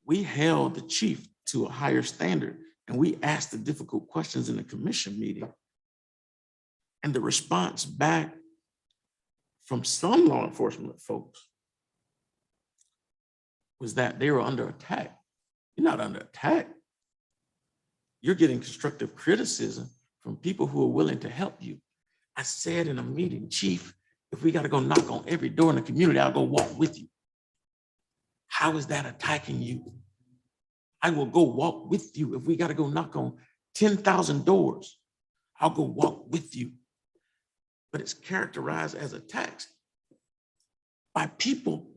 We held the chief to a higher standard and we asked the difficult questions in the commission meeting. And the response back from some law enforcement folks was that they were under attack. You're not under attack. You're getting constructive criticism from people who are willing to help you. I said in a meeting, Chief, if we got to go knock on every door in the community, I'll go walk with you. How is that attacking you? I will go walk with you. If we got to go knock on 10,000 doors, I'll go walk with you. But it's characterized as attacks by people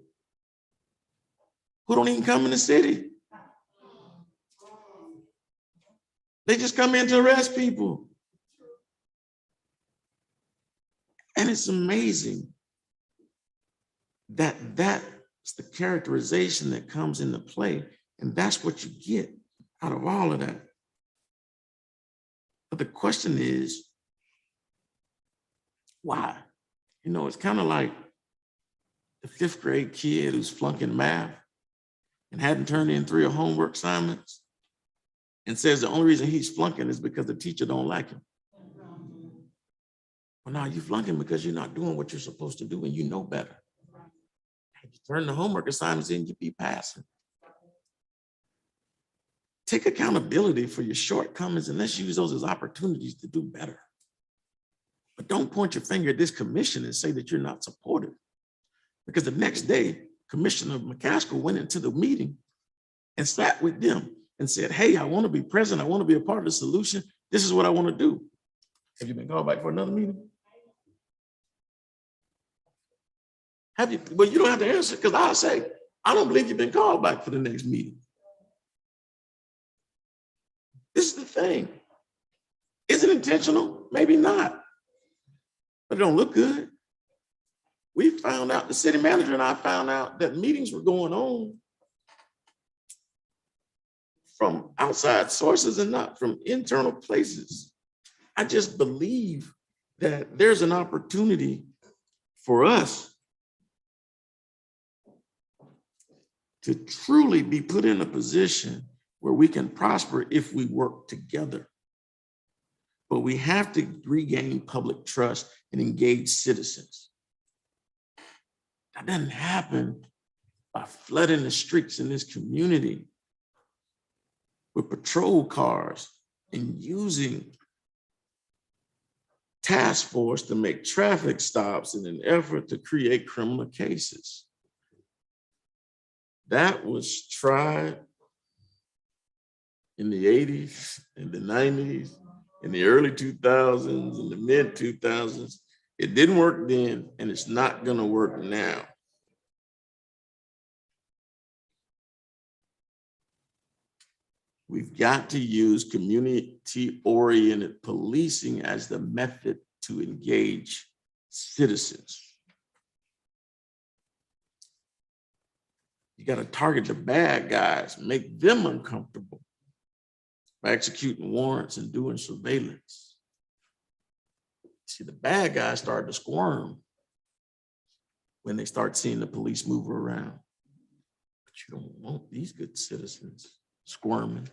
who don't even come in the city. They just come in to arrest people. And it's amazing that that's the characterization that comes into play. And that's what you get out of all of that. But the question is, why? You know, it's kind of like the 5th grade kid who's flunking math and hadn't turned in 3 homework assignments and says the only reason he's flunking is because the teacher don't like him. Well, now you're flunking because you're not doing what you're supposed to do and you know better. If you turn the homework assignments in, you be passing. Take accountability for your shortcomings and let's use those as opportunities to do better. But don't point your finger at this commission and say that you're not supportive. Because the next day, Commissioner McCaskill went into the meeting and sat with them and said, hey, I want to be present. I want to be a part of the solution. This is what I want to do. Have you been called back for another meeting? Have you? Well, you don't have to answer because I'll say, I don't believe you've been called back for the next meeting. This is the thing. Is it intentional? Maybe not. But it don't look good. We found out, the city manager and I found out that meetings were going on from outside sources and not from internal places. I just believe that there's an opportunity for us to truly be put in a position where we can prosper if we work together. But we have to regain public trust and engage citizens. That doesn't happen by flooding the streets in this community with patrol cars and using task force to make traffic stops in an effort to create criminal cases. That was tried in the 80s, in the 90s, in the early 2000s, in the mid 2000s. It didn't work then, and it's not gonna work now. We've got to use community-oriented policing as the method to engage citizens. You got to target the bad guys, make them uncomfortable by executing warrants and doing surveillance. See, the bad guys start to squirm when they start seeing the police move around But you don't want these good citizens squirming.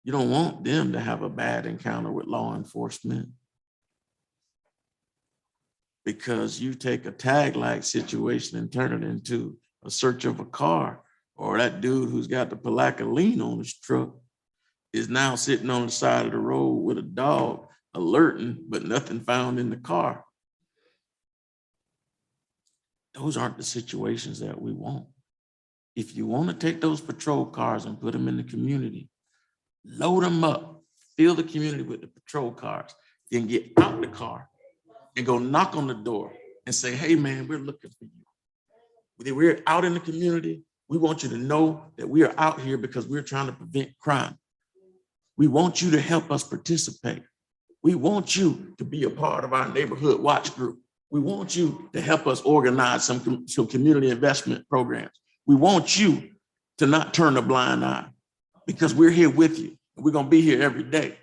You don't want them to have a bad encounter with law enforcement. Because you take a tag-like situation and turn it into a search of a car, or that dude who's got the Palatka lean on his truck is now sitting on the side of the road with a dog alerting, but nothing found in the car. Those aren't the situations that we want. If you want to take those patrol cars and put them in the community, load them up, fill the community with the patrol cars, then get out the car and go knock on the door and say, hey man, we're looking for you. We're out in the community. We want you to know that we are out here because we're trying to prevent crime. We want you to help us participate. We want you to be a part of our neighborhood watch group. We want you to help us organize some community investment programs. We want you to not turn a blind eye because we're here with you. We're gonna be here every day.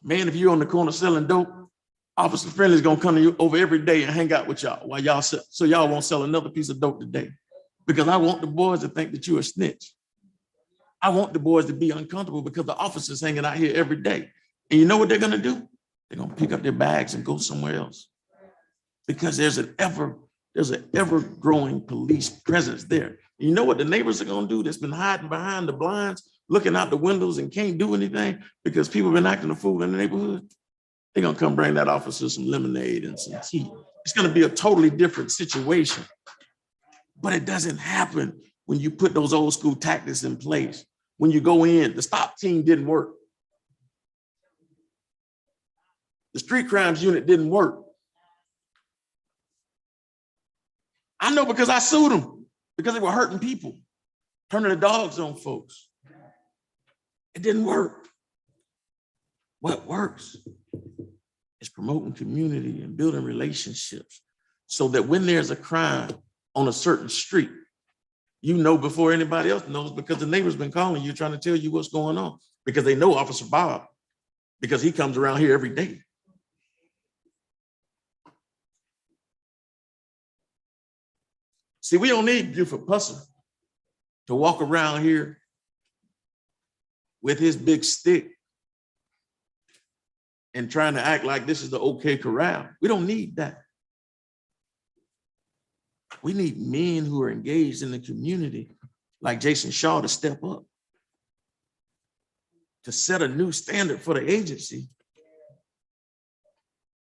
Man, if you're on the corner selling dope, Officer Friendly's gonna come to you over every day and hang out with y'all while y'all sell, so y'all won't sell another piece of dope today. Because I want the boys to think that you're a snitch. I want the boys to be uncomfortable because the officers hanging out here every day. And you know what they're gonna do? They're gonna pick up their bags and go somewhere else. Because there's an ever-growing police presence there. You know what the neighbors are gonna do that's been hiding behind the blinds, looking out the windows and can't do anything because people have been acting a fool in the neighborhood? They're gonna come bring that officer some lemonade and some tea. It's gonna be a totally different situation. But it doesn't happen when you put those old school tactics in place. When you go in, the stop team didn't work. The street crimes unit didn't work. I know because I sued them because they were hurting people, turning the dogs on folks. It didn't work. What works is promoting community and building relationships so that when there's a crime on a certain street, you know before anybody else knows because the neighbor's been calling you trying to tell you what's going on because they know Officer Bob because he comes around here every day. See, we don't need Buford Pusser to walk around here with his big stick and trying to act like this is the OK Corral. We don't need that. We need men who are engaged in the community, like Jason Shaw, to step up, to set a new standard for the agency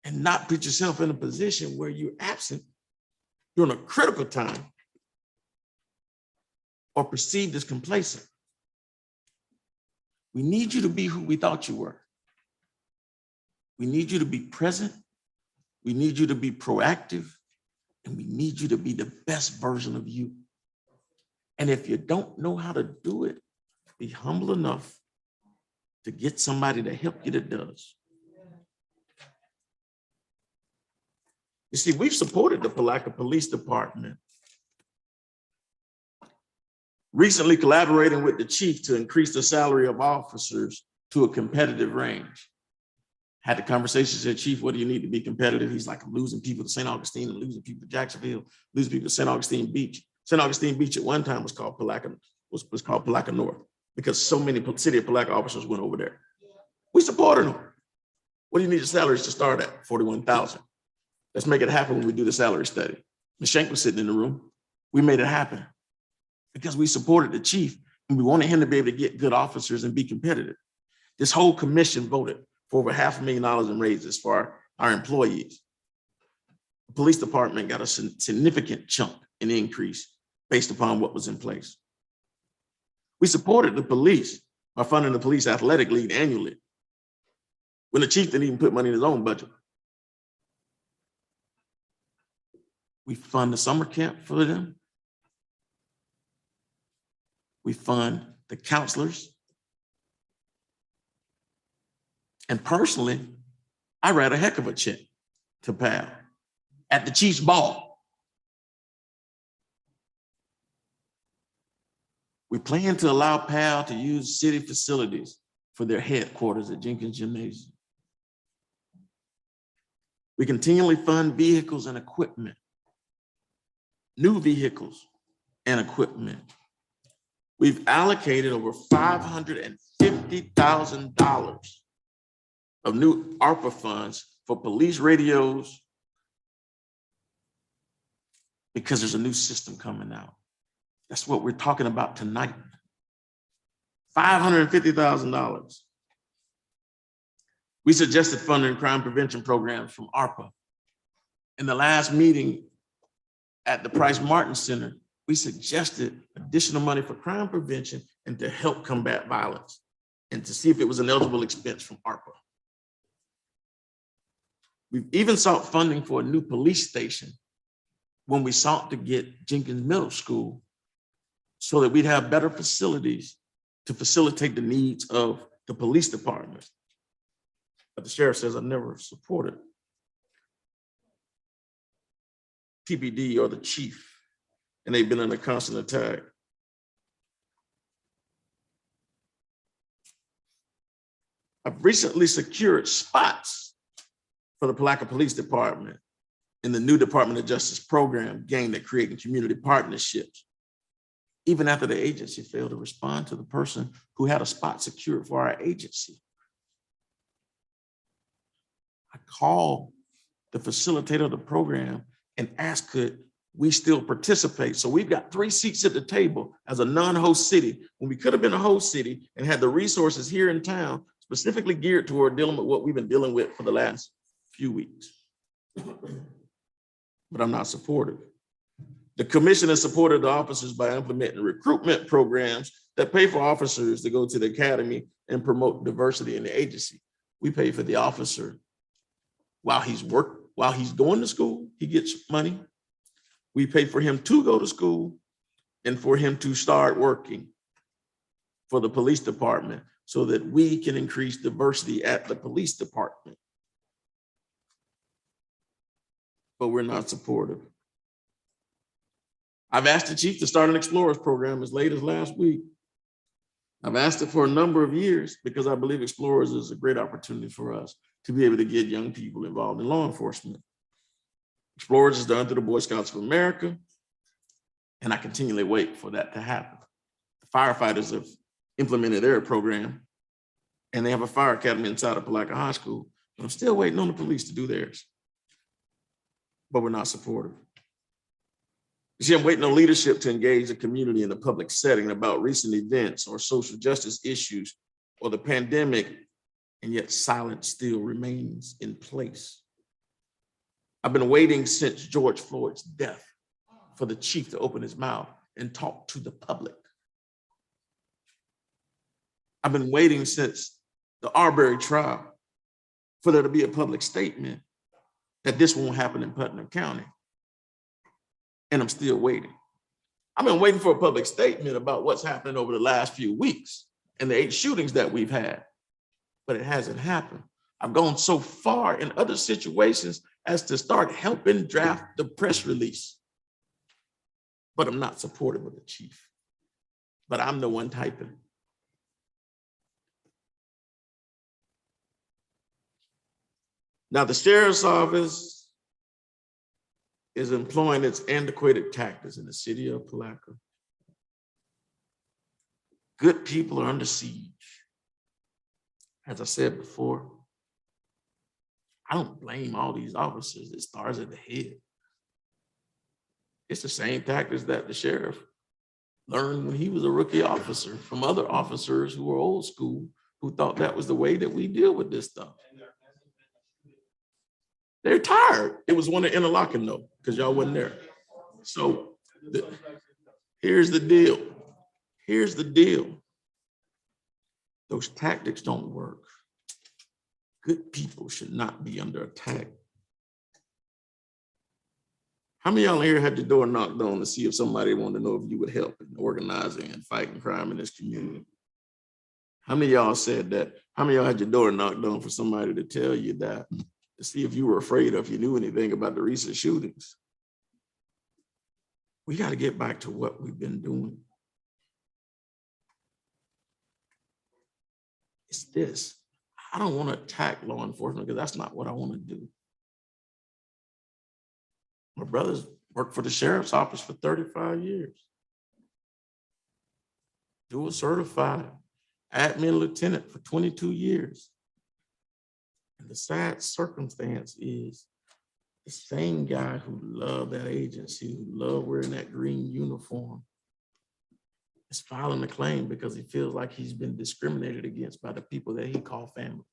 and not put yourself in a position where you're absent during a critical time or perceived as complacent. We need you to be who we thought you were. We need you to be present. We need you to be proactive. And we need you to be the best version of you. And if you don't know how to do it, be humble enough to get somebody to help you that does. You see, we've supported the Palatka Police Department, recently collaborating with the chief to increase the salary of officers to a competitive range. Had the conversation, said, Chief, what do you need to be competitive? He's like, I'm losing people to St. Augustine, I'm losing people to Jacksonville, losing people to St. Augustine Beach. St. Augustine Beach at one time was called Palatka, was called Palatka North because so many city of Palatka officers went over there. We supported them. What do you need your salaries to start at? 41,000. Let's make it happen when we do the salary study. Ms. Shank was sitting in the room. We made it happen because we supported the chief and we wanted him to be able to get good officers and be competitive. This whole commission voted for over $500,000 in raises for our employees. The police department got a significant chunk in increase based upon what was in place. We supported the police by funding the police athletic league annually when the chief didn't even put money in his own budget. We fund the summer camp for them. We fund the counselors. And personally, I write a heck of a check to PAL at the Chiefs ball. We plan to allow PAL to use city facilities for their headquarters at Jenkins Gymnasium. We continually fund vehicles and equipment, new vehicles and equipment We've allocated over $550,000 of new ARPA funds for police radios because there's a new system coming out. That's what we're talking about tonight. $550,000. We suggested funding crime prevention programs from ARPA. In the last meeting at the Price Martin Center, we suggested additional money for crime prevention and to help combat violence and to see if it was an eligible expense from ARPA. We've even sought funding for a new police station when we sought to get Jenkins Middle School so that we'd have better facilities to facilitate the needs of the police department. But the sheriff says I never supported PPD or the chief, and they've been under constant attack. I've recently secured spots for the Palatka Police Department in the new Department of Justice program aimed at creating community partnerships, even after the agency failed to respond to the person who had a spot secured for our agency. I called the facilitator of the program and asked, could we still participate? So we've got 3 seats at the table as a non-host city, when we could have been a host city and had the resources here in town specifically geared toward dealing with what we've been dealing with for the last few weeks. But I'm not supportive. The commission has supported the officers by implementing recruitment programs that pay for officers to go to the academy and promote diversity in the agency. We pay for the officer while he's going to school, he gets money. We pay for him to go to school and for him to start working for the police department so that we can increase diversity at the police department. But we're not supportive. I've asked the chief to start an Explorers program as late as last week. I've asked it for a number of years because I believe Explorers is a great opportunity for us to be able to get young people involved in law enforcement. Explorers is done through the Boy Scouts of America, and I continually wait for that to happen. The firefighters have implemented their program, and they have a fire academy inside of Palatka High School, but I'm still waiting on the police to do theirs. But we're not supportive. You see, I'm waiting on leadership to engage the community in a public setting about recent events or social justice issues or the pandemic, and yet silence still remains in place. I've been waiting since George Floyd's death for the chief to open his mouth and talk to the public. I've been waiting since the Arbery trial for there to be a public statement that this won't happen in Putnam County. And I'm still waiting. I've been waiting for a public statement about what's happening over the last few weeks and the 8 shootings that we've had, but it hasn't happened. I've gone so far in other situations as to start helping draft the press release, but I'm not supportive of the chief, but I'm the one typing. Now, the sheriff's office is employing its antiquated tactics in the city of Palatka. Good people are under siege. As I said before, I don't blame all these officers. It starts at the head. It's the same tactics that the sheriff learned when he was a rookie officer from other officers who were old school, who thought that was the way that we deal with this stuff. They're tired. It was one of Interlocking though, because y'all wasn't there. So here's the deal. Here's the deal. Those tactics don't work. Good people should not be under attack. How many of y'all here had your door knocked on to see if somebody wanted to know if you would help in organizing and fighting crime in this community? How many of y'all said that? How many of y'all had your door knocked on for somebody to tell you that, to see if you were afraid or if you knew anything about the recent shootings? We got to get back to what we've been doing. It's this. I don't want to attack law enforcement because that's not what I want to do. My brothers worked for the sheriff's office for 35 years. dual certified admin lieutenant for 22 years. And the sad circumstance is the same guy who loved that agency, who loved wearing that green uniform, is filing a claim because he feels like he's been discriminated against by the people that he called family.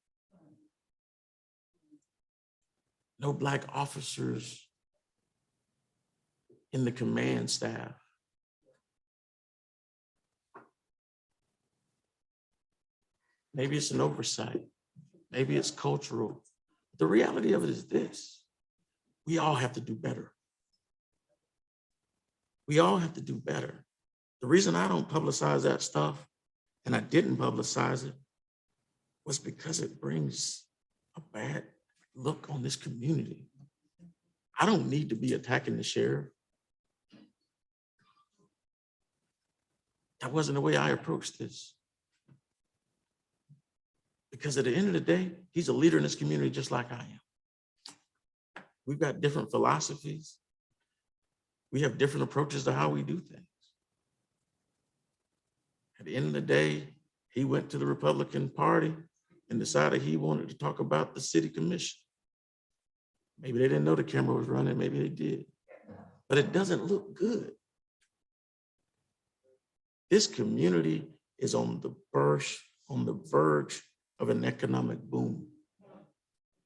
No Black officers in the command staff. Maybe it's an oversight. Maybe it's cultural. The reality of it is this: we all have to do better. We all have to do better. The reason I don't publicize that stuff, and I didn't publicize it, was because it brings a bad look on this community. I don't need to be attacking the sheriff. That wasn't the way I approached this. Because at the end of the day, he's a leader in this community just like I am. We've got different philosophies. We have different approaches to how we do things. At the end of the day, he went to the Republican Party and decided he wanted to talk about the city commission. Maybe they didn't know the camera was running, maybe they did. But it doesn't look good. This community is on the verge of an economic boom.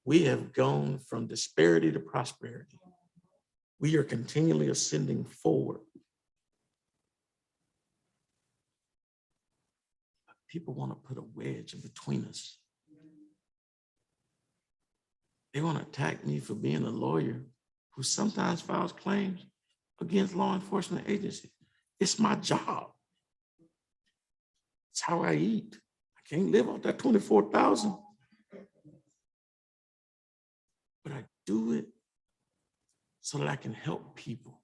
We have gone from disparity to prosperity. We are continually ascending forward. But people want to put a wedge in between us. They want to attack me for being a lawyer who sometimes files claims against law enforcement agencies. It's my job. It's how I eat. I can't live off that 24,000. But I do it so that I can help people.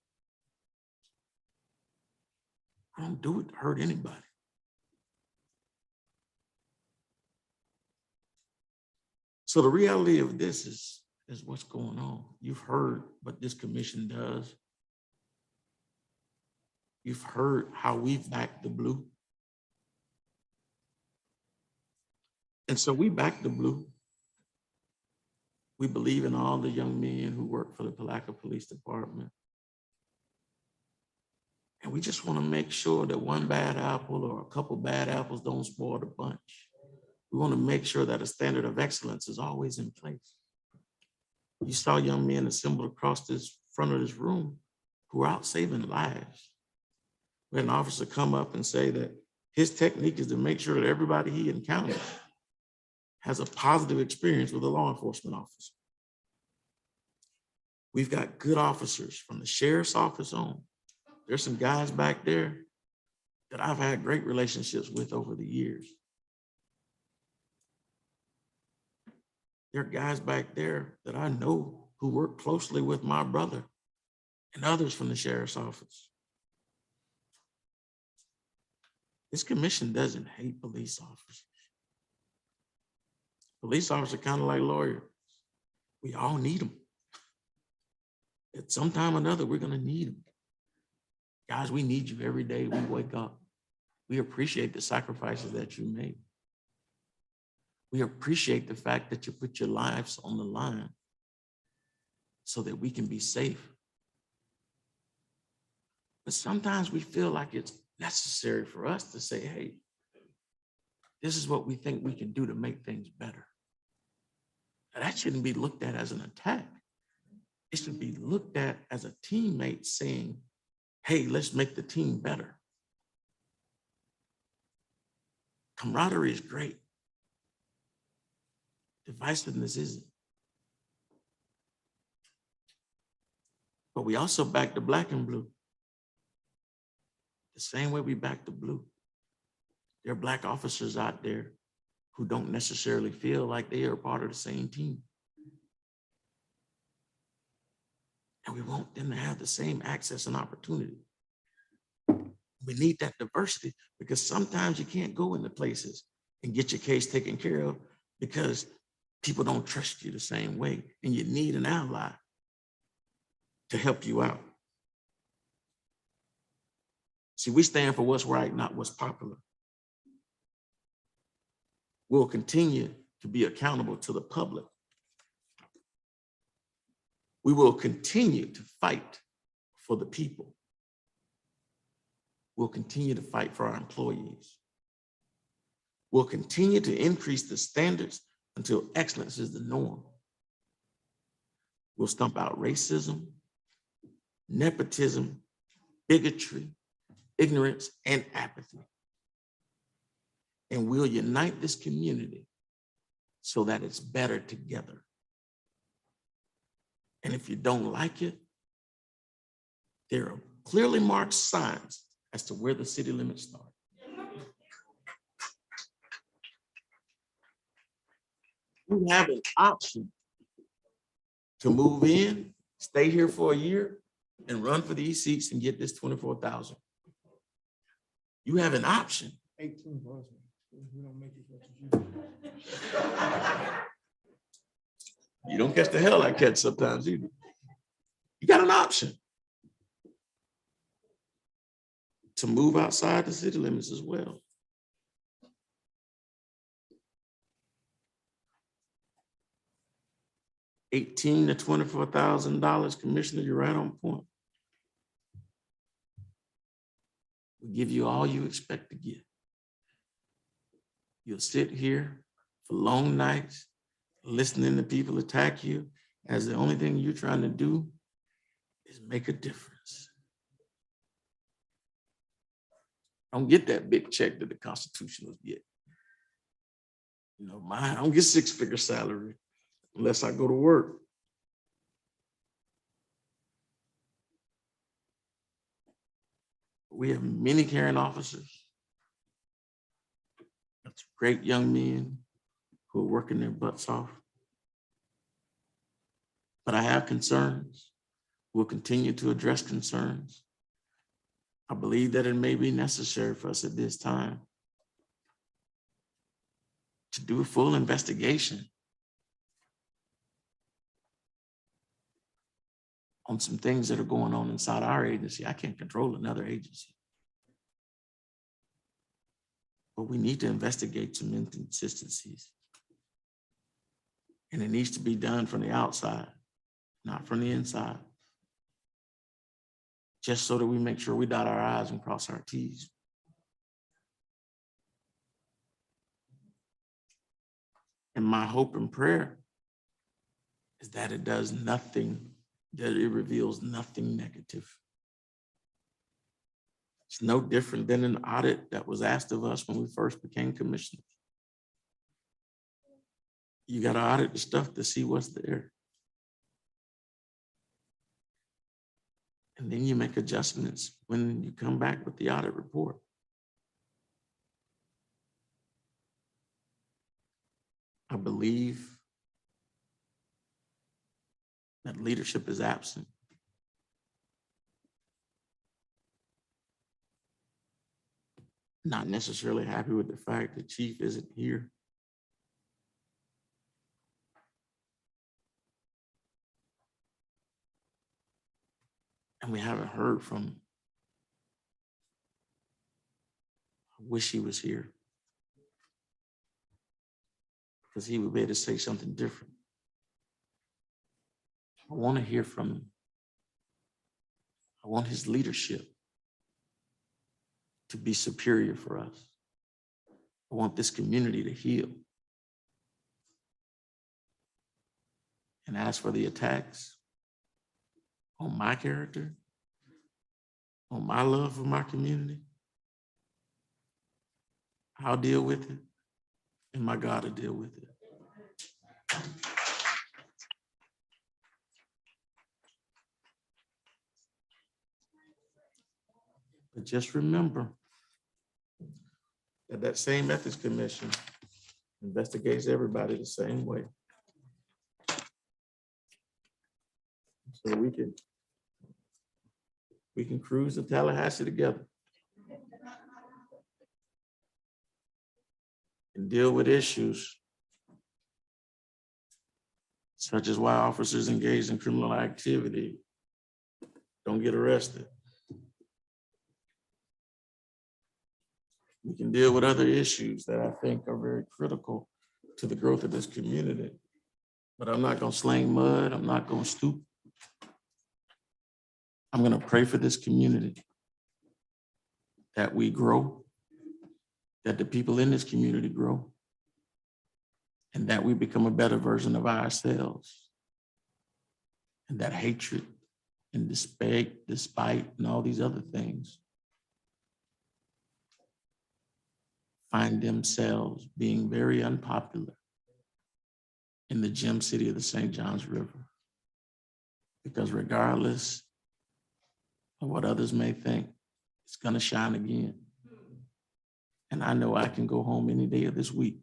I don't do it to hurt anybody. So the reality of this is what's going on. You've heard what this commission does. You've heard how we've backed the blue. And so we back the blue. We believe in all the young men who work for the Palatka Police Department. And we just want to make sure that one bad apple or a couple bad apples don't spoil the bunch. We want to make sure that a standard of excellence is always in place. You saw young men assembled across this front of this room who are out saving lives. We had an officer come up and say that his technique is to make sure that everybody he encounters has a positive experience with a law enforcement officer. We've got good officers from the sheriff's office on. There's some guys back there that I've had great relationships with over the years. There are guys back there that I know who work closely with my brother and others from the sheriff's office. This commission doesn't hate police officers. Police officers are kind of like lawyers. We all need them. At some time or another, we're going to need them. Guys, we need you every day we wake up. We appreciate the sacrifices that you make. We appreciate the fact that you put your lives on the line so that we can be safe. But sometimes we feel like it's necessary for us to say, hey, this is what we think we can do to make things better. Now, that shouldn't be looked at as an attack. It should be looked at as a teammate saying, hey, let's make the team better. Camaraderie is great. Divisiveness isn't. But we also back the black and blue. The same way we back the blue. There are Black officers out there who don't necessarily feel like they are part of the same team. And we want them to have the same access and opportunity. We need that diversity because sometimes you can't go into places and get your case taken care of because people don't trust you the same way, and you need an ally to help you out. See, we stand for what's right, not what's popular. We'll continue to be accountable to the public. We will continue to fight for the people. We'll continue to fight for our employees. We'll continue to increase the standards until excellence is the norm. We'll stomp out racism, nepotism, bigotry, ignorance, and apathy. And we'll unite this community so that it's better together. And if you don't like it, there are clearly marked signs as to where the city limits start. You have an option to move in, stay here for a year, and run for these seats and get this 24,000. You have an option. 18 for us. We don't make it much as you. You don't catch the hell I catch sometimes either. You got an option to move outside the city limits as well. $18,000 to $24,000, Commissioner, you're right on point. We give you all you expect to get. You'll sit here for long nights, listening to people attack you, as the only thing you're trying to do is make a difference. Don't get that big check that the constitutionals get. You know, I don't get six-figure salary unless I go to work. We have many caring officers. That's great young men who are working their butts off. But I have concerns. We'll continue to address concerns. I believe that it may be necessary for us at this time to do a full investigation on some things that are going on inside our agency. I can't control another agency. But we need to investigate some inconsistencies. And it needs to be done from the outside, not from the inside. Just so that we make sure we dot our I's and cross our T's. And my hope and prayer is that it does nothing, that it reveals nothing negative. It's no different than an audit that was asked of us when we first became commissioners. You got to audit the stuff to see what's there. And then you make adjustments when you come back with the audit report. I believe that leadership is absent. Not necessarily happy with the fact that Chief isn't here. And we haven't heard from him. I wish he was here, because he would be able to say something different. I want to hear from him. I want his leadership to be superior for us. I want this community to heal. And as for the attacks on my character, on my love for my community, I'll deal with it, and my God will deal with it. But just remember that that same ethics commission investigates everybody the same way. So we can cruise to Tallahassee together and deal with issues such as why officers engaged in criminal activity don't get arrested. We can deal with other issues that I think are very critical to the growth of this community. But I'm not gonna sling mud. I'm not gonna stoop. I'm gonna pray for this community, that we grow, that the people in this community grow, and that we become a better version of ourselves. And that hatred and despite and all these other things find themselves being very unpopular in the gem city of the St. Johns River. Because regardless of what others may think, it's gonna shine again. And I know I can go home any day of this week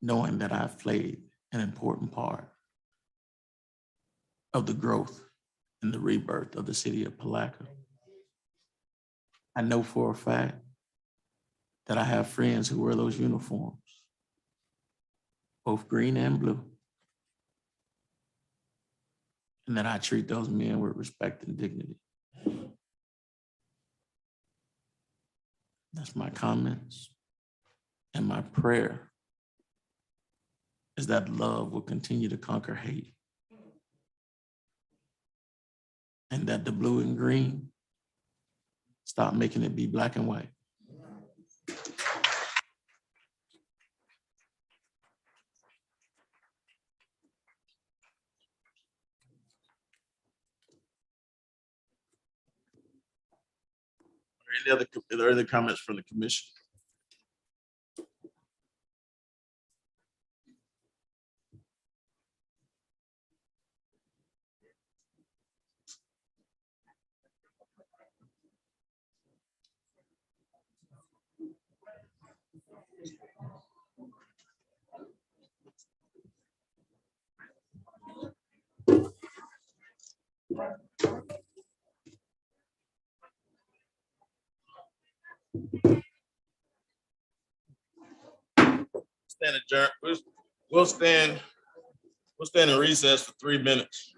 knowing that I've played an important part of the growth and the rebirth of the city of Palatka. I know for a fact that I have friends who wear those uniforms, both green and blue, and that I treat those men with respect and dignity. That's my comments. And my prayer is that love will continue to conquer hate, and that the blue and green stop making it be black and white. Are there any other comments from the commission? Stand adjourned. We'll stand in recess for 3 minutes.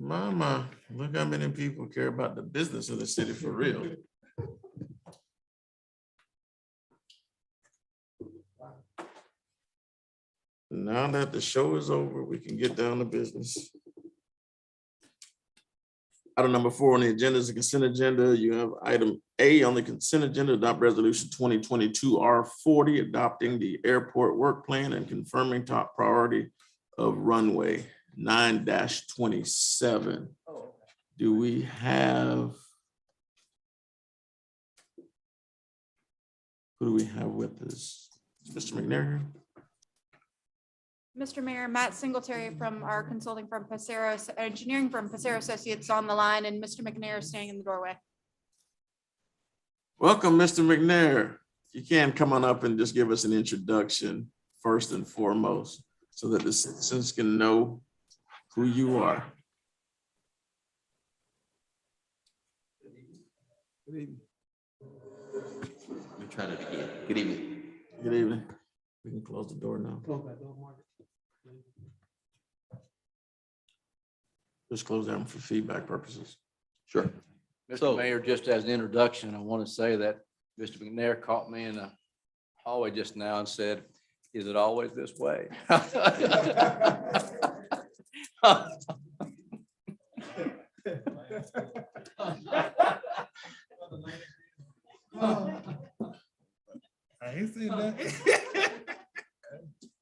Mama, look how many people care about the business of the city for real. Now that the show is over, we can get down to business. Item number 4 on the agenda is the consent agenda. You have item A on the consent agenda, adopt resolution 2022 R40, adopting the airport work plan and confirming top priority of runway 9-27. Do we have? Who do we have with us? Mr. McNair here? Mr. Mayor, Matt Singletary from our consulting firm Passero, engineering firm Passero Associates on the line, and Mr. McNair is standing in the doorway. Welcome, Mr. McNair. You can come on up and just give us an introduction first and foremost, so that the citizens can know who you are. Good evening. Let me try that again. Good evening. Good evening. We can close the door now. Close that door, Margaret. Just close down for feedback purposes. Sure. Mr. Mayor, just as an introduction, I want to say that Mr. McNair caught me in the hallway just now and said, "Is it always this way?" I ain't seen that.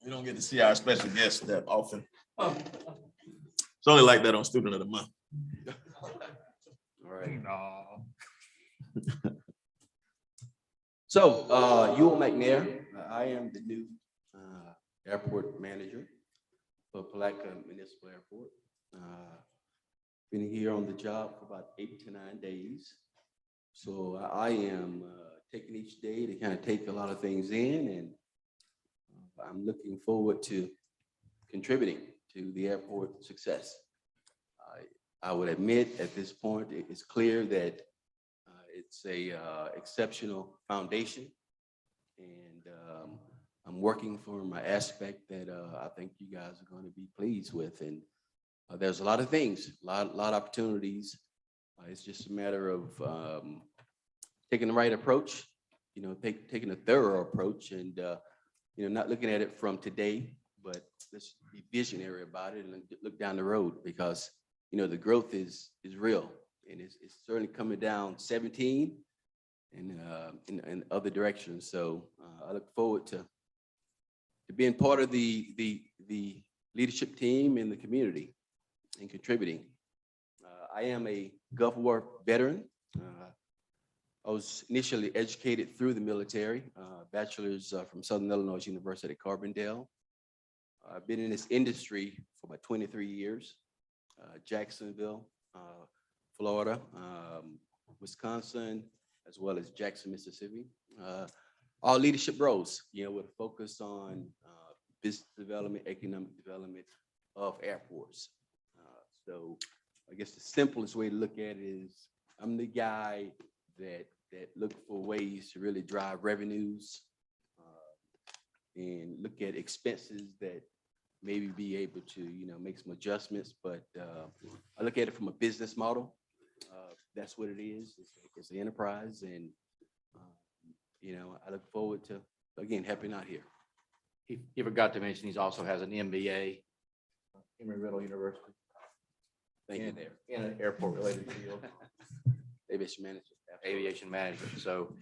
We don't get to see our special guests that often. It's only like that on Student of the Month. All right. No. So, Yul McNair, I am the new airport manager for Palatka Municipal Airport. Been here on the job for about 8 to 9 days. So I am taking each day to kind of take a lot of things in, and I'm looking forward to contributing to the airport success. I would admit at this point, it's clear that it's a exceptional foundation, and I'm working from an aspect that I think you guys are going to be pleased with. And there's a lot of things, a lot of opportunities. It's just a matter of taking the right approach, taking a thorough approach, and not looking at it from today, but let's be visionary about it and look down the road, because the growth is real, and it's certainly coming down 17 and in other directions. So I look forward to being part of the leadership team in the community and contributing. I am a Gulf War veteran. I was initially educated through the military, bachelor's from Southern Illinois University at Carbondale. I've been in this industry for about 23 years. Jacksonville, Florida, Wisconsin, as well as Jackson, Mississippi. All leadership roles, with a focus on business development, economic development of airports. So I guess the simplest way to look at it is I'm the guy that look for ways to really drive revenues and look at expenses that maybe be able to, make some adjustments. But I look at it from a business model. That's what it is. It's an enterprise, and I look forward to, again, helping out here. He forgot to mention he also has an MBA, Embry-Riddle University. Thank you there. In an airport related field. Aviation management. Aviation management. So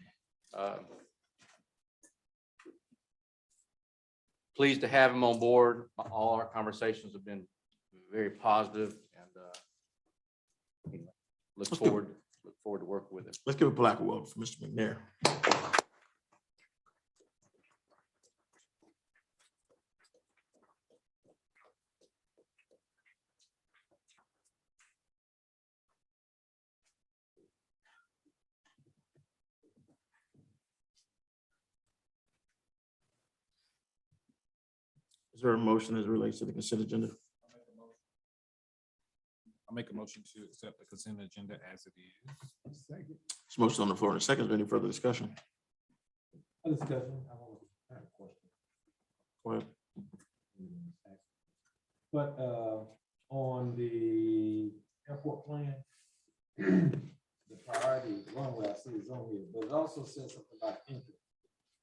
pleased to have him on board. All our conversations have been very positive, and look forward to working with him. Let's give a Palatka welcome for Mr. McNair. Is there a motion as it relates to the consent agenda? I'll make a motion to accept the consent agenda as it is. Second. It's motion on the floor in a second. Is there any further discussion? Discussion. I have a question. Go ahead. But on the airport plan. The priority runway I see is on here, but it also says something about entrance.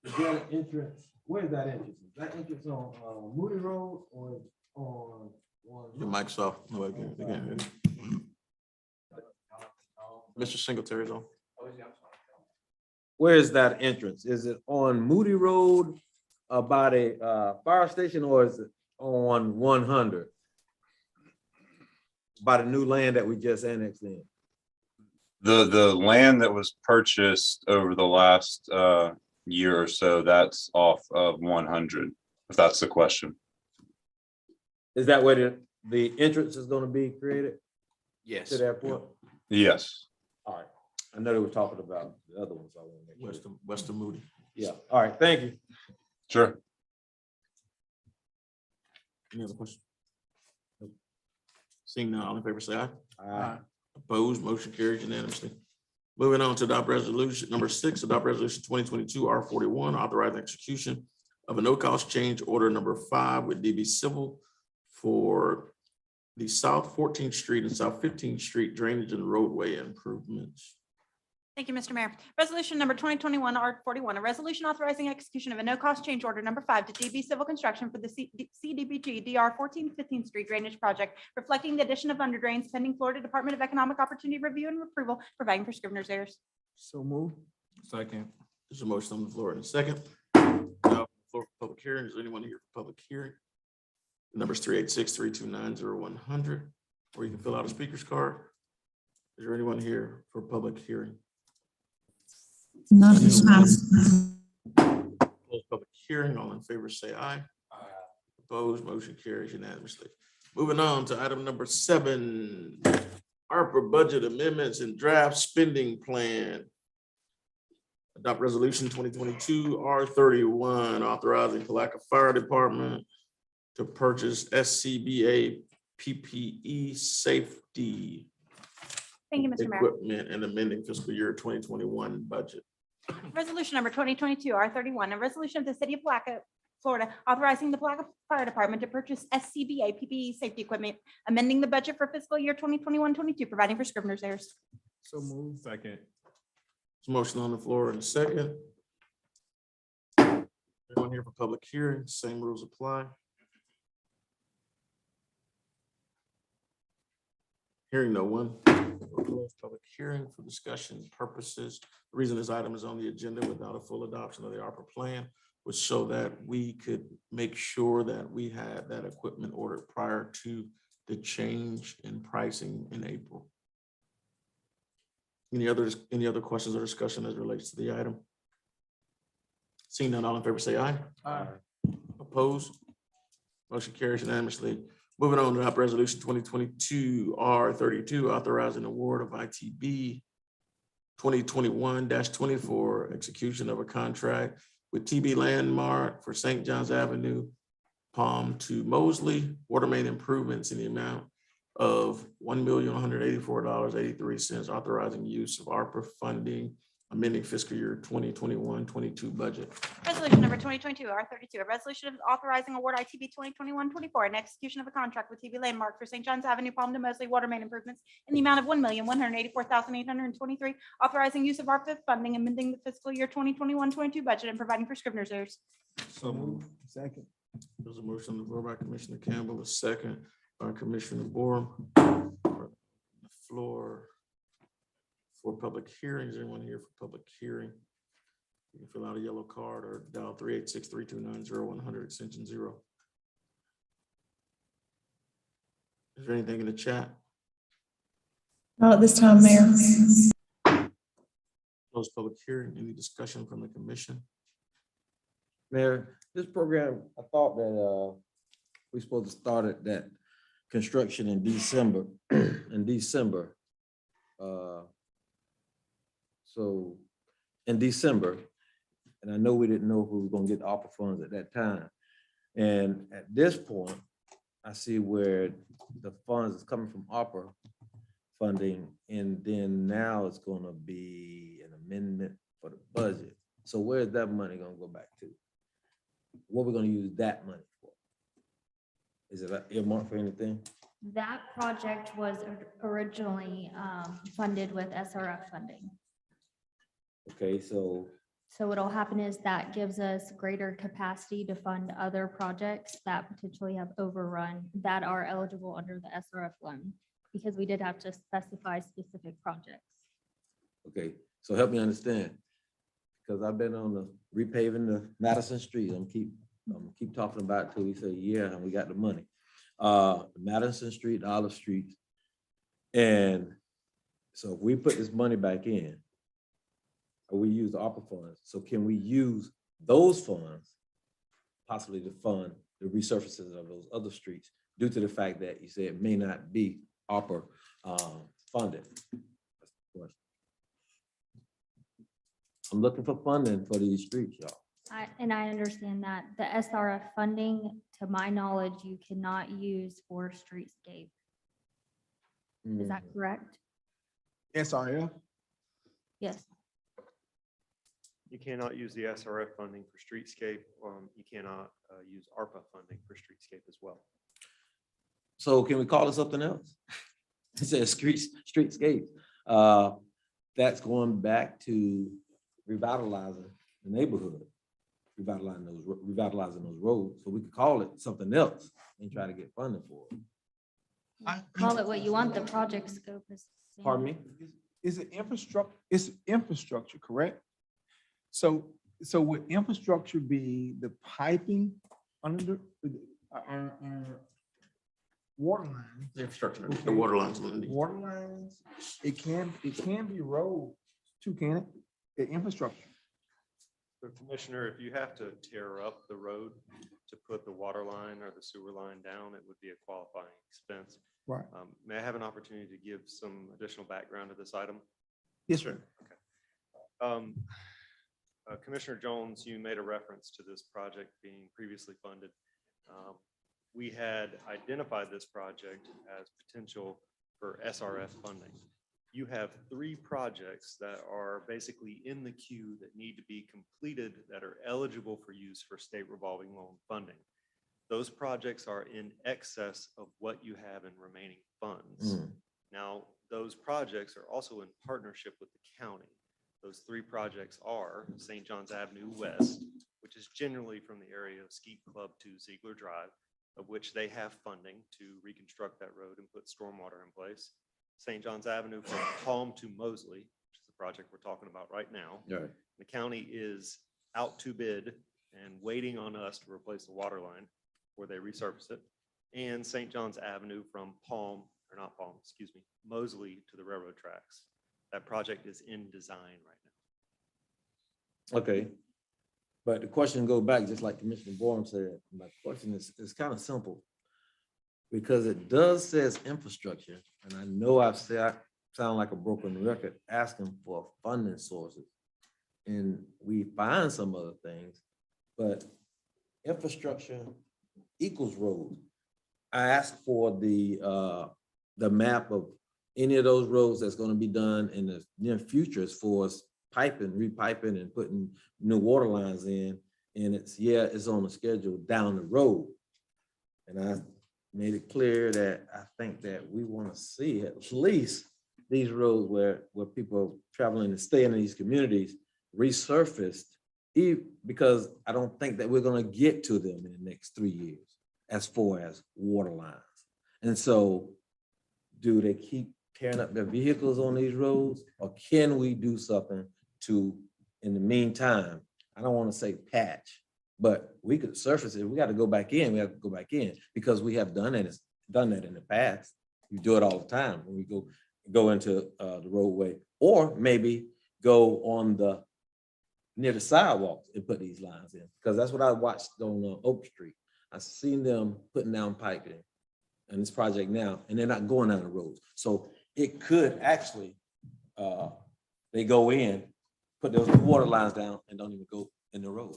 Is there an entrance? Where's that entrance? Is that entrance on Moody Road or on one? Your mic's off. Nobody can, they can't hear you. Mr. Singletary's on. Where is that entrance? Is it on Moody Road by the fire station, or is it on 100? By the new land that we just annexed in? The land that was purchased over the last year or so, that's off of 100, if that's the question. Is that where the entrance is gonna be created Yes. to the airport? Yes. All right, I know they were talking about the other ones. I want to make sure. West of Moody. Yeah, all right, thank you. Sure. Any other questions? Nope. Seeing none, all in favor, say aye. Aye. Opposed, motion carries unanimously. Moving on to adopt resolution number 6, adopt resolution 2022 R41, authorizing execution of a no-cost change order number 5 with DB Civil for the South 14th Street and South 15th Street drainage and roadway improvements. Thank you, Mr. Mayor. Resolution number 2021 R41, a resolution authorizing execution of a no-cost change order number 5 to DB Civil Construction for the CDBG DR 14th 15th Street Drainage Project, reflecting the addition of under drains pending Florida Department of Economic Opportunity review and approval, providing for scrivener's errors. So move. Second. There's a motion on the floor in a second. Now, for public hearing, is there anyone here for public hearing? The number is 386-329-0100, or you can fill out a speaker's card. Is there anyone here for public hearing? Not this time. Close public hearing, all in favor say aye. Aye. Opposed, motion carries unanimously. Moving on to item number 7, ARPA budget amendments and draft spending plan. Adopt resolution 2022 R31, authorizing Palatka Fire Department to purchase SCBA PPE safety Thank you, Mr. Mayor. equipment and amending fiscal year 2021 budget. Resolution number 2022 R31, a resolution of the city of Palatka, Florida, authorizing the Palatka Fire Department to purchase SCBA PPE safety equipment, amending the budget for fiscal year 2021-22, providing for scrivener's errors. So move. Second. There's a motion on the floor in a second. Everyone here for public hearing, same rules apply. Hearing no one. We'll close public hearing for discussion purposes. The reason this item is on the agenda without a full adoption of the ARPA plan was so that we could make sure that we had that equipment ordered prior to the change in pricing in April. Any other questions or discussion as it relates to the item? Seeing none, all in favor say aye. Aye. Opposed? Motion carries unanimously. Moving on to adopt resolution 2022 R32, authorizing award of ITB 2021-24, execution of a contract with TB Landmark for St. John's Avenue, Palm to Mosley, water main improvements in the amount of $1,184.83, authorizing use of ARPA funding, amending fiscal year 2021-22 budget. Resolution number 2022 R32, a resolution of authorizing award ITB 2021-24 and execution of a contract with TB Landmark for St. John's Avenue, Palm to Mosley water main improvements in the amount of $1,184,823, authorizing use of ARPA funding, amending the fiscal year 2021-22 budget and providing for scrivener's errors. So move. Second. There's a motion on the floor by Commissioner Campbell, a second by Commissioner Borum. The floor for public hearings. Anyone here for public hearing? You can fill out a yellow card or dial 386-329-0100 extension 0. Is there anything in the chat? Not at this time, Mayor. Close public hearing. Any discussion from the commission? Mayor, this program, I thought that we supposed to start at that construction in December, So in December, and I know we didn't know if we were gonna get the ARPA funds at that time. And at this point, I see where the funds is coming from ARPA funding, and then now it's gonna be an amendment for the budget. So where's that money gonna go back to? What we're gonna use that money for? Is it earmarked for anything? That project was originally funded with SRF funding. Okay, so, So what'll happen is that gives us greater capacity to fund other projects that potentially have overrun that are eligible under the SRF loan, because we did have to specify specific projects. okay, so help me understand. Because I've been on the repaving the Madison Street. I'm keep talking about it till we say, yeah, and we got the money. Madison Street, Olive Street. And so if we put this money back in, or we use the ARPA funds, so can we use those funds possibly to fund the resurfaces of those other streets due to the fact that you said it may not be ARPA funded? That's the question. I'm looking for funding for these streets, y'all. And I understand that the SRF funding, to my knowledge, you cannot use for streetscape. Is that correct? SRF? Yes. You cannot use the SRF funding for streetscape. You cannot use ARPA funding for streetscape as well. So can we call it something else? It says streetscape. That's going back to revitalizing the neighborhood, revitalizing those roads. So we could call it something else and try to get funding for it. Call it what you want. The project scope is. the same. Pardon me? Is it infrastructure? It's infrastructure, correct? So would infrastructure be the piping under our water lines? The infrastructure, the water lines. Water lines, it can be roads too, can it? The infrastructure. So Commissioner, if you have to tear up the road to put the water line or the sewer line down, it would be a qualifying expense. Right. May I have an opportunity to give some additional background to this item? Yes, sir. Commissioner Jones, you made a reference to this project being previously funded. We had identified this project as potential for SRF funding. You have 3 projects that are basically in the queue that need to be completed that are eligible for use for state revolving loan funding. Those projects are in excess of what you have in remaining funds. Now, those projects are also in partnership with the county. Those 3 projects are St. John's Avenue West, which is generally from the area of Skeet Club to Ziegler Drive, of which they have funding to reconstruct that road and put stormwater in place. St. John's Avenue from Palm to Mosley, which is the project we're talking about right now. Right. The county is out to bid and waiting on us to replace the water line where they resurface it. And St. John's Avenue from Mosley to the railroad tracks. That project is in design right now. Okay. But the question go back, just like Commissioner Borum said, my question is kind of simple. Because it does says infrastructure, and I know I sound like a broken record asking for funding sources. And we find some other things, but infrastructure equals road. I asked for the map of any of those roads that's going to be done in the near future as far as piping, repiping, and putting new water lines in. And it's on the schedule down the road. And I made it clear that I think that we want to see at least these roads where people are traveling and staying in these communities resurfaced, because I don't think that we're going to get to them in the next 3 years as far as water lines. And so do they keep tearing up their vehicles on these roads, or can we do something to, in the meantime, I don't want to say patch, but we could surface it. We got to go back in. We have to go back in because we have done that in the past. You do it all the time when we go into the roadway, or maybe go on near the sidewalks and put these lines in, because that's what I watched on Oak Street. I seen them putting down piping in this project now, and they're not going down the roads. So it could actually, they go in, put those water lines down, and don't even go in the road.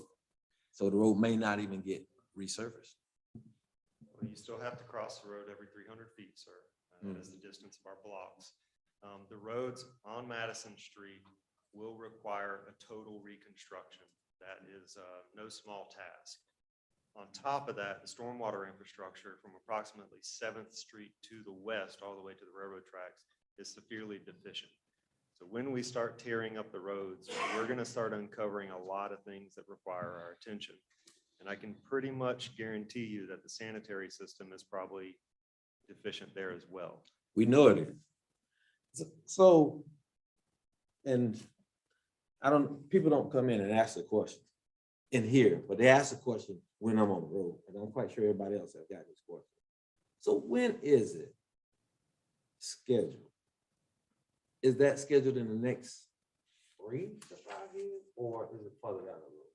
So the road may not even get resurfaced. Well, you still have to cross the road every 300 feet, sir. That is the distance of our blocks. The roads on Madison Street will require a total reconstruction. That is no small task. On top of that, the stormwater infrastructure from approximately 7th Street to the west, all the way to the railroad tracks, is severely deficient. So when we start tearing up the roads, we're going to start uncovering a lot of things that require our attention. And I can pretty much guarantee you that the sanitary system is probably deficient there as well. We know it is. So, and people don't come in and ask a question in here, but they ask a question when I'm on the road, and I'm quite sure everybody else has got this question. So when is it scheduled? Is that scheduled in the next 3 to 5 years, or is it further down the road?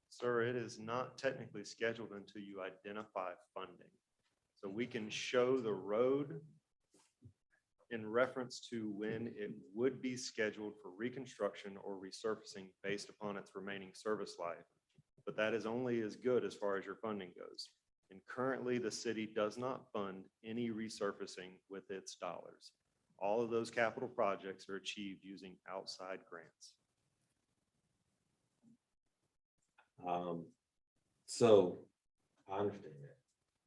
Sir, it is not technically scheduled until you identify funding. So we can show the road in reference to when it would be scheduled for reconstruction or resurfacing based upon its remaining service life. But that is only as good as far as your funding goes. And currently, the city does not fund any resurfacing with its dollars. All of those capital projects are achieved using outside grants. So I understand that,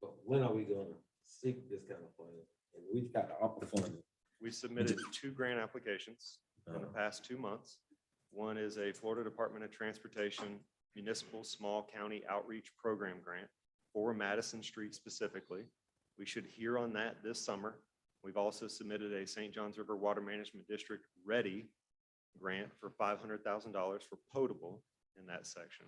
but when are we gonna seek this kind of funding? And we've got the ARPA funding. We submitted 2 grant applications in the past 2 months. One is a Florida Department of Transportation Municipal Small County Outreach Program grant for Madison Street specifically. We should hear on that this summer. We've also submitted a St. Johns River Water Management District Ready grant for $500,000 for potable in that section.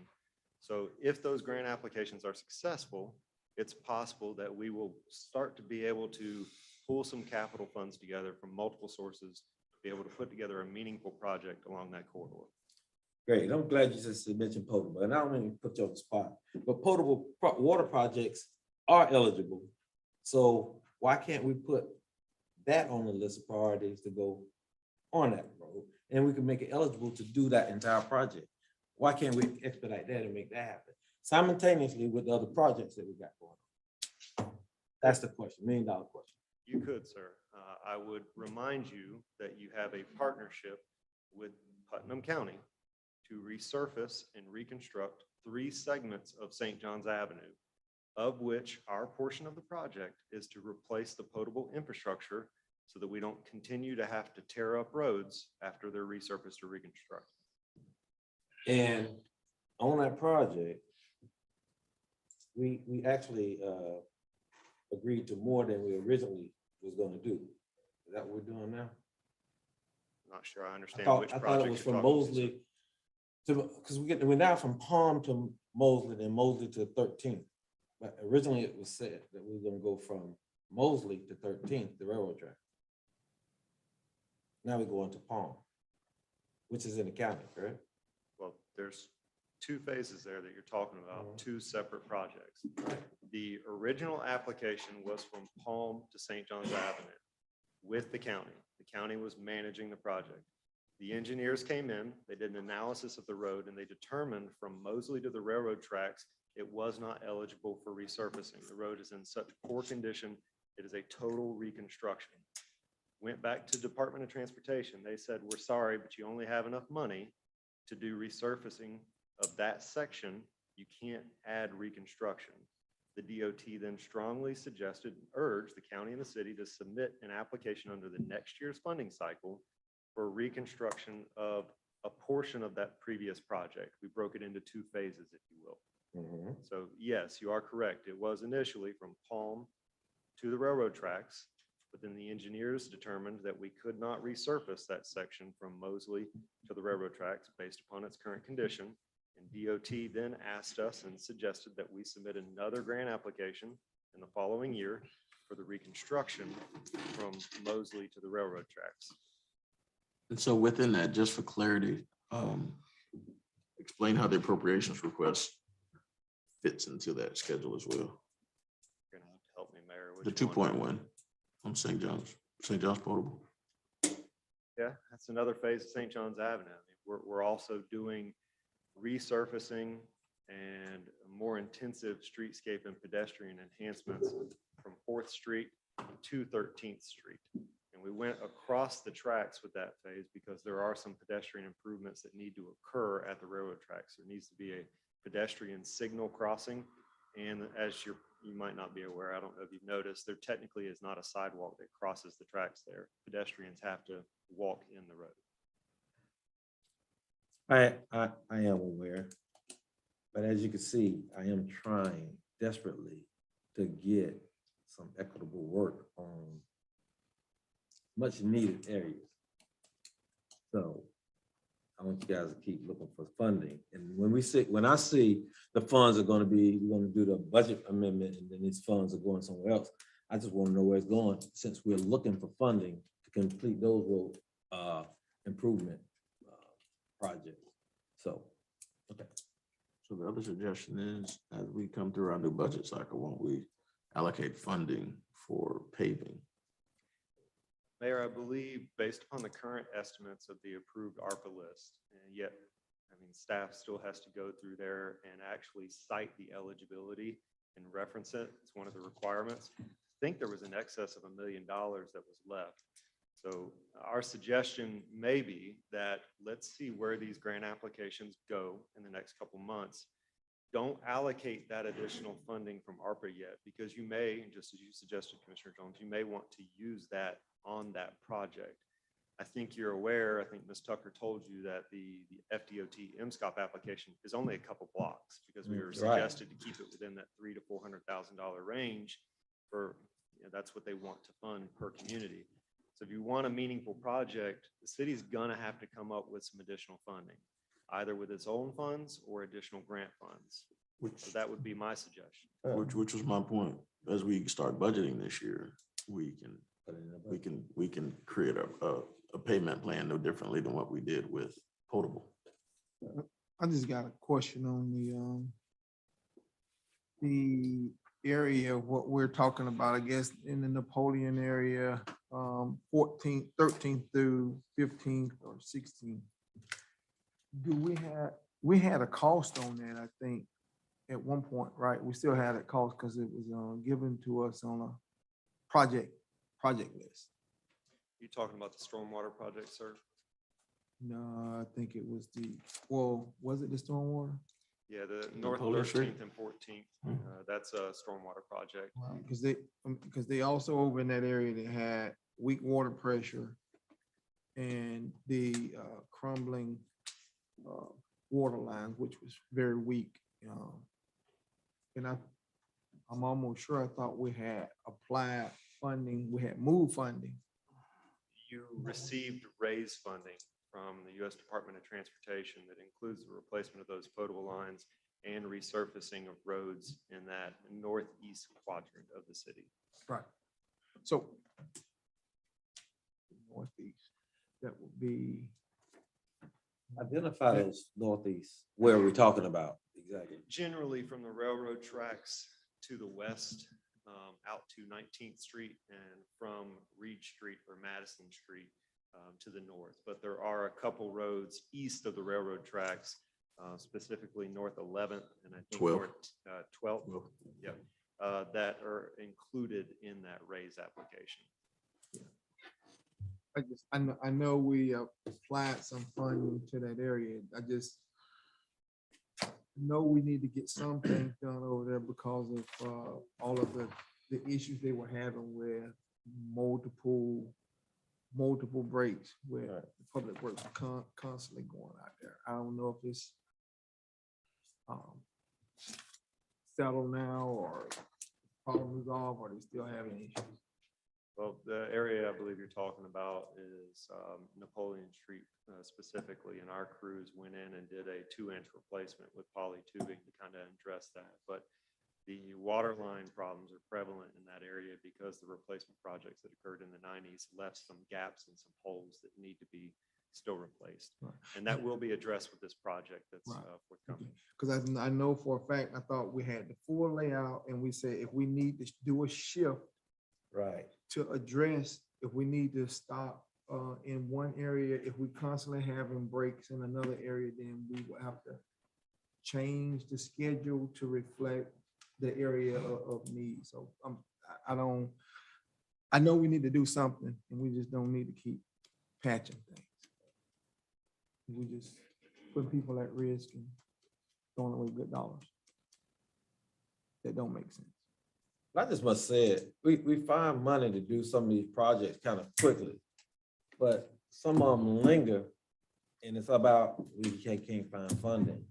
So if those grant applications are successful, it's possible that we will start to be able to pull some capital funds together from multiple sources to be able to put together a meaningful project along that corridor. Great, I'm glad you just mentioned potable, and I don't mean to put you on the spot, but potable water projects are eligible. So why can't we put that on the list of priorities to go on that road? And we can make it eligible to do that entire project. Why can't we expedite that and make that happen simultaneously with the other projects that we got going on? That's the question, $1 million question. You could, sir. I would remind you that you have a partnership with Putnam County to resurface and reconstruct 3 segments of St. Johns Avenue, of which our portion of the project is to replace the potable infrastructure so that we don't continue to have to tear up roads after they're resurfaced or reconstructed. And on that project, we actually agreed to more than we originally was gonna do. Is that what we're doing now? Not sure I understand which I thought project it was you're from talking to, sir. Mosley to, because we're now from Palm to Mosley, then Mosley to 13th. But originally it was said that we were gonna go from Mosley to 13th, the railroad track. Now we're going to Palm, which is in the county, correct? Well, there's 2 phases there that you're talking about, 2 separate projects. The original application was from Palm to St. Johns Avenue with the county. The county was managing the project. The engineers came in, they did an analysis of the road, and they determined from Mosley to the railroad tracks, it was not eligible for resurfacing. The road is in such poor condition, it is a total reconstruction. Went back to Department of Transportation. They said, we're sorry, but you only have enough money to do resurfacing of that section. You can't add reconstruction. The DOT then strongly suggested, urged the county and the city to submit an application under the next year's funding cycle for reconstruction of a portion of that previous project. We broke it into 2 phases, if you will. So yes, you are correct. It was initially from Palm to the railroad tracks, but then the engineers determined that we could not resurface that section from Mosley to the railroad tracks based upon its current condition. And DOT then asked us and suggested that we submit another grant application in the following year for the reconstruction from Mosley to the railroad tracks. And so within that, just for clarity, explain how the appropriations request fits into that schedule as well. You're gonna have to help me, Mayor. The Which one? 2.1 on St. John's potable. Yeah, that's another phase of St. John's Avenue. I mean, we're also doing resurfacing and more intensive streetscape and pedestrian enhancements from 4th Street to 13th Street. And we went across the tracks with that phase because there are some pedestrian improvements that need to occur at the railroad tracks. There needs to be a pedestrian signal crossing. And as you might not be aware, I don't know if you've noticed, there technically is not a sidewalk that crosses the tracks there. Pedestrians have to walk in the road. I am aware, but as you can see, I am trying desperately to get some equitable work on much needed areas. So I want you guys to keep looking for funding. And when I see the funds are gonna be, we're gonna do the budget amendment and then these funds are going somewhere else, I just wanna know where it's going, since we're looking for funding to complete those road improvement projects. So, okay. So the other suggestion is, as we come through our new budget cycle, won't we allocate funding for paving? Mayor, I believe based upon the current estimates of the approved ARPA list, and yet, I mean, staff still has to go through there and actually cite the eligibility and reference it. It's one of the requirements. I think there was an excess of $1 million that was left. So our suggestion may be that let's see where these grant applications go in the next couple months. Don't allocate that additional funding from ARPA yet, because you may, just as you suggested, Commissioner Jones, you may want to use that on that project. I think you're aware, I think Ms. Tucker told you that the FDOT MSCOP application is only a couple blocks, because we were suggested to keep it within that $300,000 to $400,000 range for, that's what they want to fund per community. So if you want a meaningful project, the city's gonna have to come up with some additional funding, either with its own funds or additional grant funds. So that would be my suggestion. Which was my point. As we start budgeting this year, we can create a payment plan no differently than what we did with potable. I just got a question on the area of what we're talking about, I guess, in the Napoleon area, 14th, 13th through 15th or 16th. We had a cost on that, I think, at one point, right? We still had a cost because it was given to us on a project list. You talking about the stormwater project, sir? No, I think it was was it the stormwater? Yeah, the North Napoleon Street? 13th and 14th, that's a stormwater project. Because they also over in that area, they had weak water pressure and the crumbling water lines, which was very weak. And I'm almost sure I thought we had applied funding, we had moved funding. You received raise funding from the U.S. Department of Transportation that includes the replacement of those potable lines and resurfacing of roads in that northeast quadrant of the city. Right. So northeast, that would be. Identify those northeast, where are we talking about exactly? Generally from the railroad tracks to the west, out to 19th Street, and from Reed Street or Madison Street to the north. But there are a couple roads east of the railroad tracks, specifically North 11th and I think 12th. North 12th, yeah, that are included in that raise application. I know we applied some funding to that area. I just know we need to get something done over there because of all of the issues they were having with multiple breaks where the public works are constantly going out there. I don't know if it's settled now or problem resolved, or they still having issues. Well, the area I believe you're talking about is Napoleon Street specifically, and our crews went in and did a 2-inch replacement with poly tubing to kind of address that. But the water line problems are prevalent in that area because the replacement projects that occurred in the 90s left some gaps and some holes that need to be still replaced. Right. And that will be addressed with this project that's forthcoming. Because I know for a fact, I thought we had the full layout and we said if we need to do a shift to address, if we need to stop in one area, if we constantly having breaks in another area, then we will have to change the schedule to reflect the area of need. So I know we need to do something and we just don't need to keep patching things. We just put people at risk and throwing away good dollars. That don't make sense. I just must say it, we find money to do some of these projects kind of quickly, but some of them linger, and it's about, we can't find funding.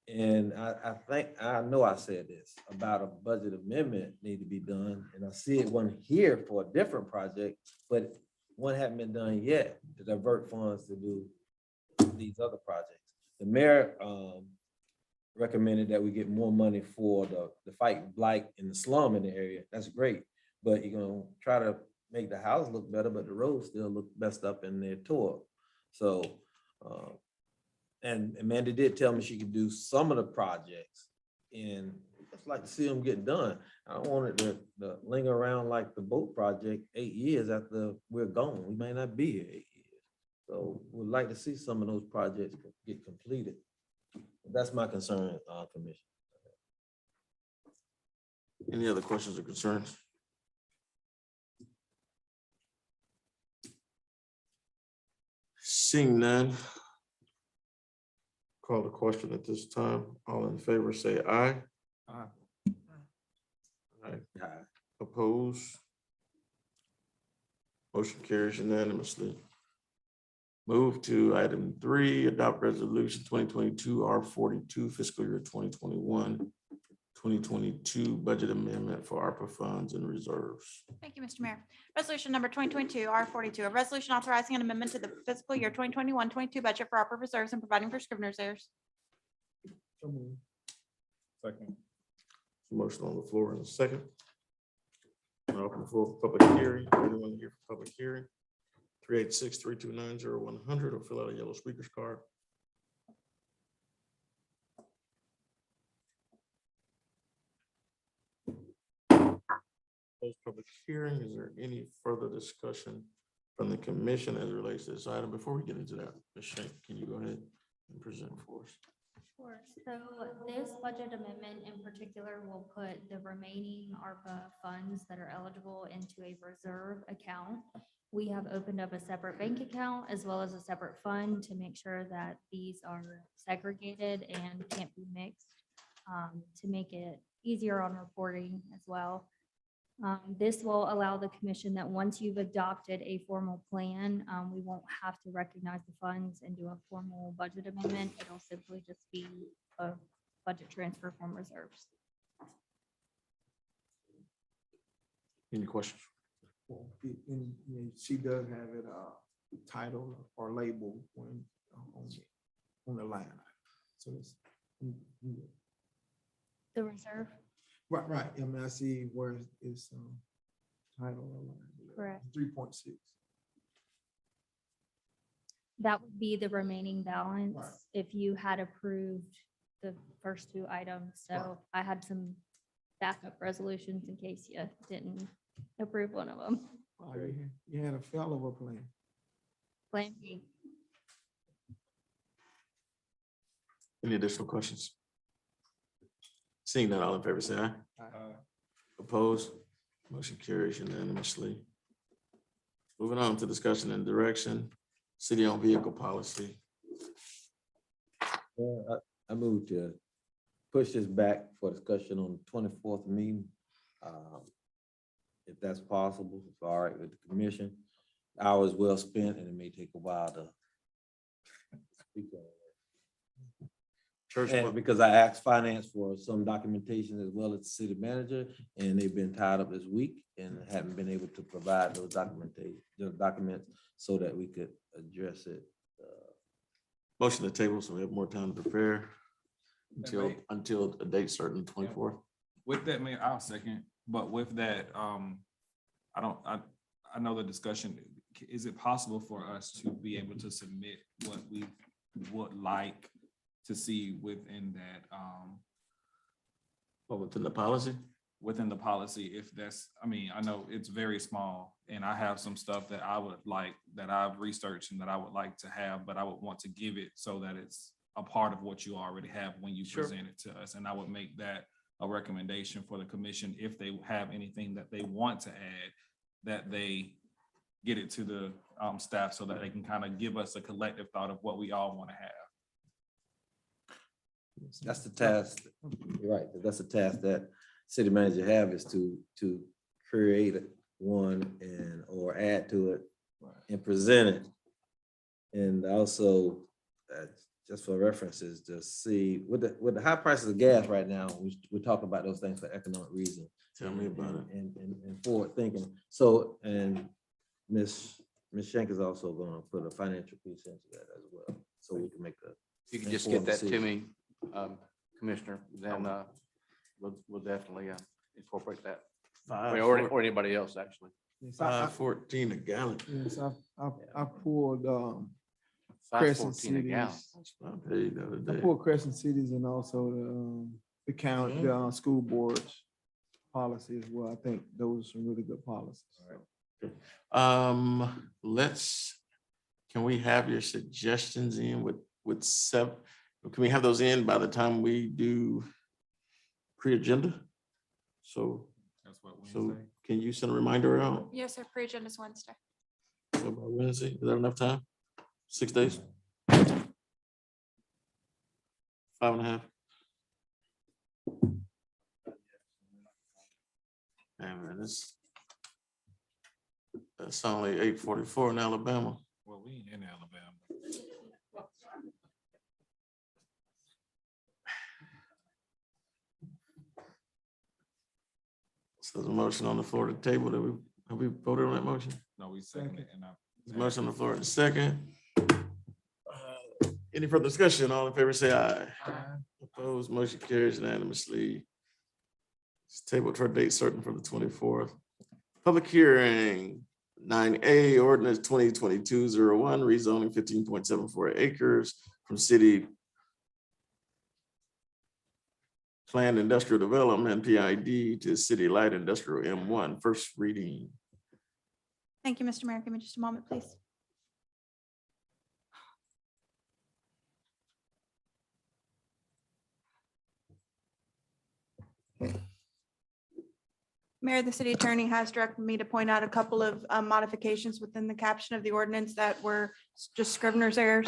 And I think, I know I said this, about a budget amendment need to be done, and I see it one here for a different project, but one hadn't been done yet to divert funds to do these other projects. The mayor, recommended that we get more money for the fight blight in the slum in the area. That's great, but you're gonna try to make the house look better, but the roads still look messed up and they're tore up. So, and Amanda did tell me she could do some of the projects, and I'd just like to see them get done. I don't want it to linger around like the boat project 8 years after we're gone. We may not be here 8 years. So we'd like to see some of those projects get completed. That's my concern, Commissioner. Any other questions or concerns? Seeing none. Call the question at this time. All in favor, say aye. Aye. Aye. Oppose? Motion carries unanimously. Move to item 3, adopt resolution 2022 R42 fiscal year 2022 budget amendment for ARPA funds and reserves. Thank you, Mr. Mayor. Resolution number 2022 R42, a resolution authorizing an amendment to the fiscal year 2021-22 budget for opera reserves and providing for scrivener's errors. Second. Motion on the floor in a second. I'll open the floor for public hearing. Anyone here for public hearing? 386-329-0100 or fill out a yellow speaker's card. Close public hearing. Is there any further discussion from the commission as it relates to this item? Before we get into that, Ms. Shank, can you go ahead and present for us? Sure. So this budget amendment in particular will put the remaining ARPA funds that are eligible into a reserve account. We have opened up a separate bank account as well as a separate fund to make sure that these are segregated and can't be mixed, to make it easier on reporting as well. This will allow the commission that once you've adopted a formal plan, we won't have to recognize the funds and do a formal budget amendment. It'll simply just be a budget transfer from reserves. Any questions? Well, and she does have it titled or labeled when on the line. So it's The reserve? right. I mean, I see where it's titled. Correct. 3.6. That would be the remaining balance Right. if you had approved the first 2 items. So Right. I had some backup resolutions in case you didn't approve one of them. Oh, you had a failover plan. Plan B. Any additional questions? Seeing none, all in favor, say aye. Opposed? Motion carries unanimously. Moving on to discussion and direction, city-owned vehicle policy. I move to push this back for discussion on the 24th meeting. If that's possible, it's all right with the commission. Hours well spent, and it may take a while to speak on it. Church, And because I asked finance for some documentation as well as the city manager, and they've been tied up this week and haven't been able to provide those documents so that we could address it. motion to table, so we have more time to prepare until a date certain, 24th. With that, Mayor, I'll second, but with that, I know the discussion, is it possible for us to be able to submit what we would like to see within that, within the policy? Within the policy, if that's, I mean, I know it's very small, and I have some stuff that I would like, that I've researched and that I would like to have, but I would want to give it so that it's a part of what you already have when you Sure. present it to us. And I would make that a recommendation for the commission, if they have anything that they want to add, that they get it to the staff so that they can kind of give us a collective thought of what we all want to have. That's the task, you're right, that's the task that city manager have is to create one and, or add to it and present it. And also, just for references, to see, with the high prices of gas right now, we talk about those things for economic reason. Tell me about it. And forward thinking. So, and Ms. Shank is also gonna put a financial piece into that as well, so we can make a. You can just get that to me, Commissioner, then we'll definitely incorporate that. Or anybody else, actually. Yes, I- $5.14 a gallon. Yes, I pulled $5.14 Crescent a Cities. gallon. I paid the other I day. pulled Crescent Cities and also the county, the school boards policy as well. I think those are some really good policies. Can we have your suggestions in with seven? Can we have those in by the time we do pre-agenda? So, That's what so Wednesday. can you send a reminder out? Yes, sir. Pre-agenda's Wednesday. So by Wednesday, is that enough time? 6 days? 5.5? Man, that's only 8:44 in Alabama. Well, we ain't in Alabama. So there's a motion on the floor to table that have we voted on that motion? No, we second it and There's a motion on the floor in a second. Any further discussion? All in favor, say aye. Opposed, motion carries unanimously. It's tabled for a date certain for the 24th. Public hearing, 9A, ordinance 2022-01, rezoning 15.74 acres from city planned industrial development, PID, to city light industrial M1, first reading. Thank you, Mr. Mayor. Give me just a moment, please. Mayor, the city attorney has directed me to point out a couple of modifications within the caption of the ordinance that were just Scrivener's errors.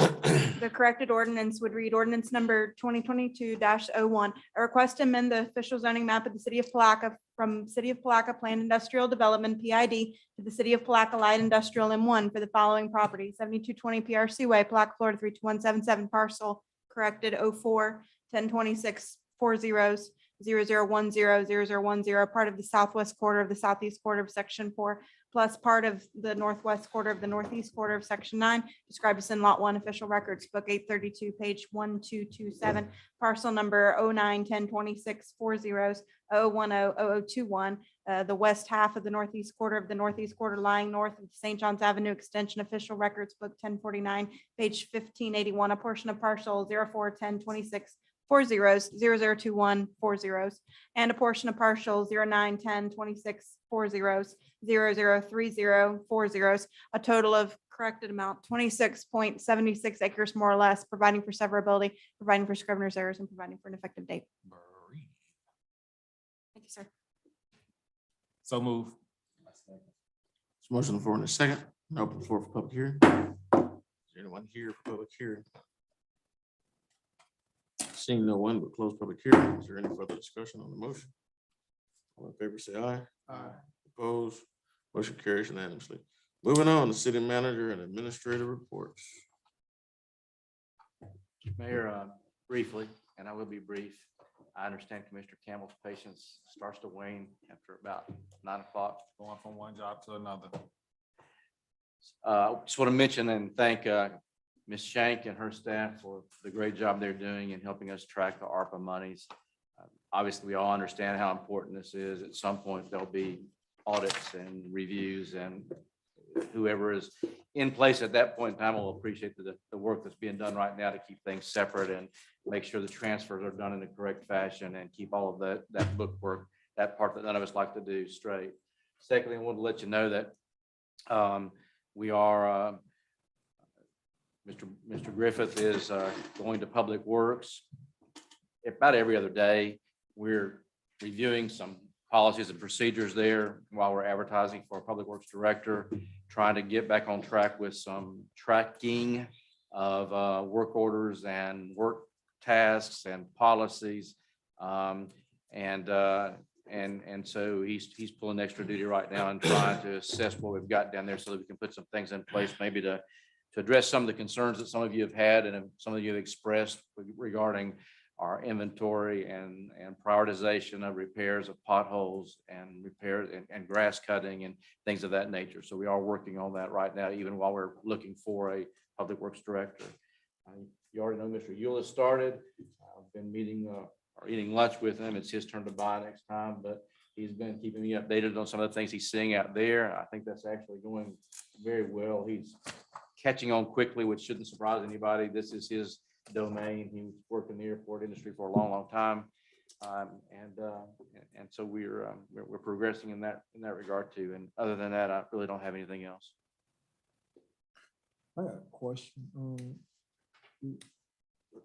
The corrected ordinance would read ordinance number 2022-01, a request to amend the official zoning map of the city of Palatka from City of Palatka Planned Industrial Development, PID, to the City of Palatka Light Industrial M1 for the following property: 7220 PRC Way, Palatka, Florida 32177, parcel corrected 04-1026-40. 0010, part of the southwest quarter of the southeast quarter of section 4, plus part of the northwest quarter of the northeast quarter of section 9, described as in lot 1, official records, book 832, page 1227, parcel number 09-1026-40, 010-0021, the west half of the northeast quarter lying north of St. John's Avenue extension, official records, book 1049, page 1581, a portion of parcel 04-1026 0-021 40, and a portion of partial 09-1026 40, 0030 40, a total of corrected amount 26.76 acres more or less, providing for severability, providing for Scrivener's errors, and providing for an effective date. Thank you, sir. So move. Motion on the floor in a second. Open the floor for public hearing. Is there anyone here for public hearing? Seeing no one, but close public hearing. Is there any further discussion on the motion? All in favor, say aye. Aye. Opposed, motion carries unanimously. Moving on to city manager and administrator reports. Mayor, briefly, and I will be brief. I understand Commissioner Campbell's patience starts to wane after about 9 o'clock. Going from one job to another. Just want to mention and thank Ms. Shank and her staff for the great job they're doing in helping us track the ARPA monies. Obviously, we all understand how important this is. At some point, there'll be audits and reviews, and whoever is in place at that point in time will appreciate the work that's being done right now to keep things separate and make sure the transfers are done in the correct fashion and keep all of that book work, that part that none of us like to do, straight. Secondly, I want to let you know that we are Mr. Griffith is going to Public Works about every other day. We're reviewing some policies and procedures there while we're advertising for a Public Works Director, trying to get back on track with some tracking of work orders and work tasks and policies. And so he's pulling extra duty right now and trying to assess what we've got down there so that we can put some things in place, maybe to address some of the concerns that some of you have had and some of you have expressed regarding our inventory and prioritization of repairs of potholes and repairs and grass cutting and things of that nature. So we are working on that right now, even while we're looking for a public works director. You already know Mr. Yule has started. I've been meeting or eating lunch with him. It's his turn to buy next time, but he's been keeping me updated on some of the things he's seeing out there. I think that's actually going very well. He's catching on quickly, which shouldn't surprise anybody. This is his domain. He was working in the airport industry for a long, long time. And so we're progressing in that regard too. And other than that, I really don't have anything else. I got a question.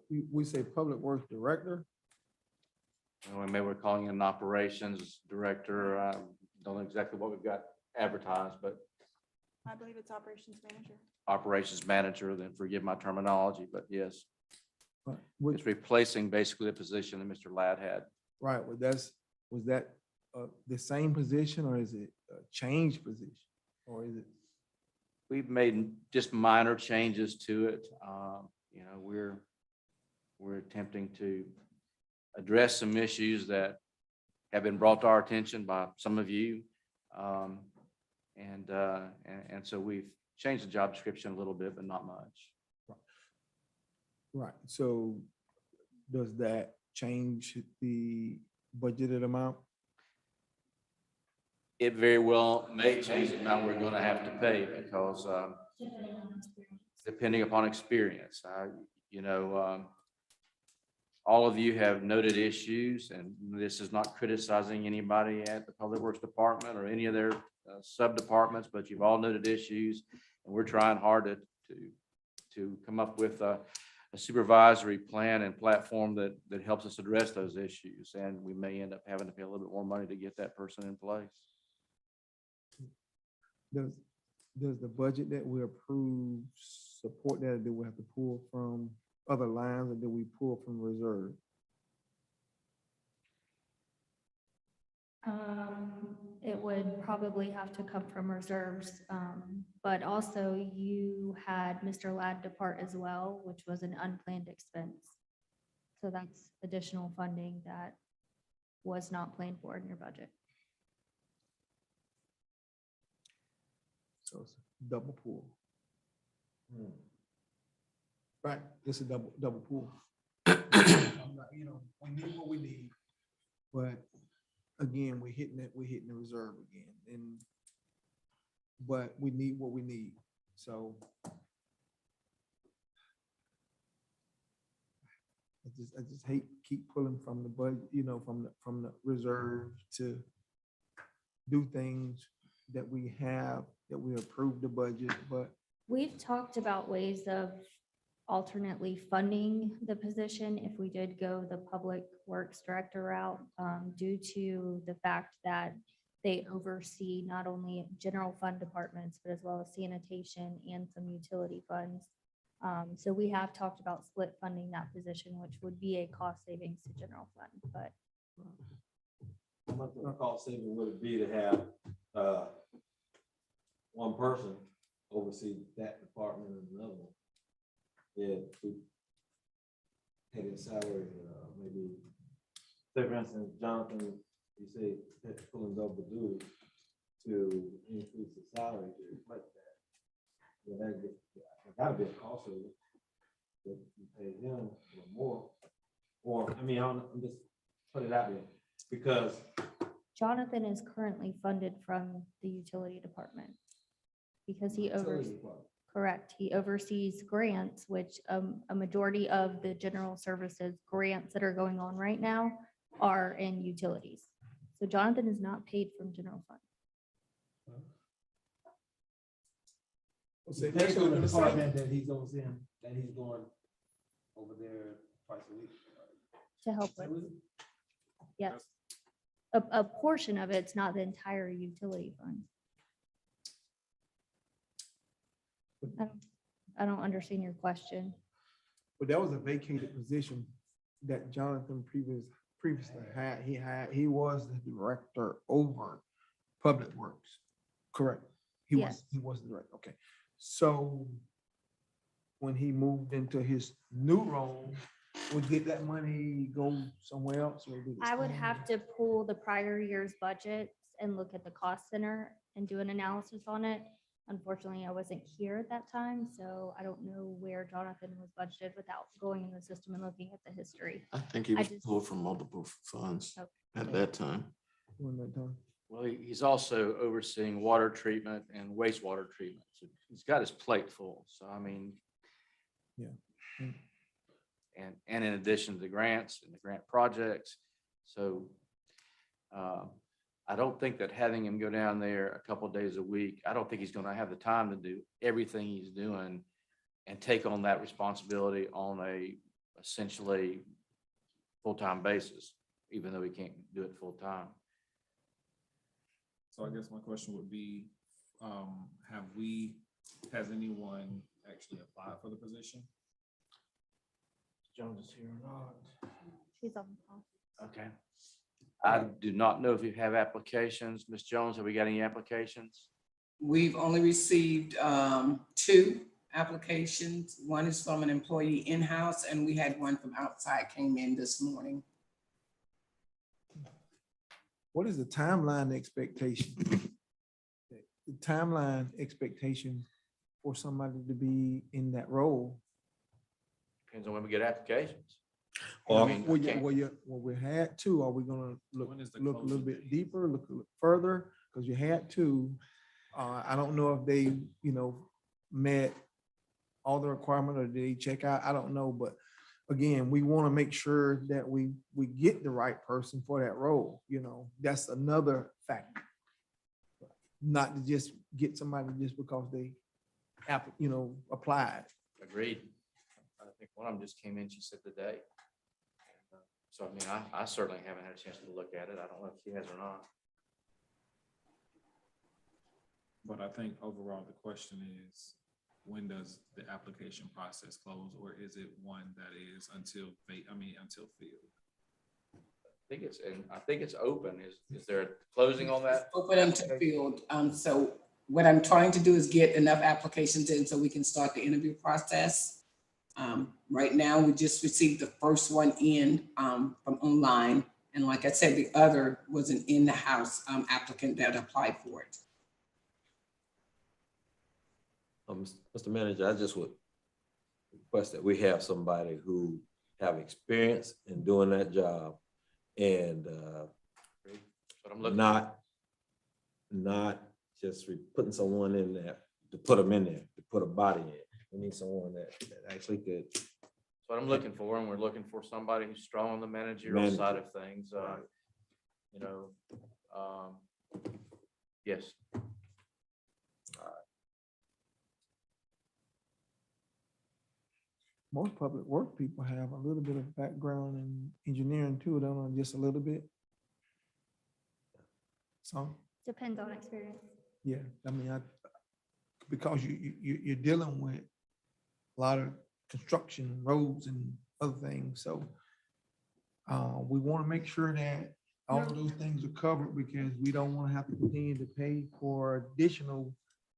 We say public works director. And maybe we're calling it an operations director. Don't know exactly what we've got advertised, but I believe it's operations manager. operations manager, then forgive my terminology, but yes. Which, It's replacing basically the position that Mr. Ladd had. right, well, was that the same position or is it a changed position? Or is it? We've made just minor changes to it. You know, we're attempting to address some issues that have been brought to our attention by some of you. And so we've changed the job description a little bit, but not much. Right, so does that change the budgeted amount? It very well may change the amount we're going to have to pay because depending upon experience, you know, all of you have noted issues, and this is not criticizing anybody at the Public Works Department or any of their sub-departments, but you've all noted issues, and we're trying hard to come up with a supervisory plan and platform that helps us address those issues, and we may end up having to pay a little bit more money to get that person in place. Does the budget that we approve support that, or do we have to pull from other lines, or do we pull from reserve? It would probably have to come from reserves, but also you had Mr. Ladd depart as well, which was an unplanned expense. So that's additional funding that was not planned for in your budget. So it's a double pull. Right, it's a double pull. I'm not, you know, we need what we need, but again, we're hitting the reserve again, but we need what we need, so. I just hate keep pulling from the budget, you know, from the reserve to do things that we have, that we approve the budget, but. We've talked about ways of alternately funding the position if we did go the public works director route, due to the fact that they oversee not only general fund departments, but as well as sanitation and some utility funds. So we have talked about split funding that position, which would be a cost savings to general fund, but. How much of a cost saving would it be to have one person oversee that department and another one? If we had his salary, maybe, say for instance, Jonathan, you say that's pulling double duty to increase the salary to reflect that. Well, that gotta be a cost saving. That you pay him more, or, I mean, I'm just put it out there, because Jonathan is currently funded from the utility department because he correct. He oversees grants, which a majority of the general services grants that are going on right now are in utilities. So Jonathan is not paid from general fund. So that's the department that he's overseeing, that he's going over there twice a week. To help with. Yes. A portion of it's not the entire utility fund. I don't understand your question. But that was a vacated position that Jonathan previously he was the director over Public Works, correct? He Yes. was the director, okay. So when he moved into his new role, did that money go somewhere else? Or did it I would stay? have to pull the prior year's budgets and look at the cost center and do an analysis on it. Unfortunately, I wasn't here at that time, so I don't know where Jonathan was budgeted without going in the system and looking at the history. I think he I was just- pulled from multiple funds Okay. at that time. When that done? Well, he's also overseeing water treatment and wastewater treatment. So he's got his plate full. So I mean. Yeah. And in addition to the grants and the grant projects. So I don't think that having him go down there a couple of days a week, I don't think he's gonna have the time to do everything he's doing and take on that responsibility on a essentially full-time basis, even though he can't do it full-time. So I guess my question would be, has anyone actually applied for the position? Jones is here or not? She's on the call. Okay. I do not know if you have applications. Ms. Jones, have we got any applications? We've only received 2 applications. One is from an employee in-house, and we had one from outside came in this morning. What is the timeline expectation? The timeline expectation for somebody to be in that role? Depends on when we get applications. Well, I mean, I can't- We had 2. Are we gonna look When is the a little closing bit date? deeper, look a little further? Because you had 2. I don't know if they, met all the requirement or did they check out? I don't know, but again, we want to make sure that we get the right person for that role, that's another factor. Not to just get somebody just because they applied. Agreed. I think one of them just came in, she said today. So I mean, I certainly haven't had a chance to look at it. I don't know if she has or not. But I think overall, the question is, when does the application process close, or is it one that is until filled? I think it's open. Is there a closing on that? Open until field. So what I'm trying to do is get enough applications in so we can start the interview process. Right now, we just received the first one in from online. And like I said, the other was an in-the-house applicant that applied for it. Mr. Manager, I just would request that we have somebody who have experience in doing that job and But I'm looking. not just putting someone in there to put them in there, to put a body in. We need someone that actually could. That's what I'm looking for, and we're looking for somebody who's strong on the managerial side of things. Yes. Most public work people have a little bit of background in engineering too, don't know, just a little bit. So, Depends on experience. yeah, I mean, because you're dealing with a lot of construction, roads and other things, so we want to make sure that all of those things are covered because we don't want to have to continue to pay for additional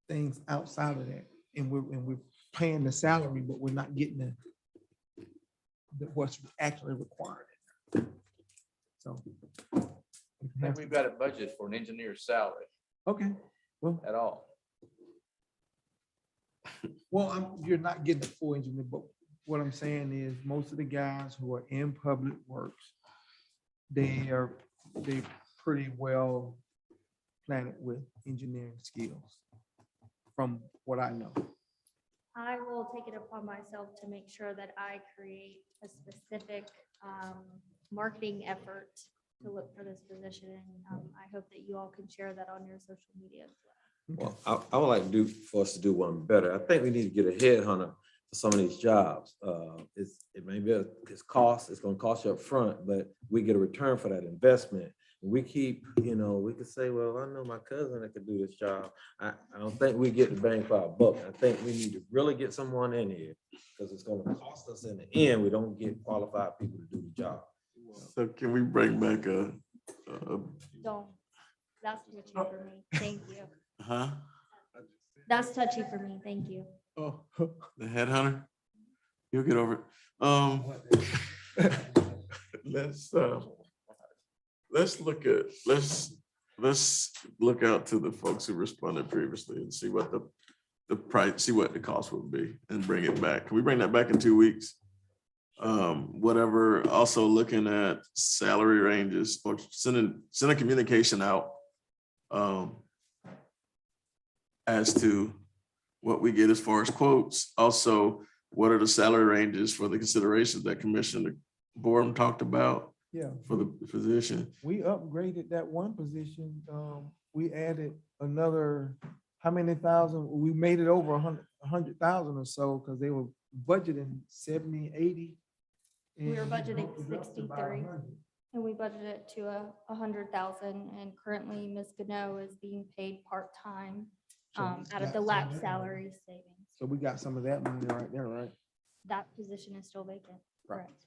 things outside of that. And we're paying the salary, but we're not getting what's actually required. So. I think we've got a budget for an engineer's salary Okay, well, at all. you're not getting a full engineer, but what I'm saying is most of the guys who are in public works, they're pretty well planted with engineering skills from what I know. I will take it upon myself to make sure that I create a specific marketing effort to look for this position. And I hope that you all can share that on your social media as well. Well, I would like for us to do one better. I think we need to get a headhunter for some of these jobs. It may be it's going to cost you up front, but we get a return for that investment We keep, we could say, well, I know my cousin that could do this job. I don't think we get the bang for our buck. I think we need to really get someone in here because it's gonna cost us in the end. We don't get qualified people to do the job. So can we bring back Don't, that's touchy for me. Thank you. huh? That's touchy for me. Thank you. Oh, the headhunter? You'll get over it. Let's look out to the folks who responded previously and see what the price, see what the cost would be and bring it back. Can we bring that back in 2 weeks? Whatever, also looking at salary ranges or sending a communication out as to what we get as far as quotes. Also, what are the salary ranges for the considerations that Commissioner Borum talked about Yeah. for the position? We upgraded that one position. We added another, how many thousand? We made it over 100,000 or so because they were budgeting 70, 80. We were and budgeting bumped it up to about 63. 100. And we budgeted it to 100,000, and currently Ms. Gano is being paid part-time So out of the that's lap some of that. salary savings. So we got some of that money right there, right? That position is still vacant, Right. correct?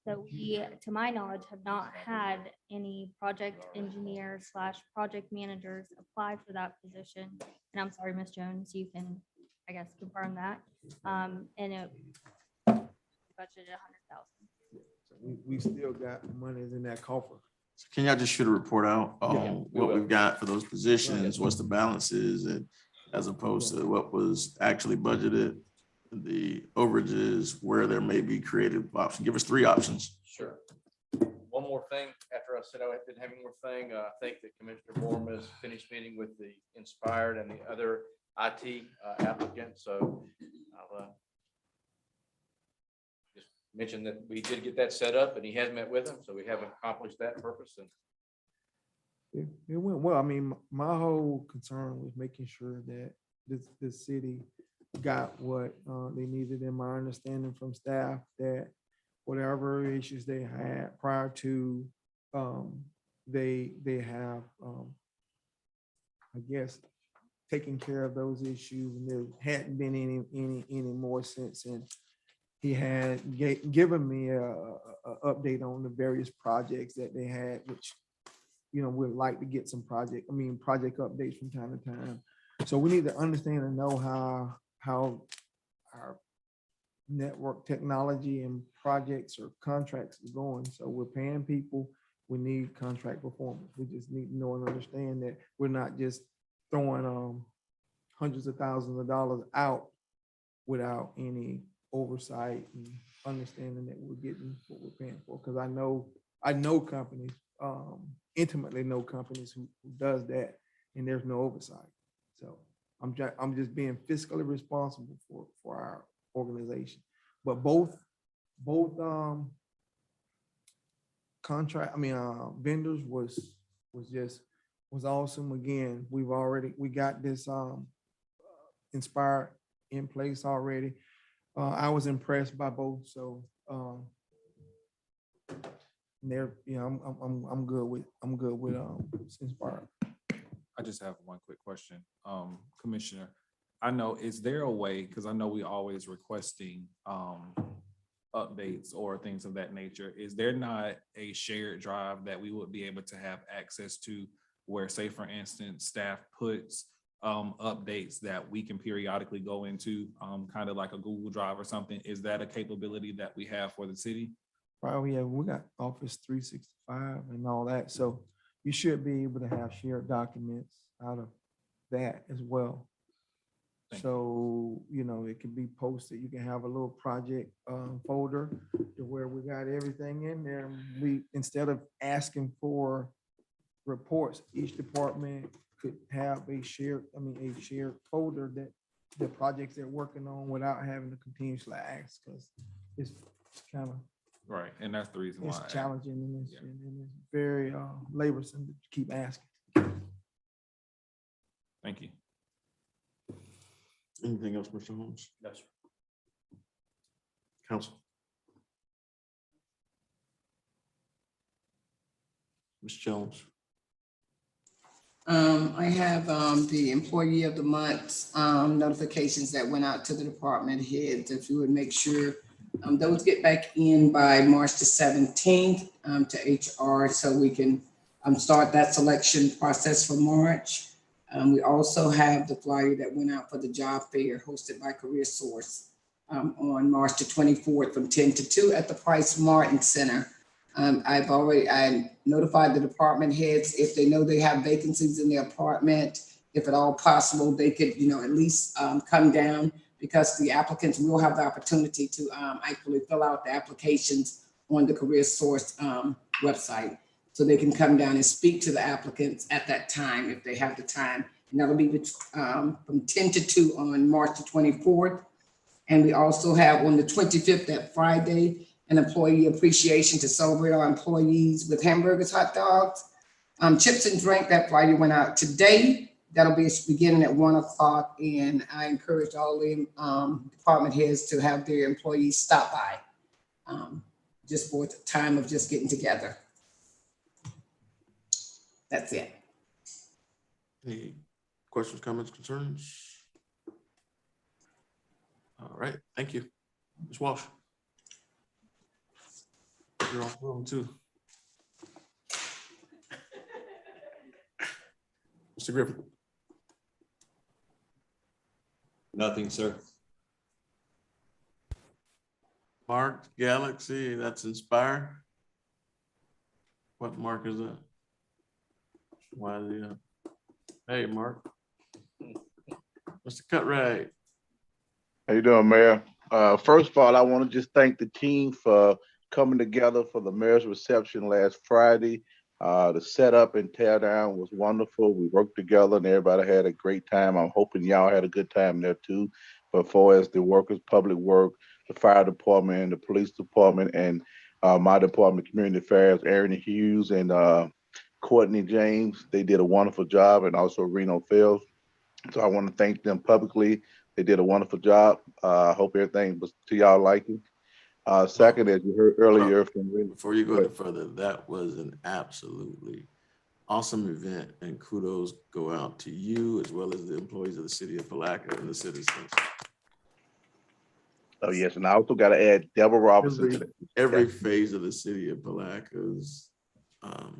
So we, to my knowledge, have not had any project engineers / project managers apply for that position. And I'm sorry, Ms. Jones, you can, I guess, confirm that. And it budgeted 100,000. So we still got monies in that coffer. Can y'all just shoot a report out Yeah, on we what will. we've got for those positions, what's the balances, and as opposed to what was actually budgeted, the overages, where there may be creative options. Give us 3 options. Sure. One more thing, after I said I didn't have any more thing, I think that Commissioner Borum has finished meeting with the Inspired and the other IT applicants, so I'll just mention that we did get that set up and he has met with them, so we have accomplished that purpose. And It went well. I mean, my whole concern was making sure that this city got what they needed. In my understanding from staff that whatever issues they had prior to, they have, I guess, taken care of those issues, and there hadn't been any more since. And he had given me a update on the various projects that they had, which, would like to get some project updates from time to time. So we need to understand and know how our network technology and projects or contracts is going. So we're paying people, we need contract performance. We just need to know and understand that we're not just throwing hundreds of thousands of dollars out without any oversight and understanding that we're getting what we're paying for. Because I know companies, intimately know companies who does that, and there's no oversight. So I'm just being fiscally responsible for our organization. But both vendors was awesome. Again, we got this Inspired in place already. I was impressed by both. So they're, I'm good with Inspired. I just have one quick question. Commissioner, I know, is there a way, because I know we always requesting updates or things of that nature. Is there not a shared drive that we would be able to have access to where, say, for instance, staff puts updates that we can periodically go into, kind of like a Google Drive or something? Is that a capability that we have for the city? Well, yeah, we got Office 365 and all that. So you should be able to have shared documents out of that as well. So, it can be posted. You can have a little project folder to where we got everything in there. We, instead of asking for reports, each department could have a shared folder that the projects they're working on without having to continuously ask, because it's kind of Right, and that's the reason why. it's challenging and it's very laborsome to keep asking. Thank you. Anything else, Mr. Holmes? that's Council? Ms. Jones. I have the employee of the month notifications that went out to the department heads. If you would make sure those get back in by March the 17th to HR so we can start that selection process for March. We also have the flyer that went out for the job fair hosted by Career Source on March the 24th from 10 to 2 at the Price Martin Center. I notified the department heads if they know they have vacancies in their apartment, if at all possible, they could, at least come down because the applicants will have the opportunity to actually fill out the applications on the Career Source website. So they can come down and speak to the applicants at that time if they have the time. And that'll be from 10 to 2 on March the 24th. And we also have on the 25th, that Friday, an employee appreciation to celebrate our employees with hamburgers, hot dogs, chips and drink. That Friday went out today. That'll be beginning at 1 o'clock. And I encourage all the department heads to have their employees stop by just for the time of just getting together. That's it. Any questions, comments, concerns? All right, thank you. Ms. Walsh. You're on room too. Mr. Griffin. Nothing, sir. Mark Galaxy, that's Inspire. What mark is that? Why the, hey, Mark. Mr. Cutright. How you doing, Mayor? First of all, I want to just thank the team for coming together for the mayor's reception last Friday. The setup and tear down was wonderful. We worked together and everybody had a great time. I'm hoping y'all had a good time there too. But for as the workers, public work, the fire department, the police department, and my department, community affairs, Aaron Hughes and Courtney James, they did a wonderful job, and also Reno Fields. So I want to thank them publicly. They did a wonderful job. I hope everything was to y'all liking. Second, as you heard earlier from before you go any further, that was an absolutely awesome event, and kudos go out to you as well as the employees of the city of Palatka and the citizens. Oh yes, and I also got to add Deborah Robinson to that. Every phase of the city of Palatka's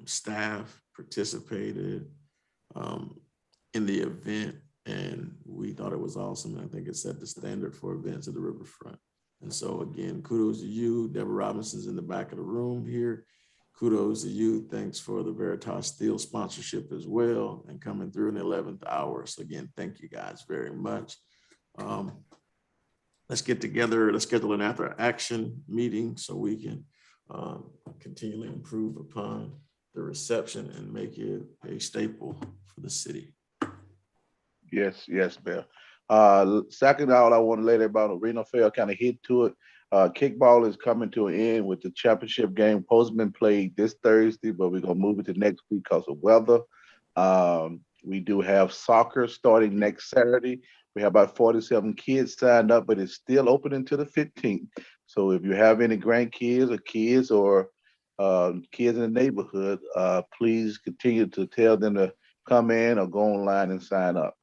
staff participated in the event, and we thought it was awesome. I think it set the standard for events at the riverfront. And so again, kudos to you. Deborah Robinson's in the back of the room here. Kudos to you. Thanks for the Veritas Steel sponsorship as well and coming through in the 11th hour. So again, thank you guys very much. Let's get together. Let's schedule an after action meeting so we can continually improve upon the reception and make it a staple for the city. Yes, Bill. Second, all I want to let everybody know, Reno Fair kind of hit to it. Kickball is coming to an end with the championship game. Postman played this Thursday, but we're gonna move it to next week because of weather. We do have soccer starting next Saturday. We have about 47 kids signed up, but it's still open until the 15th. So if you have any grandkids or kids or kids in the neighborhood, please continue to tell them to come in or go online and sign up.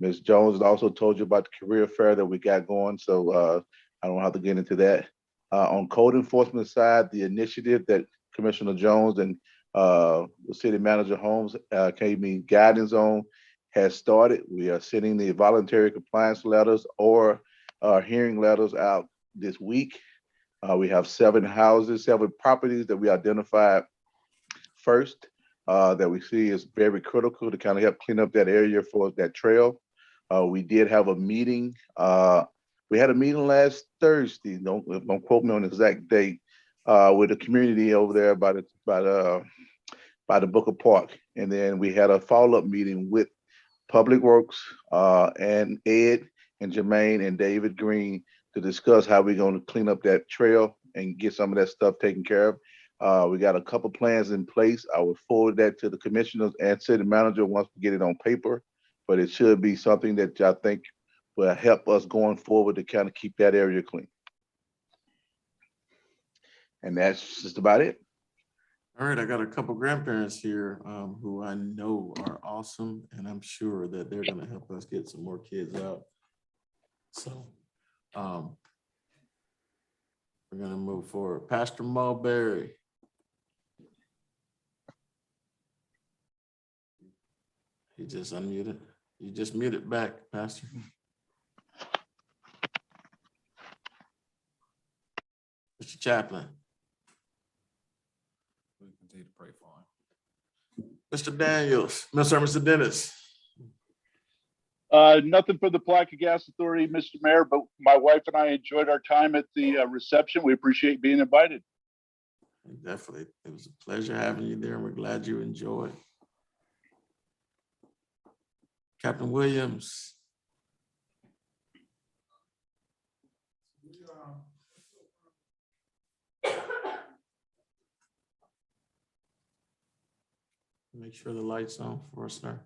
Ms. Jones has also told you about the career fair that we got going, so I don't have to get into that. On code enforcement side, the initiative that Commissioner Jones and the City Manager Holmes gave me guidance on has started. We are sending the voluntary compliance letters or hearing letters out this week. We have 7 properties that we identified first that we see is very critical to kind of help clean up that area for that trail. We did have a meeting. We had a meeting last Thursday. Don't quote me on the exact date with the community over there by the Booker Park, and then we had a follow-up meeting with Public Works and Ed and Jermaine and David Green to discuss how we're going to clean up that trail and get some of that stuff taken care of. We got a couple plans in place. I will forward that to the commissioners and city manager once we get it on paper, but it should be something that I think will help us going forward to kind of keep that area clean. And that's just about it. All right, I got a couple grandparents here who I know are awesome, and I'm sure that they're gonna help us get some more kids out. So we're gonna move forward. Pastor Mulberry. He just unmuted. You just muted back, Pastor. Mr. Chaplain. We continue to pray for him. Mr. Daniels, Mr. Dennis. Nothing for the Palatka Gas Authority, Mr. Mayor, but my wife and I enjoyed our time at the reception. We appreciate being invited. Definitely. It was a pleasure having you there, and we're glad you enjoyed. Captain Williams. Make sure the light's on for us, sir.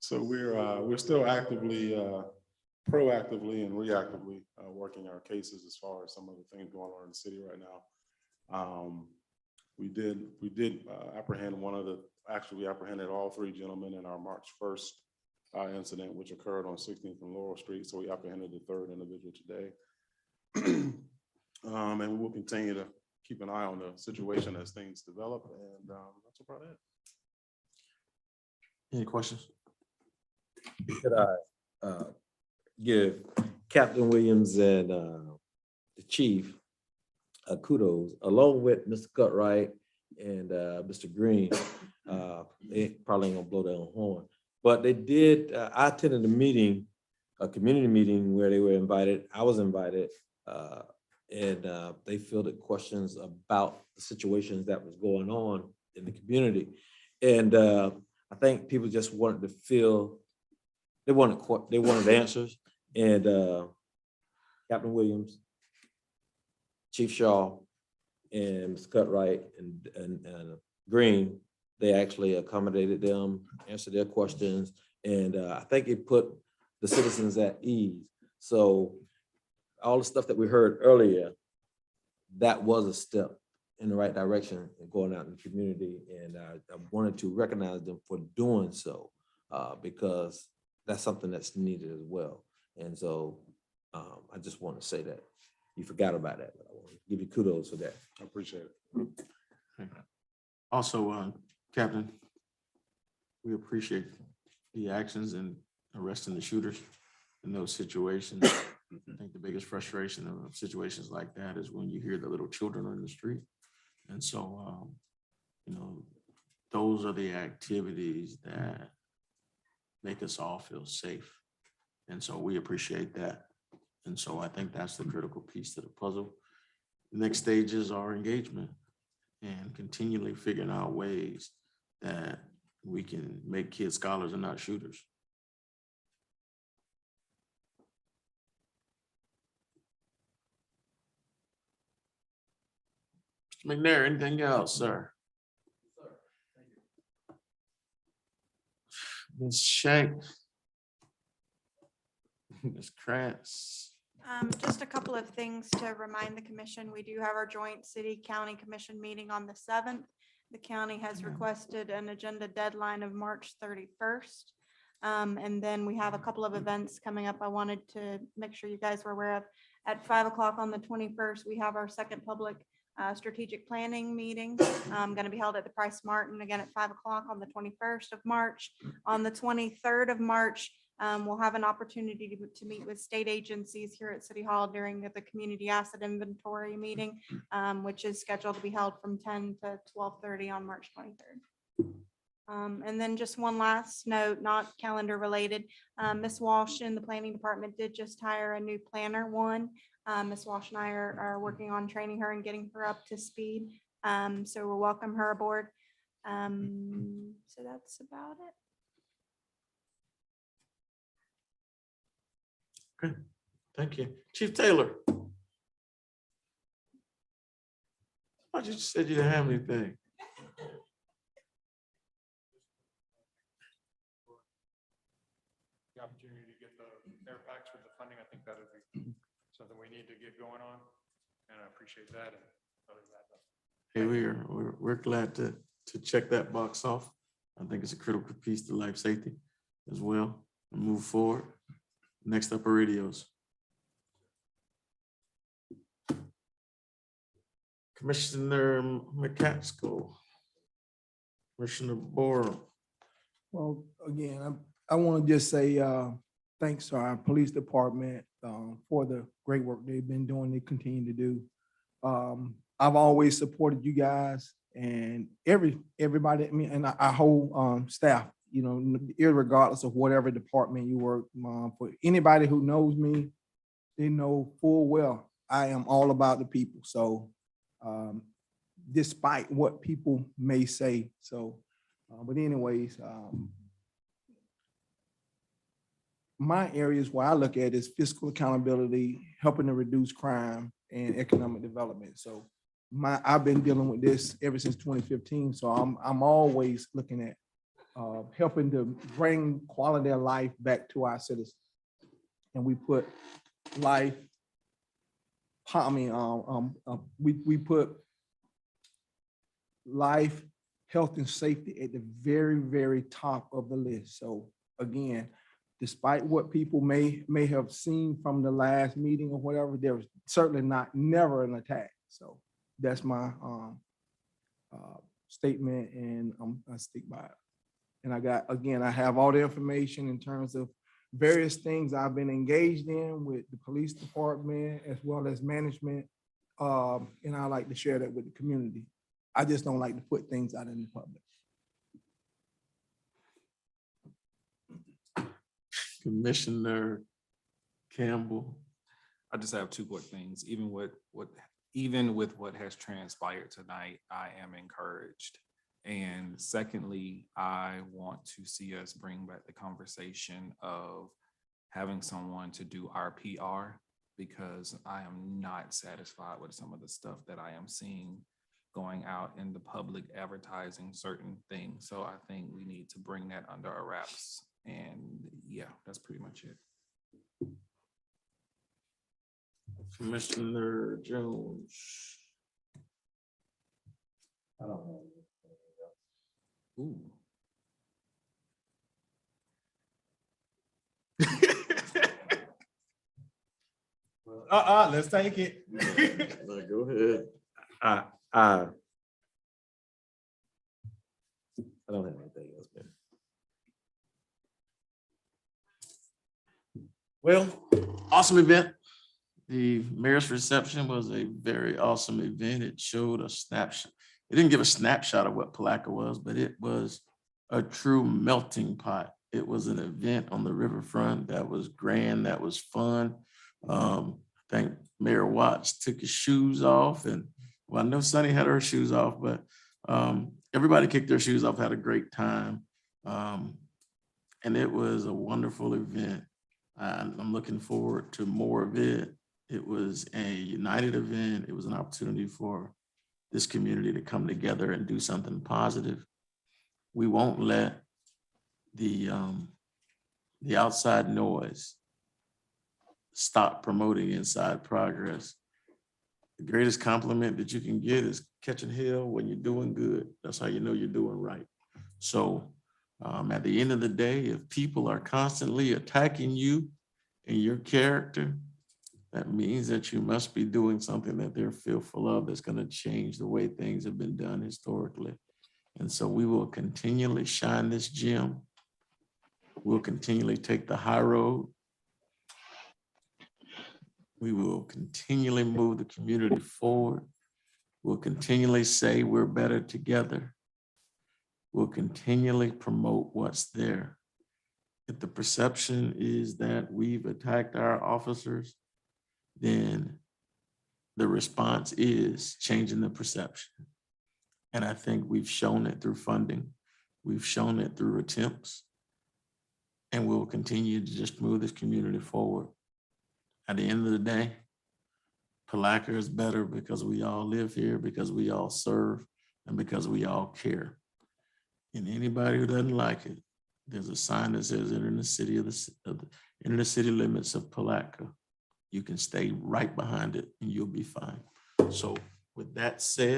So we're still actively, proactively and reactively working our cases as far as some of the things going on in the city right now. We did apprehend we apprehended all three gentlemen in our March 1st incident, which occurred on 16th and Laurel Street. So we apprehended the third individual today. And we will continue to keep an eye on the situation as things develop. And that's about it. Any questions? Could I give Captain Williams and the chief kudos, along with Mr. Cutright and Mr. Green. They probably ain't gonna blow their own horn, but they did. I attended a meeting, a community meeting where they were invited. I was invited, and they fielded questions about the situations that was going on in the community, and I think people just wanted to feel. They wanted answers, and Captain Williams, Chief Shaw, and Ms. Cutright and Green, they actually accommodated them, answered their questions, and I think it put the citizens at ease. So all the stuff that we heard earlier, that was a step in the right direction and going out in the community, and I wanted to recognize them for doing so because that's something that's needed as well. And so I just want to say that. You forgot about that, but I want to give you kudos for that. I appreciate it. Also, Captain, we appreciate the actions in arresting the shooters in those situations. I think the biggest frustration of situations like that is when you hear the little children on the street. And so, those are the activities that make us all feel safe. And so we appreciate that. And so I think that's the critical piece to the puzzle. The next stage is our engagement and continually figuring out ways that we can make kids scholars and not shooters. Mr. McNair, anything else, sir? Ms. Shank. Ms. Krantz. Just a couple of things to remind the commission. We do have our joint city-county commission meeting on the 7th. The county has requested an agenda deadline of March 31st. And then we have a couple of events coming up I wanted to make sure you guys were aware of. At 5 o'clock on the 21st, we have our second public strategic planning meeting going to be held at the Price Martin again at 5 o'clock on the 21st of March. On the 23rd of March, we'll have an opportunity to meet with state agencies here at City Hall during the community asset inventory meeting, which is scheduled to be held from 10 to 12:30 on March 23rd. And then just one last note, not calendar related. Ms. Walsh in the planning department did just hire a new planner one. Ms. Walsh and I are working on training her and getting her up to speed. So we'll welcome her aboard. So that's about it. Okay, thank you. Chief Taylor. I just said you didn't have anything. The opportunity to get the air packs with the funding, I think something we need to get going on, and I appreciate that. And other than that, Hey, we're glad to check that box off. I think it's a critical piece to life safety as well, and move forward. Next up are radios. Commissioner McCaskill. Commissioner Borum. Well, again, I want to just say thanks to our police department for the great work they've been doing, they continue to do. I've always supported you guys and everybody, I mean, and our whole staff, you know, irregardless of whatever department you work. For anybody who knows me, they know full well I am all about the people. So despite what people may say, but anyways, my areas where I look at is fiscal accountability, helping to reduce crime and economic development. So I've been dealing with this ever since 2015. So I'm always looking at helping to bring quality of life back to our citizens. And we put life, we put life, health and safety at the very, very top of the list. So again, despite what people may have seen from the last meeting or whatever, there was certainly never an attack. So that's my statement, and I stick by it. And I have all the information in terms of various things I've been engaged in with the police department as well as management. And I like to share that with the community. I just don't like to put things out in the public. Commissioner Campbell. I just have two quick things. Even with what has transpired tonight, I am encouraged. And secondly, I want to see us bring back the conversation of having someone to do our PR, because I am not satisfied with some of the stuff that I am seeing going out in the public advertising certain things. So I think we need to bring that under our wraps. And yeah, that's pretty much it. Commissioner Jones. I don't know. Ooh. let's take it. Go ahead. I don't have anything else, man. Well, awesome event. The mayor's reception was a very awesome event. It showed a snapshot. It didn't give a snapshot of what Palatka was, but it was a true melting pot. It was an event on the riverfront that was grand, that was fun. I think Mayor Watts took his shoes off, and well, I know Sunny had her shoes off, but everybody kicked their shoes off, had a great time. And it was a wonderful event. I'm looking forward to more of it. It was a united event. It was an opportunity for this community to come together and do something positive. We won't let the outside noise stop promoting inside progress. The greatest compliment that you can get is catching hell when you're doing good. That's how you know you're doing right. So at the end of the day, if people are constantly attacking you and your character, that means that you must be doing something that they're fearful of that's going to change the way things have been done historically. And so we will continually shine this gem. We'll continually take the high road. We will continually move the community forward. We'll continually say we're better together. We'll continually promote what's there. If the perception is that we've attacked our officers, then the response is changing the perception. And I think we've shown it through funding. We've shown it through attempts. And we'll continue to just move this community forward. At the end of the day, Palatka is better because we all live here, because we all serve, and because we all care. And anybody who doesn't like it, there's a sign that says enter the city limits of Palatka. you can stay right behind it and you'll be fine. So with that said,